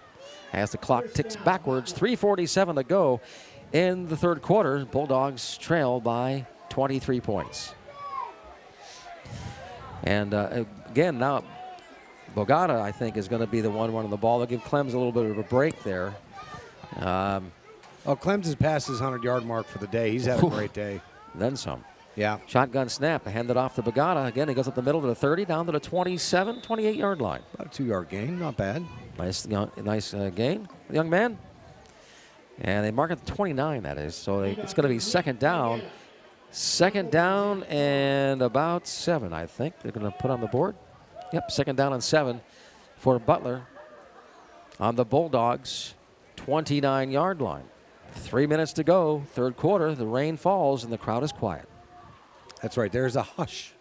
As the clock ticks backwards, 3:47 to go in the third quarter. Bulldogs trail by 23 points. And again, now Bogata, I think, is going to be the one running the ball. They'll give Clems a little bit of a break there. Clems has passed his 100-yard mark for the day. He's had a great day. Then some. Yeah. Shotgun snap, handed off to Bogata. Again, he goes up the middle to the 30, down to the 27, 28-yard line. About a 2-yard gain, not bad. Nice gain, young man. And they mark it 29, that is. So it's going to be second down. Second down and about 7, I think. They're going to put on the board. Yep, second down and 7 for Butler on the Bulldogs' 29-yard line. 3 minutes to go, third quarter. The rain falls and the crowd is quiet. That's right. There's a hush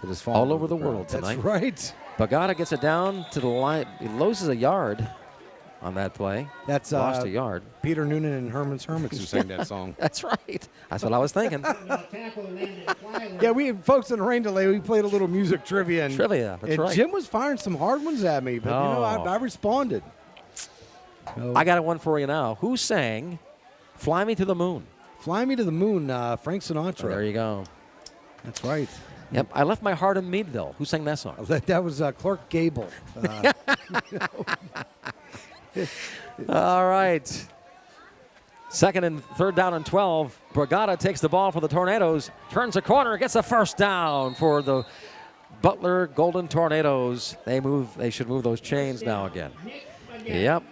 that is all over the world tonight. That's right. Bogata gets it down to the line. He loses a yard on that play. That's lost a yard. Peter Noonan and Herman's Hermits who sang that song. That's right. That's what I was thinking. Yeah, we folks in the rain delay. We played a little music trivia. That's right. Jim was firing some hard ones at me, but I responded. I got one for you now. Who sang "Fly Me to the Moon"? "Fly Me to the Moon," Frank Sinatra. Oh, there you go. That's right. Yep, I left my heart in Meadville. Who sang that song? That was Clark Gable. All right. Second and third down and 12. Bogata takes the ball for the Tornadoes, turns a corner, gets a first down for the Butler Golden Tornadoes. They should move those chains now again. Yep,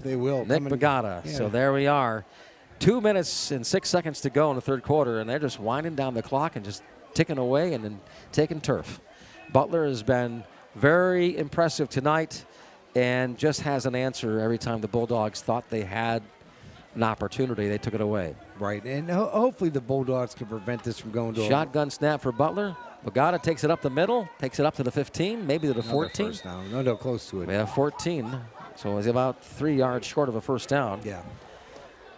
they will. Nick Bogata. Yeah. So there we are. 2 minutes and 6 seconds to go in the third quarter, and they're just winding down the clock and just ticking away and then taking turf. Butler has been very impressive tonight and just has an answer every time the Bulldogs thought they had an opportunity. They took it away. Right, and hopefully the Bulldogs can prevent this from going to Shotgun snap for Butler. Bogata takes it up the middle, takes it up to the 15, maybe to the 14. First down. No, close to it. We have 14, so it's about 3 yards short of a first down. Yeah.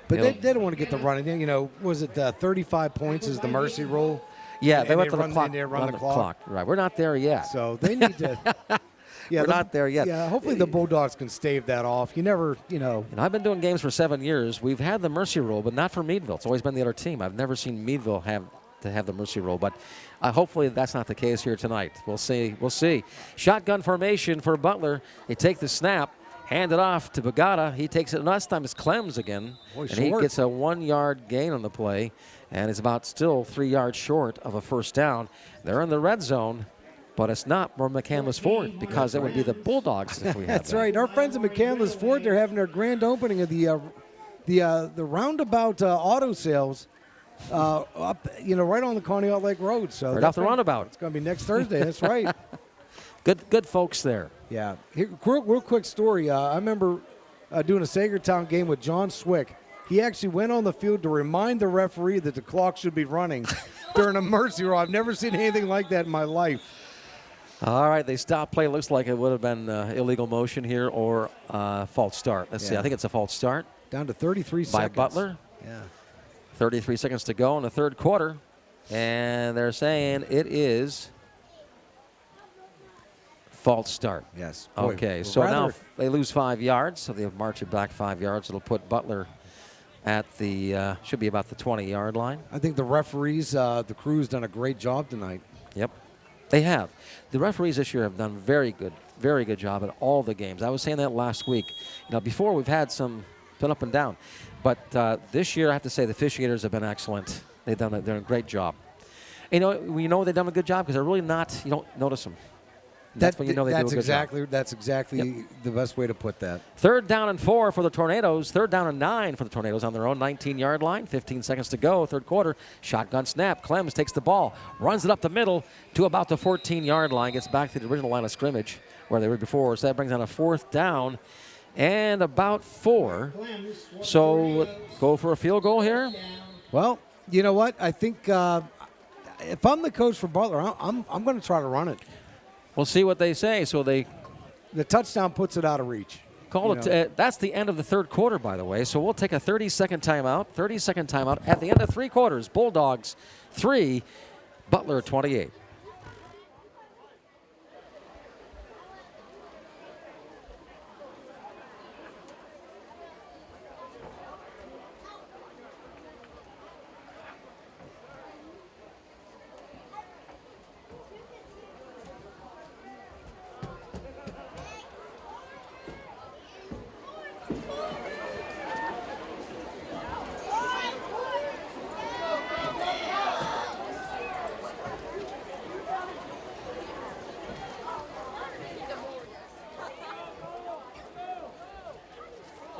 But they don't want to get the running. You know, was it 35 points is the mercy rule? Yeah, and they went to the clock. Run the clock. Right, we're not there yet. So they need to. Yeah, we're not there yet. Yeah, hopefully the Bulldogs can stave that off. You never, you know. And I've been doing games for 7 years. We've had the mercy rule, but not for Meadville. It's always been the other team. I've never seen Meadville have the mercy rule, but hopefully that's not the case here tonight. We'll see. We'll see. Shotgun formation for Butler. They take the snap, hand it off to Bogata. He takes it. Last time it's Clems again, and he gets a 1 yard gain on the play, and is about still 3 yards short of a first down. They're in the red zone. But it's not where McCandless Ford, because it would be the Bulldogs if we had That's right. Our friends at McCandless Ford, they're having their grand opening of the roundabout auto sales up, right on the Conneaut Lake Road. So right off the roundabout. It's going to be next Thursday. That's right. Good folks there. Yeah. Here, real quick story. I remember doing a Sagertown game with John Swick. He actually went on the field to remind the referee that the clock should be running during a mercy rule. I've never seen anything like that in my life. All right, they stopped play. Looks like it would have been illegal motion here or false start. Let's see. I think it's a false start. Down to 33 seconds. By Butler. Yeah. 33 seconds to go in the third quarter. And they're saying it is false start. Yes. Okay, so now they lose 5 yards, so they'll march it back 5 yards. It'll put Butler at the, should be about the 20-yard line. I think the referees, the crew's done a great job tonight. Yep. They have. The referees this year have done very good job at all the games. I was saying that last week. Before we've had some been up and down, but this year I have to say the officiators have been excellent. They've done a great job. We know they've done a good job because they're really not. You don't notice them. That's when you know they do a good job. That's exactly the best way to put that. 3rd down and 4 for the Tornadoes. 3rd down and 9 for the Tornadoes on their own 19-yard line. 15 seconds to go, third quarter. Shotgun snap. Clems takes the ball, runs it up the middle to about the 14-yard line. Gets back to the original line of scrimmage where they were before. So that brings on a 4th down and about 4. So go for a field goal here. Well, you know what? I think if I'm the coach for Butler, I'm going to try to run it. We'll see what they say. So the touchdown puts it out of reach. That's the end of the third quarter, by the way. So we'll take a 30-second timeout. 30-second timeout at the end of 3 quarters. Bulldogs 3, Butler 28.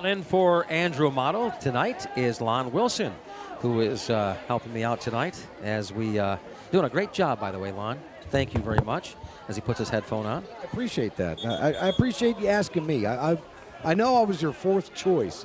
In for Andrew Amato tonight is Lon Wilson, who is helping me out tonight as we doing a great job, by the way, Lon. Thank you very much as he puts his headphone on. I appreciate that. I appreciate you asking me. I know I was your 4th choice,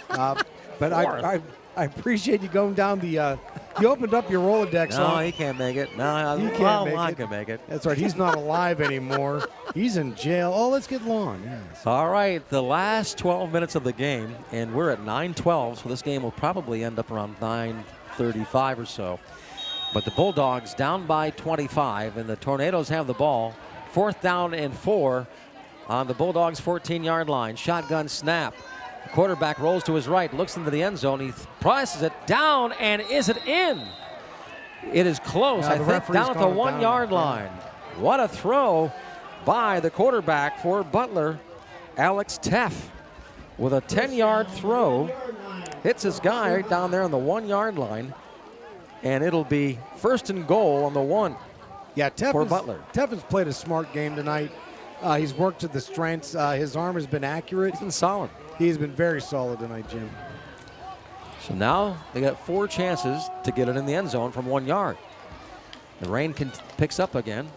but I appreciate you going down the. You opened up your Rolodex. No, he can't make it. No, he can't make Lon it. can make it. That's right. He's not alive anymore. He's in jail. Oh, let's get Lon. Yes. All right, the last 12 minutes of the game, and we're at 9:12, so this game will probably end up around 9:35 or so. But the Bulldogs down by 25, and the Tornadoes have the ball. 4th down and 4 on the Bulldogs' 14-yard line. Shotgun snap. The quarterback rolls to his right, looks into the end zone. He presses it down, and is it in? It is close, I think, down at the 1-yard line. What a throw by the quarterback for Butler, Alex Teff, with a 10-yard throw. Hits his guy right down there on the 1-yard line, and it'll be 1st and goal on the 1. Yeah, for Butler. Teff has played a smart game tonight. He's worked to the strengths. His arm has been accurate. He's been solid. He's been very solid tonight, Jim. So now they got 4 chances to get it in the end zone from 1 yard. The rain picks up again.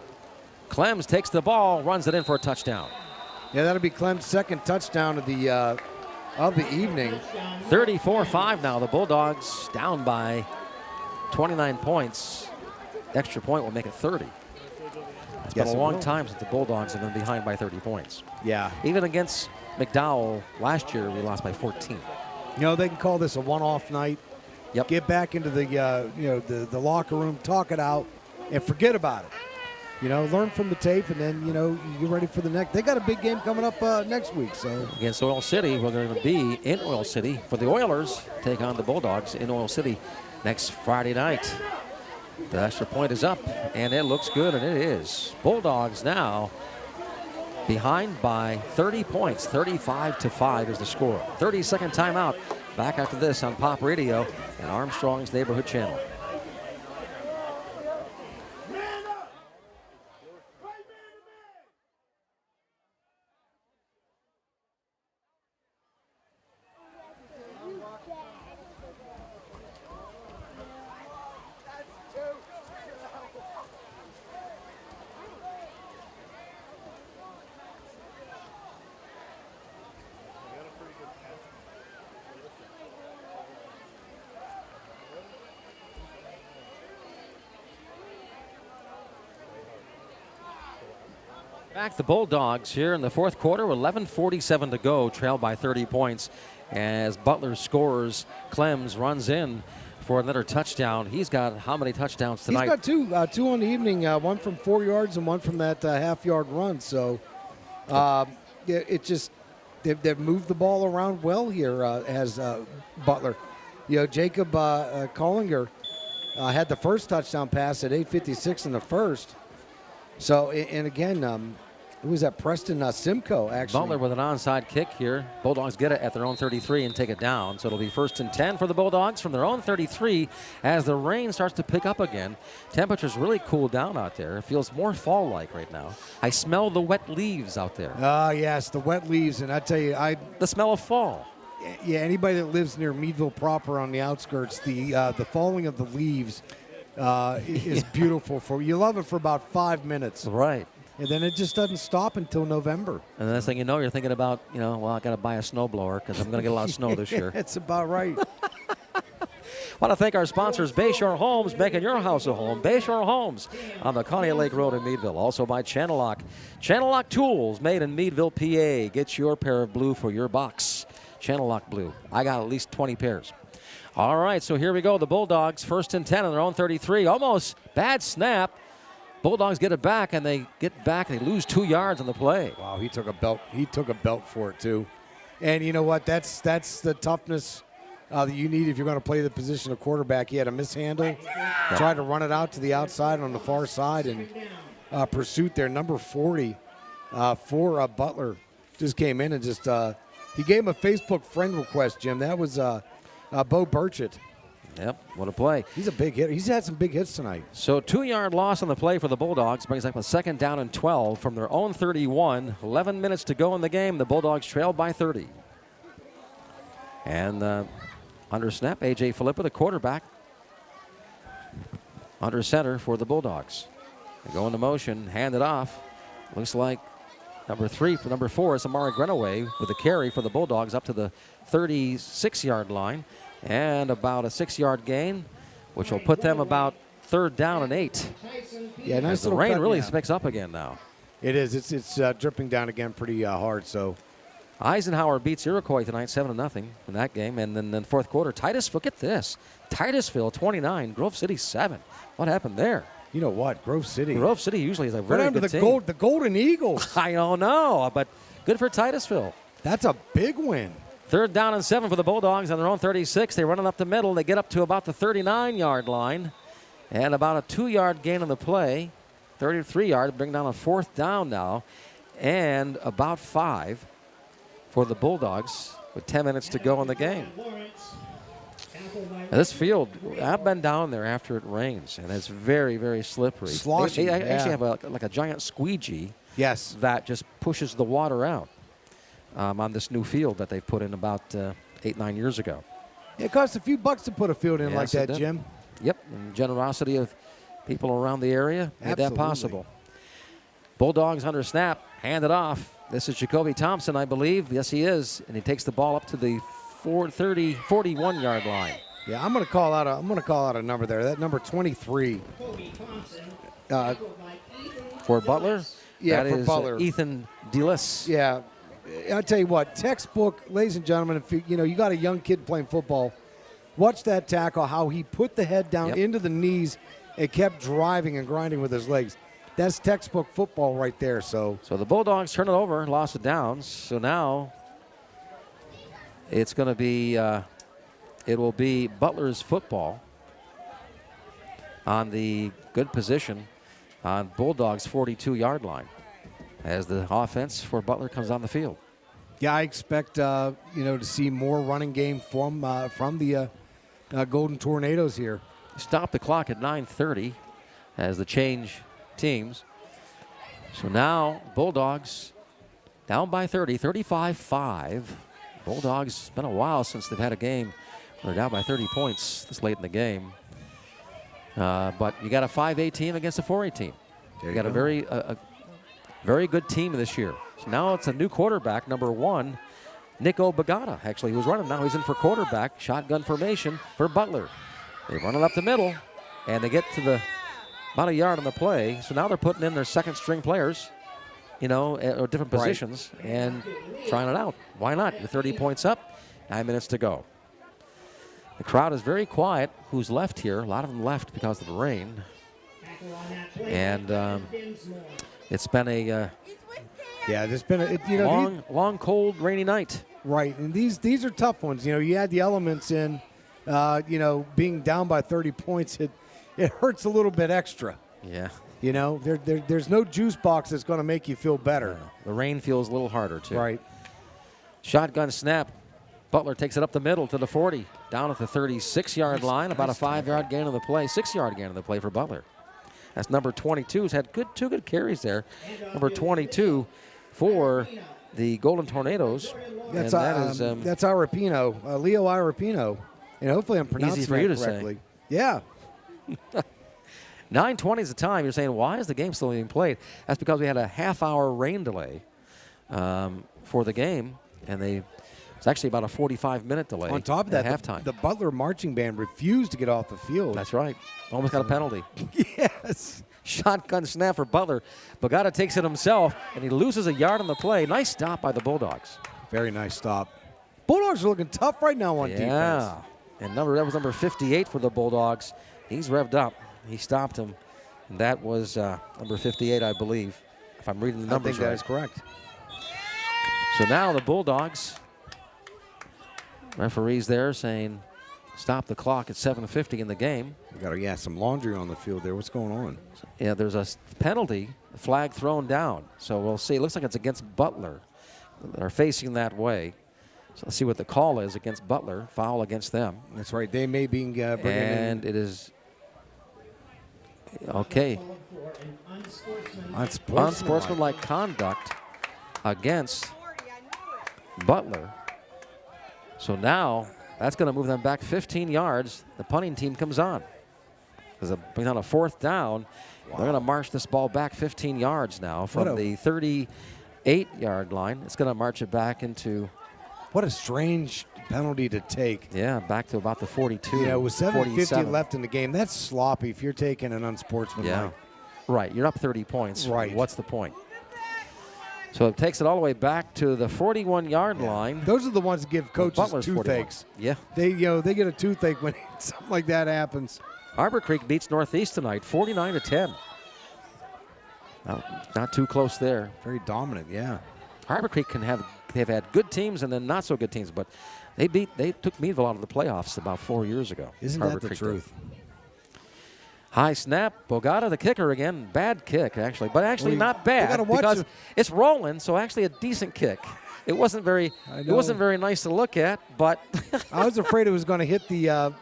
Clems takes the ball, runs it in for a touchdown. Yeah, that'll be Clem's 2nd touchdown of the of the evening. 34-5 now. The Bulldogs down by 29 points. Extra point will make it 30. It's been a long time since the Bulldogs have been behind by 30 points. Yeah. Even against McDowell last year, we lost by 14. You know, they can call this a one-off night. Yep. Get back into the the locker room, talk it out, and forget about it. You know, learn from the tape, and then, you know, you get ready for the next. They got a big game coming up next week. So against Oil City, we're going to be in Oil City for the Oilers. Take on the Bulldogs in Oil City next Friday night. The extra point is up, and it looks good, and it is. Bulldogs now behind by 30 points. 35-5 is the score. 30-second timeout. Back after this on Pop Radio and Armstrong's Neighborhood Channel. Back the Bulldogs here in the fourth quarter with 11:47 to go, trailed by 30 points as Butler scores. Clems runs in for another touchdown. He's got how many touchdowns tonight? He's got two on the evening, one from 4 yards and one from that half-yard run. So it just they've moved the ball around well here as Butler. You know, Jacob Collinger had the first touchdown pass at 8:56 in the first. So, and again, who was that? Preston Simcoe, actually. Butler with an onside kick here. Bulldogs get it at their own 33 and take it down. So it'll be 1st and 10 for the Bulldogs from their own 33 as the rain starts to pick up again. Temperatures really cooled down out there. It feels more fall-like right now. I smell the wet leaves out there. Yes, the wet leaves. And I tell you, the smell of fall. Yeah, anybody that lives near Meadville proper on the outskirts, the falling of the leaves is beautiful. You love it for about 5 minutes. Right. And then it just doesn't stop until November. And the next thing you know, you're thinking about, well, I got to buy a snowblower because I'm going to get a lot of snow this year. That's about right. Want to thank our sponsors, Bayshore Homes, making your house a home. Bayshore Homes on the Coney Lake Road in Meadville. Also by Channel Lock. Channel Lock Tools, made in Meadville, PA. Get your pair of blue for your box. Channel Lock Blue. I got at least 20 pairs. All right, so here we go. The Bulldogs, 1st and 10 on their own 33. Almost bad snap. Bulldogs get it back, and they get back. They lose 2 yards on the play. Wow, he took a belt. He took a belt for it too. And you know what? That's the toughness that you need if you're going to play the position of quarterback. He had a mishandle, tried to run it out to the outside on the far side, and pursuit there. Number 40 for Butler just came in and just he gave him a Facebook friend request, Jim. That was Bo Burchett. Yep, what a play. He's a big hitter. He's had some big hits tonight. So 2-yard loss on the play for the Bulldogs brings up a 2nd down and 12 from their own 31. 11 minutes to go in the game. The Bulldogs trail by 30. And under snap, A.J. Filippa, the quarterback, under center for the Bulldogs. They go into motion, hand it off. Looks like number 3 for number 4 is Amari Grenaway with a carry for the Bulldogs up to the 36-yard line. And about a 6-yard gain, which will put them about 3rd down and 8. Yeah, nice. As the rain really picks up again now. It is. It's dripping down again pretty hard. So Eisenhower beats Iroquois tonight 7-0 in that game. And then fourth quarter, look at this. Titusville 29, Grove City 7. What happened there? You know what? Grove City usually is a very good team. The Golden Eagles? I don't know, but good for Titusville. That's a big win. 3rd down and 7 for the Bulldogs on their own 36. They run it up the middle. They get up to about the 39-yard line. And about a 2-yard gain on the play. 33-yard, bring down a 4th down now. And about 5 for the Bulldogs with 10 minutes to go in the game. Now this field, I've been down there after it rains, and it's very, very slippery. Sloshy, They actually have a giant squeegee. Yes. That just pushes the water out. On this new field that they put in about 8-9 years ago. It costs a few bucks to put a field in like that, Jim. Yep, and generosity of people around the area made that possible. Bulldogs under snap, hand it off. This is Jacoby Thompson, I believe. Yes, he is. And he takes the ball up to the 41-yard line. Yeah, I'm going to call out a number there. That number 23. For Butler? Yeah, that for is Butler. Ethan DeLis. Yeah. I'll tell you what, textbook, ladies and gentlemen, if you got a young kid playing football, watch that tackle, how he put the head down into the knees and kept driving and grinding with his legs. That's textbook football right there. So the Bulldogs turn it over, lost it down. So now it's going to be, it will be Butler's football on the good position on Bulldogs' 42-yard line as the offense for Butler comes on the field. Yeah, I expect to see more running game from the Golden Tornadoes here. Stop the clock at 9:30 as the change teams. So now Bulldogs down by 30, 35-5. Bulldogs, it's been a while since they've had a game where they're down by 30 points this late in the game. But you got a 5A team against a 4A team. You got a very good team this year. So now it's a new quarterback, number 1, Nico Bagata. Actually, he was running. Now he's in for quarterback. Shotgun formation for Butler. They run it up the middle, and they get to about a yard on the play. So now they're putting in their second-string players, at different positions and trying it out. Why not? You're 30 points up, 9 minutes to go. The crowd is very quiet. Who's left here? A lot of them left because of the rain. And it's been a long, cold, rainy night. Right, and these are tough ones. You add the elements in. Being down by 30 points, it hurts a little bit extra. Yeah. There's no juice box that's going to make you feel better. The rain feels a little harder, too. Right. Shotgun snap. Butler takes it up the middle to the 40. Down at the 36-yard line, about a 5-yard gain on the play. 6-yard gain on the play for Butler. That's number 22. He's had two good carries there. Number 22 for the Golden Tornadoes. That's that's Irapino, Leo Irapino. And hopefully I'm pronouncing easy for you that to correctly. say. Yeah. 9:20 is the time. You're saying, why is the game still being played? That's because we had a half-hour rain delay for the game, and it's actually about a 45-minute delay. On top of that, halftime. The Butler marching band refused to get off the field. That's right. Almost got a penalty. Yes. Shotgun snap for Butler. Bagata takes it himself, and he loses a yard on the play. Nice stop by the Bulldogs. Very nice stop. Bulldogs are looking tough right now on defense. Yeah. And that was number 58 for the Bulldogs. He's revved up. He stopped him. And that was number 58, I believe, if I'm reading the numbers right. I think that is correct. So now the Bulldogs, referees there saying stop the clock at 7:50 in the game. We got some laundry on the field there. What's going on? Yeah, there's a penalty, a flag thrown down. So we'll see. It looks like it's against Butler. They're facing that way. So let's see what the call is against Butler. Foul against them. That's right. They may be bringing and in. It is okay. Unsportsmanlike conduct against Butler. So now that's going to move them back 15 yards. The punting team comes on. Because they bring on a 4th down. Wow. They're going to march this ball back 15 yards now from the 38-yard line. It's going to march it back into. What a strange penalty to take. Yeah, back to about the 42. Yeah, with 7:50 left in the game, that's sloppy if you're taking an unsportsmanlike. Yeah, right. You're up 30 points. Right. What's the point? So it takes it all the way back to the 41-yard line. Those are the ones that give coaches toothaches. 41. Yeah. They get a toothache when something like that happens. Harbor Creek beats Northeast tonight, 49-10. Not too close there. Very dominant, yeah. Harbor Creek they've had good teams and then not so good teams, but they took Meadville out of the playoffs about 4 years ago. Isn't that the truth? High snap, Bogata the kicker again. Bad kick, actually, but actually not bad because it's rolling, so actually a decent kick. It wasn't very nice to look at, but I was afraid it was going to hit the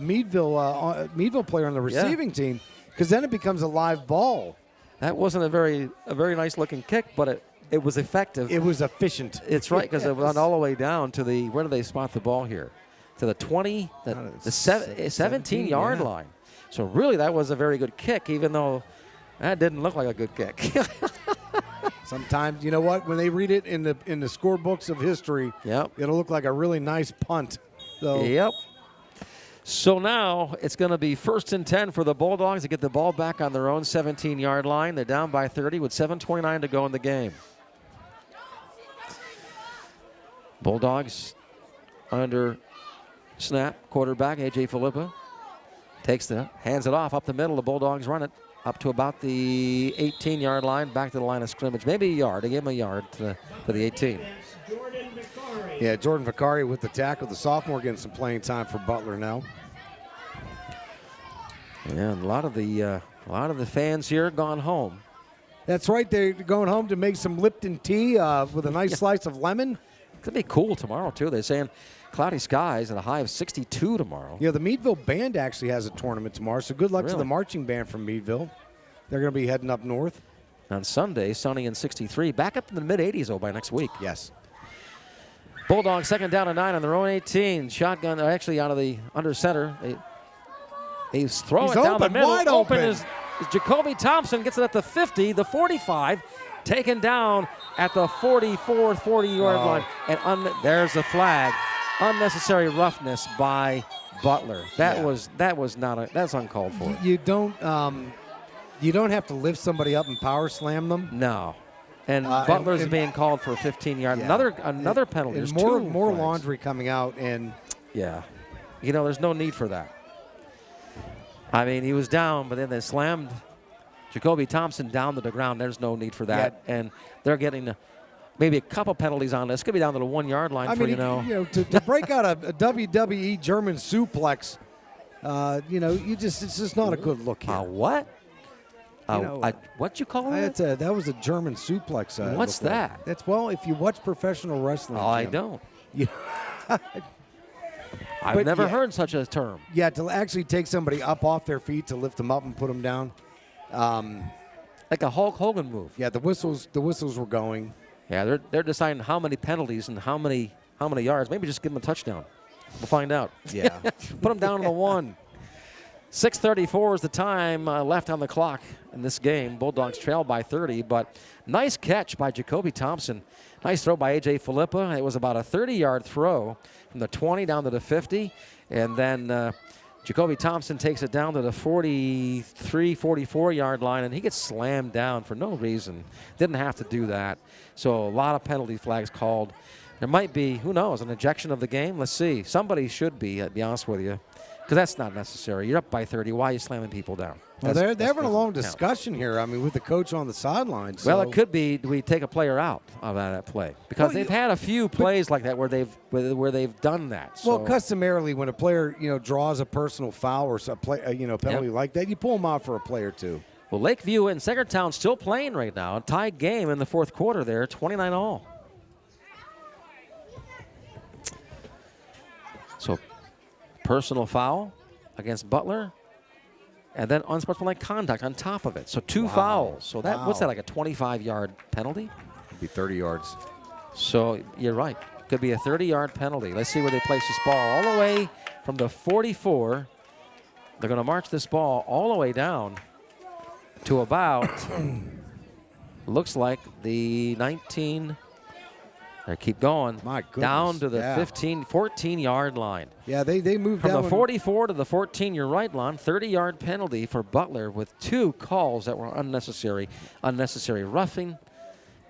Meadville player on the receiving team, because then it becomes a live ball. That wasn't a very nice looking kick, but it was effective. It was efficient. It's right, because it went all the way down to the, where do they spot the ball here? To the 20, the 17-yard line. So really that was a very good kick, even though that didn't look like a good kick. Sometimes, you know what? When they read it in the scorebooks of history, it'll look like a really nice punt. So. Yep. So now it's going to be 1st and 10 for the Bulldogs to get the ball back on their own 17-yard line. They're down by 30 with 7:29 to go in the game. Bulldogs under snap. Quarterback A.J. Filippa hands it off up the middle. The Bulldogs run it up to about the 18-yard line, back to the line of scrimmage. Maybe a yard. They give him a yard for the 18. Yeah, Jordan Vicari with the tackle. The sophomore getting some playing time for Butler now. Yeah, and a lot of the fans here gone home. That's right. They're going home to make some Lipton tea with a nice slice of lemon. It's going to be cool tomorrow, too. They're saying cloudy skies and a high of 62 tomorrow. Yeah, the Meadville Band actually has a tournament tomorrow, so good luck to the marching band from Meadville. They're going to be heading up north. On Sunday, sunny and 63. Back up in the mid-80s, though, by next week. Yes. Bulldogs 2nd down and 9 on their own 18. Shotgun, actually out of the under center. He's throwing it down the middle. Wide open is Jacoby Thompson. Gets it at the 50, the 45. Taken down at the 44, 40-yard line. And there's the flag. Unnecessary roughness by Butler. That's uncalled for. You don't have to lift somebody up and power slam them. No. And Butler's being called for a 15-yard. Another penalty. There's more laundry coming out. And yeah. There's no need for that. I mean, he was down, but then they slammed Jacoby Thompson down to the ground. There's no need for that. Yeah. And they're getting maybe a couple penalties on this. Could be down to the 1-yard line to break out a WWE German suplex, it's just not a good look here. What? What you call it? That was a German suplex. What's that? That's if you watch professional wrestling. I don't. I've never heard such a term. Yeah, to actually take somebody up off their feet to lift them up and put them down. Like a Hulk Hogan move. Yeah, the whistles were going. Yeah, they're deciding how many penalties and how many yards. Maybe just give them a touchdown. We'll find out. Yeah. Put them down on the 1. 6:34 is the time left on the clock in this game. Bulldogs trail by 30, but nice catch by Jacoby Thompson. Nice throw by A.J. Filippa. It was about a 30-yard throw from the 20 down to the 50, and then Jacoby Thompson takes it down to the 43, 44-yard line, and he gets slammed down for no reason. Didn't have to do that. So a lot of penalty flags called. There might be, who knows, an ejection of the game. Let's see. Somebody should be, to be honest with you. Because that's not necessary. You're up by 30. Why are you slamming people down? Well, they're having a long discussion here. I mean, with the coach on the sideline. Well, it could be, do we take a player out of that play? Because they've had a few plays like that where they've done that. So. Well, customarily, when a player draws a personal foul or penalty like that, you pull them out for a play or two. Well, Lakeview and Sagertown still playing right now. A tied game in the fourth quarter there, 29-all. So, personal foul against Butler, and then unsportsmanlike conduct on top of it. So 2 fouls. So what's that, like a 25-yard penalty? Could be 30 yards. So you're right. Could be a 30-yard penalty. Let's see where they place this ball. All the way from the 44. They're going to march this ball all the way down to about, looks like the 19. They keep going. My goodness. Down to the 14-yard line. Yeah, they moved from the 44 to the 14-yard right line. 30-yard penalty for Butler with 2 calls that were unnecessary roughing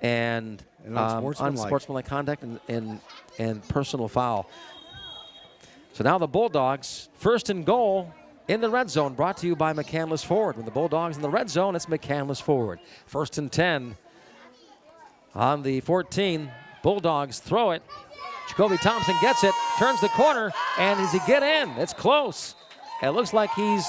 and unsportsmanlike conduct and personal foul. So now the Bulldogs, 1st and goal in the red zone, brought to you by McCandless Ford. When the Bulldogs in the red zone, it's McCandless Ford. 1st and 10 on the 14. Bulldogs throw it. Jacoby Thompson gets it, turns the corner, and does he get in? It's close. It looks like he's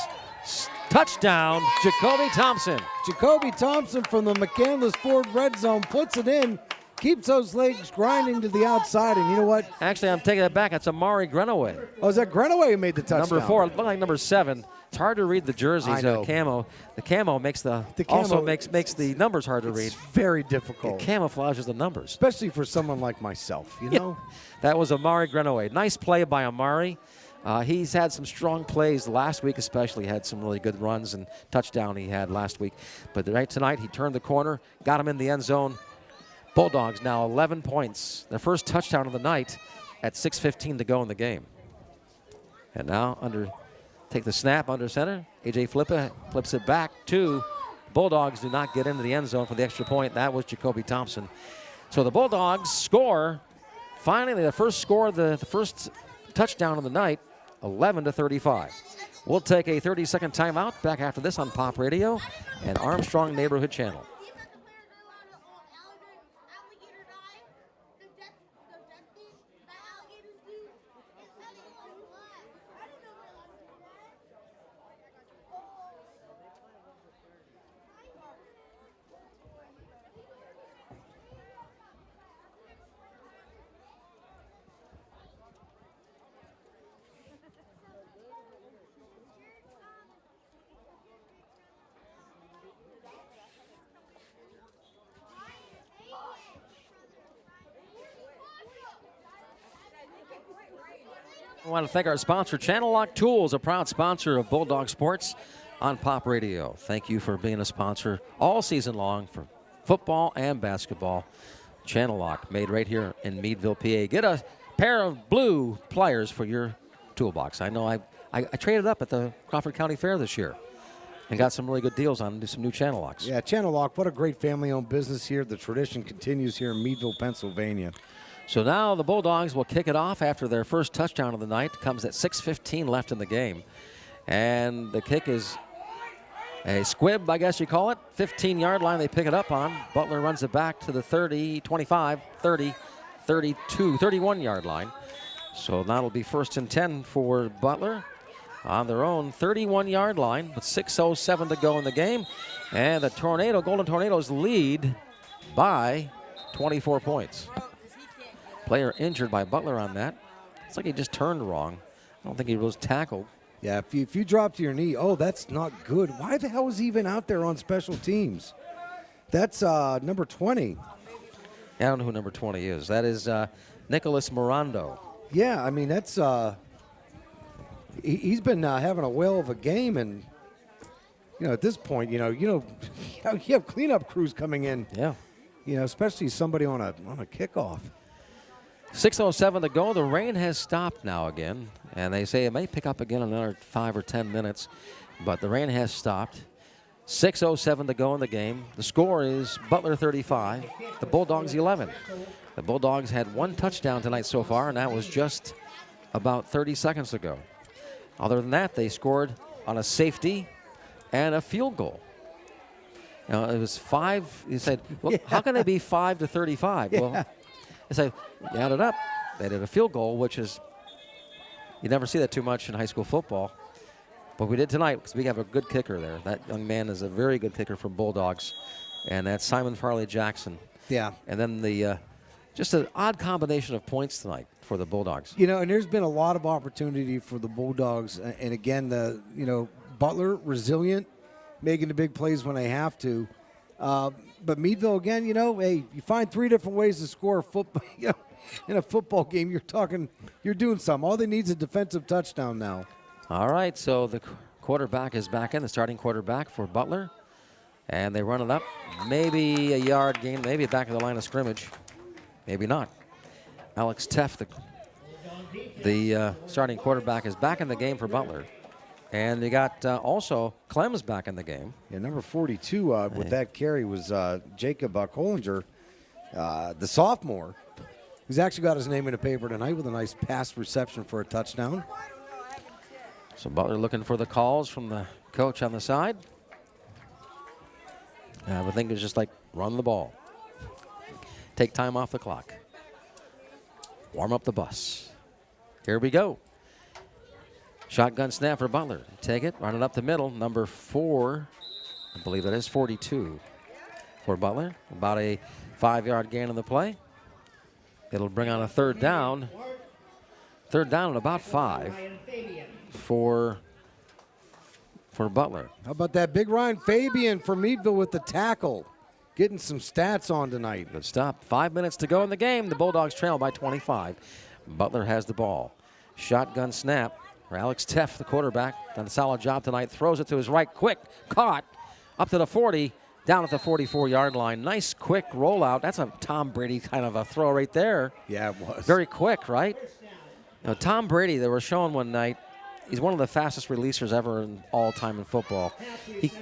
touchdown, Jacoby Thompson. Jacoby Thompson from the McCandless Ford red zone puts it in, keeps those legs grinding to the outside, and you know what? Actually, I'm taking that back. It's Amari Grenaway. Oh, is that Grenaway who made the touchdown? Number 4, it looked like number 7. It's hard to read the jerseys. Camo. The camo makes also makes the numbers hard to read. It's very difficult. It camouflages the numbers, especially for someone like myself. You know. That was Amari Grenaway. Nice play by Amari. He's had some strong plays last week, especially had some really good runs and touchdown he had last week. But right tonight he turned the corner, got him in the end zone, Bulldogs now 11 points. Their first touchdown of the night at 6:15 to go in the game. And now take the snap under center. A.J. Flippa flips it back to Bulldogs. Do not get into the end zone for the extra point. That was Jacoby Thompson. So the Bulldogs score, finally the first score, the first touchdown of the night, 11-35. We'll take a 30-second timeout. Back after this on Pop Radio and Armstrong Neighborhood Channel. I want to thank our sponsor, Channel Lock Tools, a proud sponsor of Bulldog Sports on Pop Radio. Thank you for being a sponsor all season long for football and basketball. Channel Lock, made right here in Meadville, PA. Get a pair of blue pliers for your toolbox. I know I traded up at the Crawford County Fair this year and got some really good deals on some new Channel Locks. Yeah, Channel Lock, what a great family-owned business here. The tradition continues here in Meadville, Pennsylvania. So now the Bulldogs will kick it off after their first touchdown of the night. Comes at 6:15 left in the game. And the kick is a squib, I guess you call it. 15-yard line they pick it up on. Butler runs it back to the 30, 25, 30, 32, 31-yard line. So that'll be 1st and 10 for Butler on their own 31-yard line with 6:07 to go in the game. And the Golden Tornadoes lead by 24 points. Player injured by Butler on that. It's like he just turned wrong. I don't think he was tackled. Yeah, if you drop to your knee, that's not good. Why the hell is he even out there on special teams? That's number 20. I don't know who number 20 is. That is Nicholas Mirando. Yeah, I mean, that's he's been having a whale of a game, and at this point, you have cleanup crews coming in. Yeah. Especially somebody on a kickoff. 6:07 to go. The rain has stopped now again, and they say it may pick up again in another 5 or 10 minutes, but the rain has stopped. 6:07 to go in the game. The score is Butler 35, the Bulldogs 11. The Bulldogs had one touchdown tonight so far, and that was just about 30 seconds ago. Other than that, they scored on a safety and a field goal. Now, it was 5. You said, well, how can it be 5-35? Yeah. Well, they say, you add it up. They did a field goal, which is, you never see that too much in high school football. But we did tonight because we have a good kicker there. That young man is a very good kicker for Bulldogs, and that's Simon Farley Jackson. Yeah. And then the just an odd combination of points tonight for the Bulldogs. And there's been a lot of opportunity for the Bulldogs. And again, Butler, resilient, making the big plays when they have to. But Meadville, again, hey, you find 3 different ways to score football. In a football game, you're doing something. All they need is a defensive touchdown now. All right, so the quarterback is back in, the starting quarterback for Butler. And they run it up. Maybe a yard gain, maybe back of the line of scrimmage. Maybe not. Alex Teff, the starting quarterback, is back in the game for Butler. And you got also Clem's back in the game. Yeah, number 42 with that carry was Jacob Collinger, the sophomore, who's actually got his name in the paper tonight with a nice pass reception for a touchdown. So Butler looking for the calls from the coach on the side. I would think it's just like run the ball. Take time off the clock. Warm up the bus. Here we go. Shotgun snap for Butler. Take it, run it up the middle. Number 4, I believe that is 42 for Butler. About a 5-yard gain on the play. It'll bring on a third down. Third down at about 5 for Butler. How about that big Ryan Fabian for Meadville with the tackle? Getting some stats on tonight. Good stop. 5 minutes to go in the game. The Bulldogs trail by 25. Butler has the ball. Shotgun snap. Alex Teff, the quarterback, done a solid job tonight. Throws it to his right, quick, caught, up to the 40, down at the 44-yard line. Nice quick rollout. That's a Tom Brady kind of a throw right there. Yeah, it was. Very quick, right? You know, Tom Brady, they were showing one night, he's one of the fastest releasers ever in all time in football. He,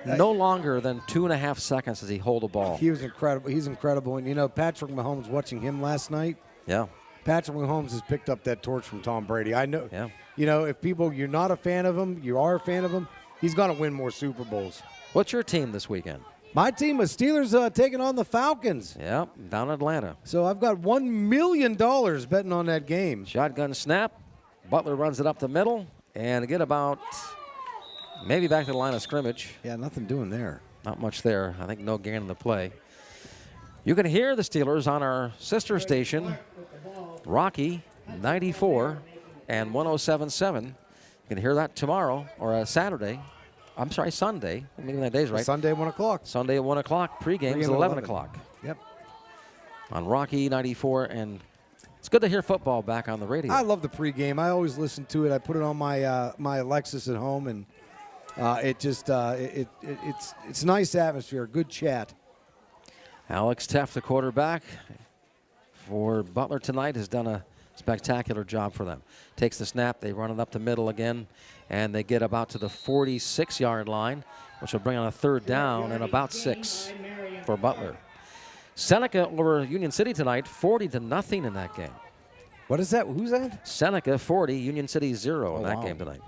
no longer than 2.5 seconds does he hold a ball. He was incredible. He's incredible. And, you know, Patrick Mahomes, watching him last night. Yeah. Patrick Mahomes has picked up that torch from Tom Brady. I know. Yeah. You know, if you're not a fan of him, you are a fan of him, he's going to win more Super Bowls. What's your team this weekend? My team is Steelers taking on the Falcons. Yep, down in Atlanta. So I've got $1 million betting on that game. Shotgun snap. Butler runs it up the middle and get about maybe back to the line of scrimmage. Yeah, nothing doing there. Not much there. I think no gain in the play. You can hear the Steelers on our sister station, Rocky 94 and 107.7. You can hear that tomorrow or Saturday. I'm sorry, Sunday. I'm getting that days right. Sunday at 1 o'clock. Sunday at 1 o'clock. Pregame is 11 o'clock. Yep. On Rocky 94, and it's good to hear football back on the radio. I love the pregame. I always listen to it. I put it on my my Alexis at home, and it just it's nice atmosphere, good chat. Alex Teff, the quarterback for Butler tonight, has done a spectacular job for them. Takes the snap, they run it up the middle again, and they get about to the 46-yard line, which will bring on a third down and about 6 for Butler. Seneca over Union City tonight, 40-0 in that game. What is that? Who's that? Seneca 40, Union City 0 in that game tonight.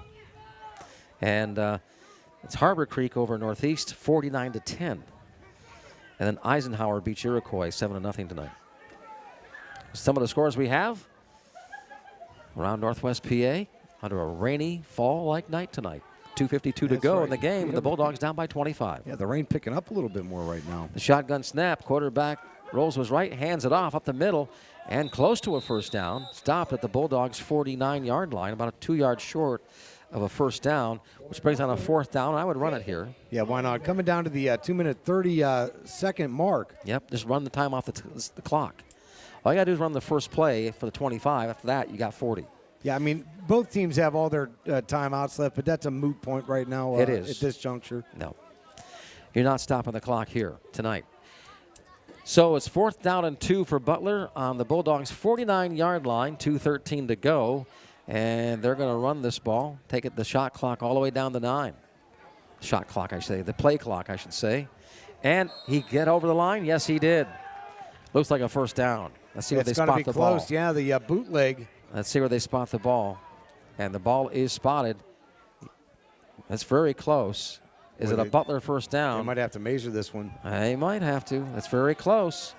And it's Harbor Creek over Northeast, 49-10. And then Eisenhower beats Iroquois 7-0 tonight. Some of the scores we have around Northwest PA under a rainy fall-like night tonight. 2:52 to go in the game. Yeah. The Bulldogs down by 25. Yeah, the rain picking up a little bit more right now. The shotgun snap. Quarterback rolls to his right, hands it off up the middle, and close to a first down. Stopped at the Bulldogs' 49-yard line, about a 2 yard short of a first down, which brings on a fourth down. I would run it here. Yeah, why not? Coming down to the 2-minute 30-second mark. Yep, just run the time off the clock. All you got to do is run the first play for the 25. After that, you got 40. Yeah, I mean, both teams have all their timeouts left, but that's a moot point right now. It is. At this juncture. No. You're not stopping the clock here tonight. So it's 4th down and 2 for Butler on the Bulldogs' 49-yard line, 2:13 to go. And they're going to run this ball, take it the shot clock all the way down to 9. Shot clock, I say, the play clock, I should say. And he get over the line? Yes, he did. Looks like a first down. Let's see where they spot the ball. It's going to be close, yeah, the bootleg. Let's see where they spot the ball. And the ball is spotted. That's very close. Is it a Butler first down? They might have to measure this one. They might have to. That's very close.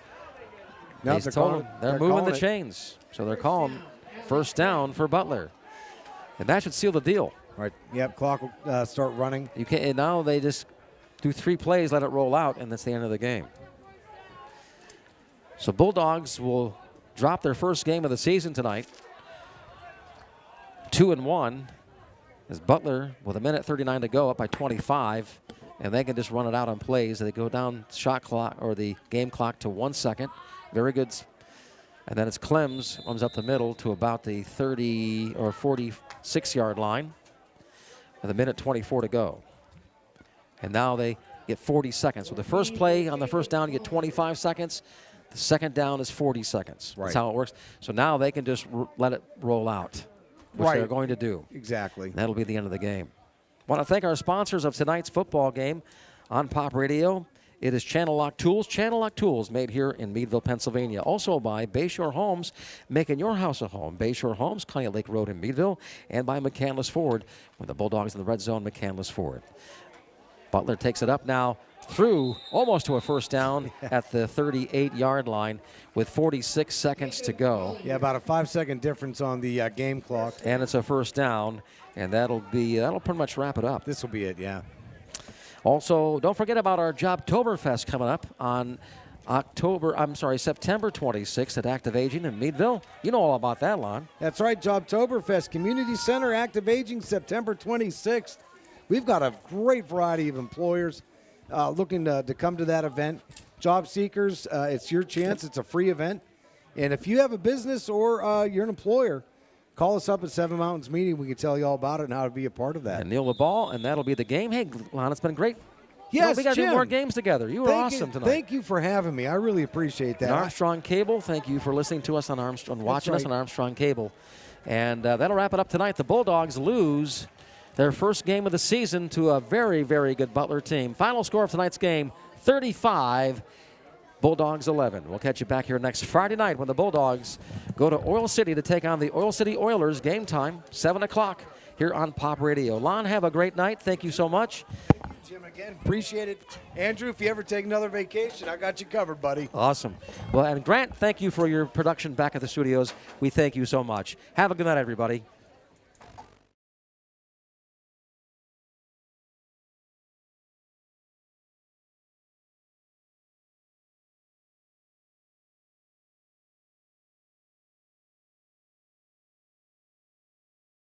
No, they're moving the chains. So they're calling first down for Butler. And that should seal the deal. Right. Yep, clock will start running. You can't, and now they just do 3 plays, let it roll out, and that's the end of the game. So Bulldogs will drop their first game of the season tonight. 2-1. As Butler, with 1:39 to go, up by 25. And they can just run it out on plays. They go down shot clock or the game clock to 1 second. Very good. And then it's Clems, runs up the middle to about the 30 or 46-yard line with 1:24 to go. And now they get 40 seconds. So the first play on the first down, you get 25 seconds. The second down is 40 seconds. That's how it works. So now they can just let it roll out, which they're going to do. Exactly. That'll be the end of the game. I want to thank our sponsors of tonight's football game on Pop Radio. It is Channel Lock Tools. Channel Lock Tools, made here in Meadville, Pennsylvania. Also by Bayshore Homes, making your house a home. Bayshore Homes, Coney Lake Road in Meadville. And by McCandless Ford, with the Bulldogs in the red zone, McCandless Ford. Butler takes it up now through almost to a first down at the 38-yard line with 46 seconds to go. Yeah, about a 5-second difference on the game clock. And it's a first down, and that'll pretty much wrap it up. This will be it, yeah. Also, don't forget about our Jobtoberfest coming up on September 26th at Active Aging in Meadville. You know all about that, Lon. That's right, Jobtoberfest, Community Center, Active Aging, September 26th. We've got a great variety of employers looking to come to that event. Job seekers, it's your chance. It's a free event. And if you have a business or you're an employer, call us up at Seven Mountains Meeting. We can tell you all about it and how to be a part of that. And Neil LeBall, and that'll be the game. Hey, Lon, it's been great Yes, we got to do Jim. more games together. You were awesome tonight. Thank you for having me. I really appreciate that. And Armstrong Cable, thank you for listening to us on Armstrong, watching us on Armstrong Cable. And that'll wrap it up tonight. The Bulldogs lose their first game of the season to a very, very good Butler team. Final score of tonight's game, 35, Bulldogs 11. We'll catch you back here next Friday night when the Bulldogs go to Oil City to take on the Oil City Oilers. Game time, 7 o'clock here on Pop Radio. Lon, have a great night. Thank you so much. Jim, again, appreciate it. Andrew, if you ever take another vacation, I got you covered, buddy. Awesome. Well, and Grant, thank you for your production back at the studios. We thank you so much. Have a good night, everybody.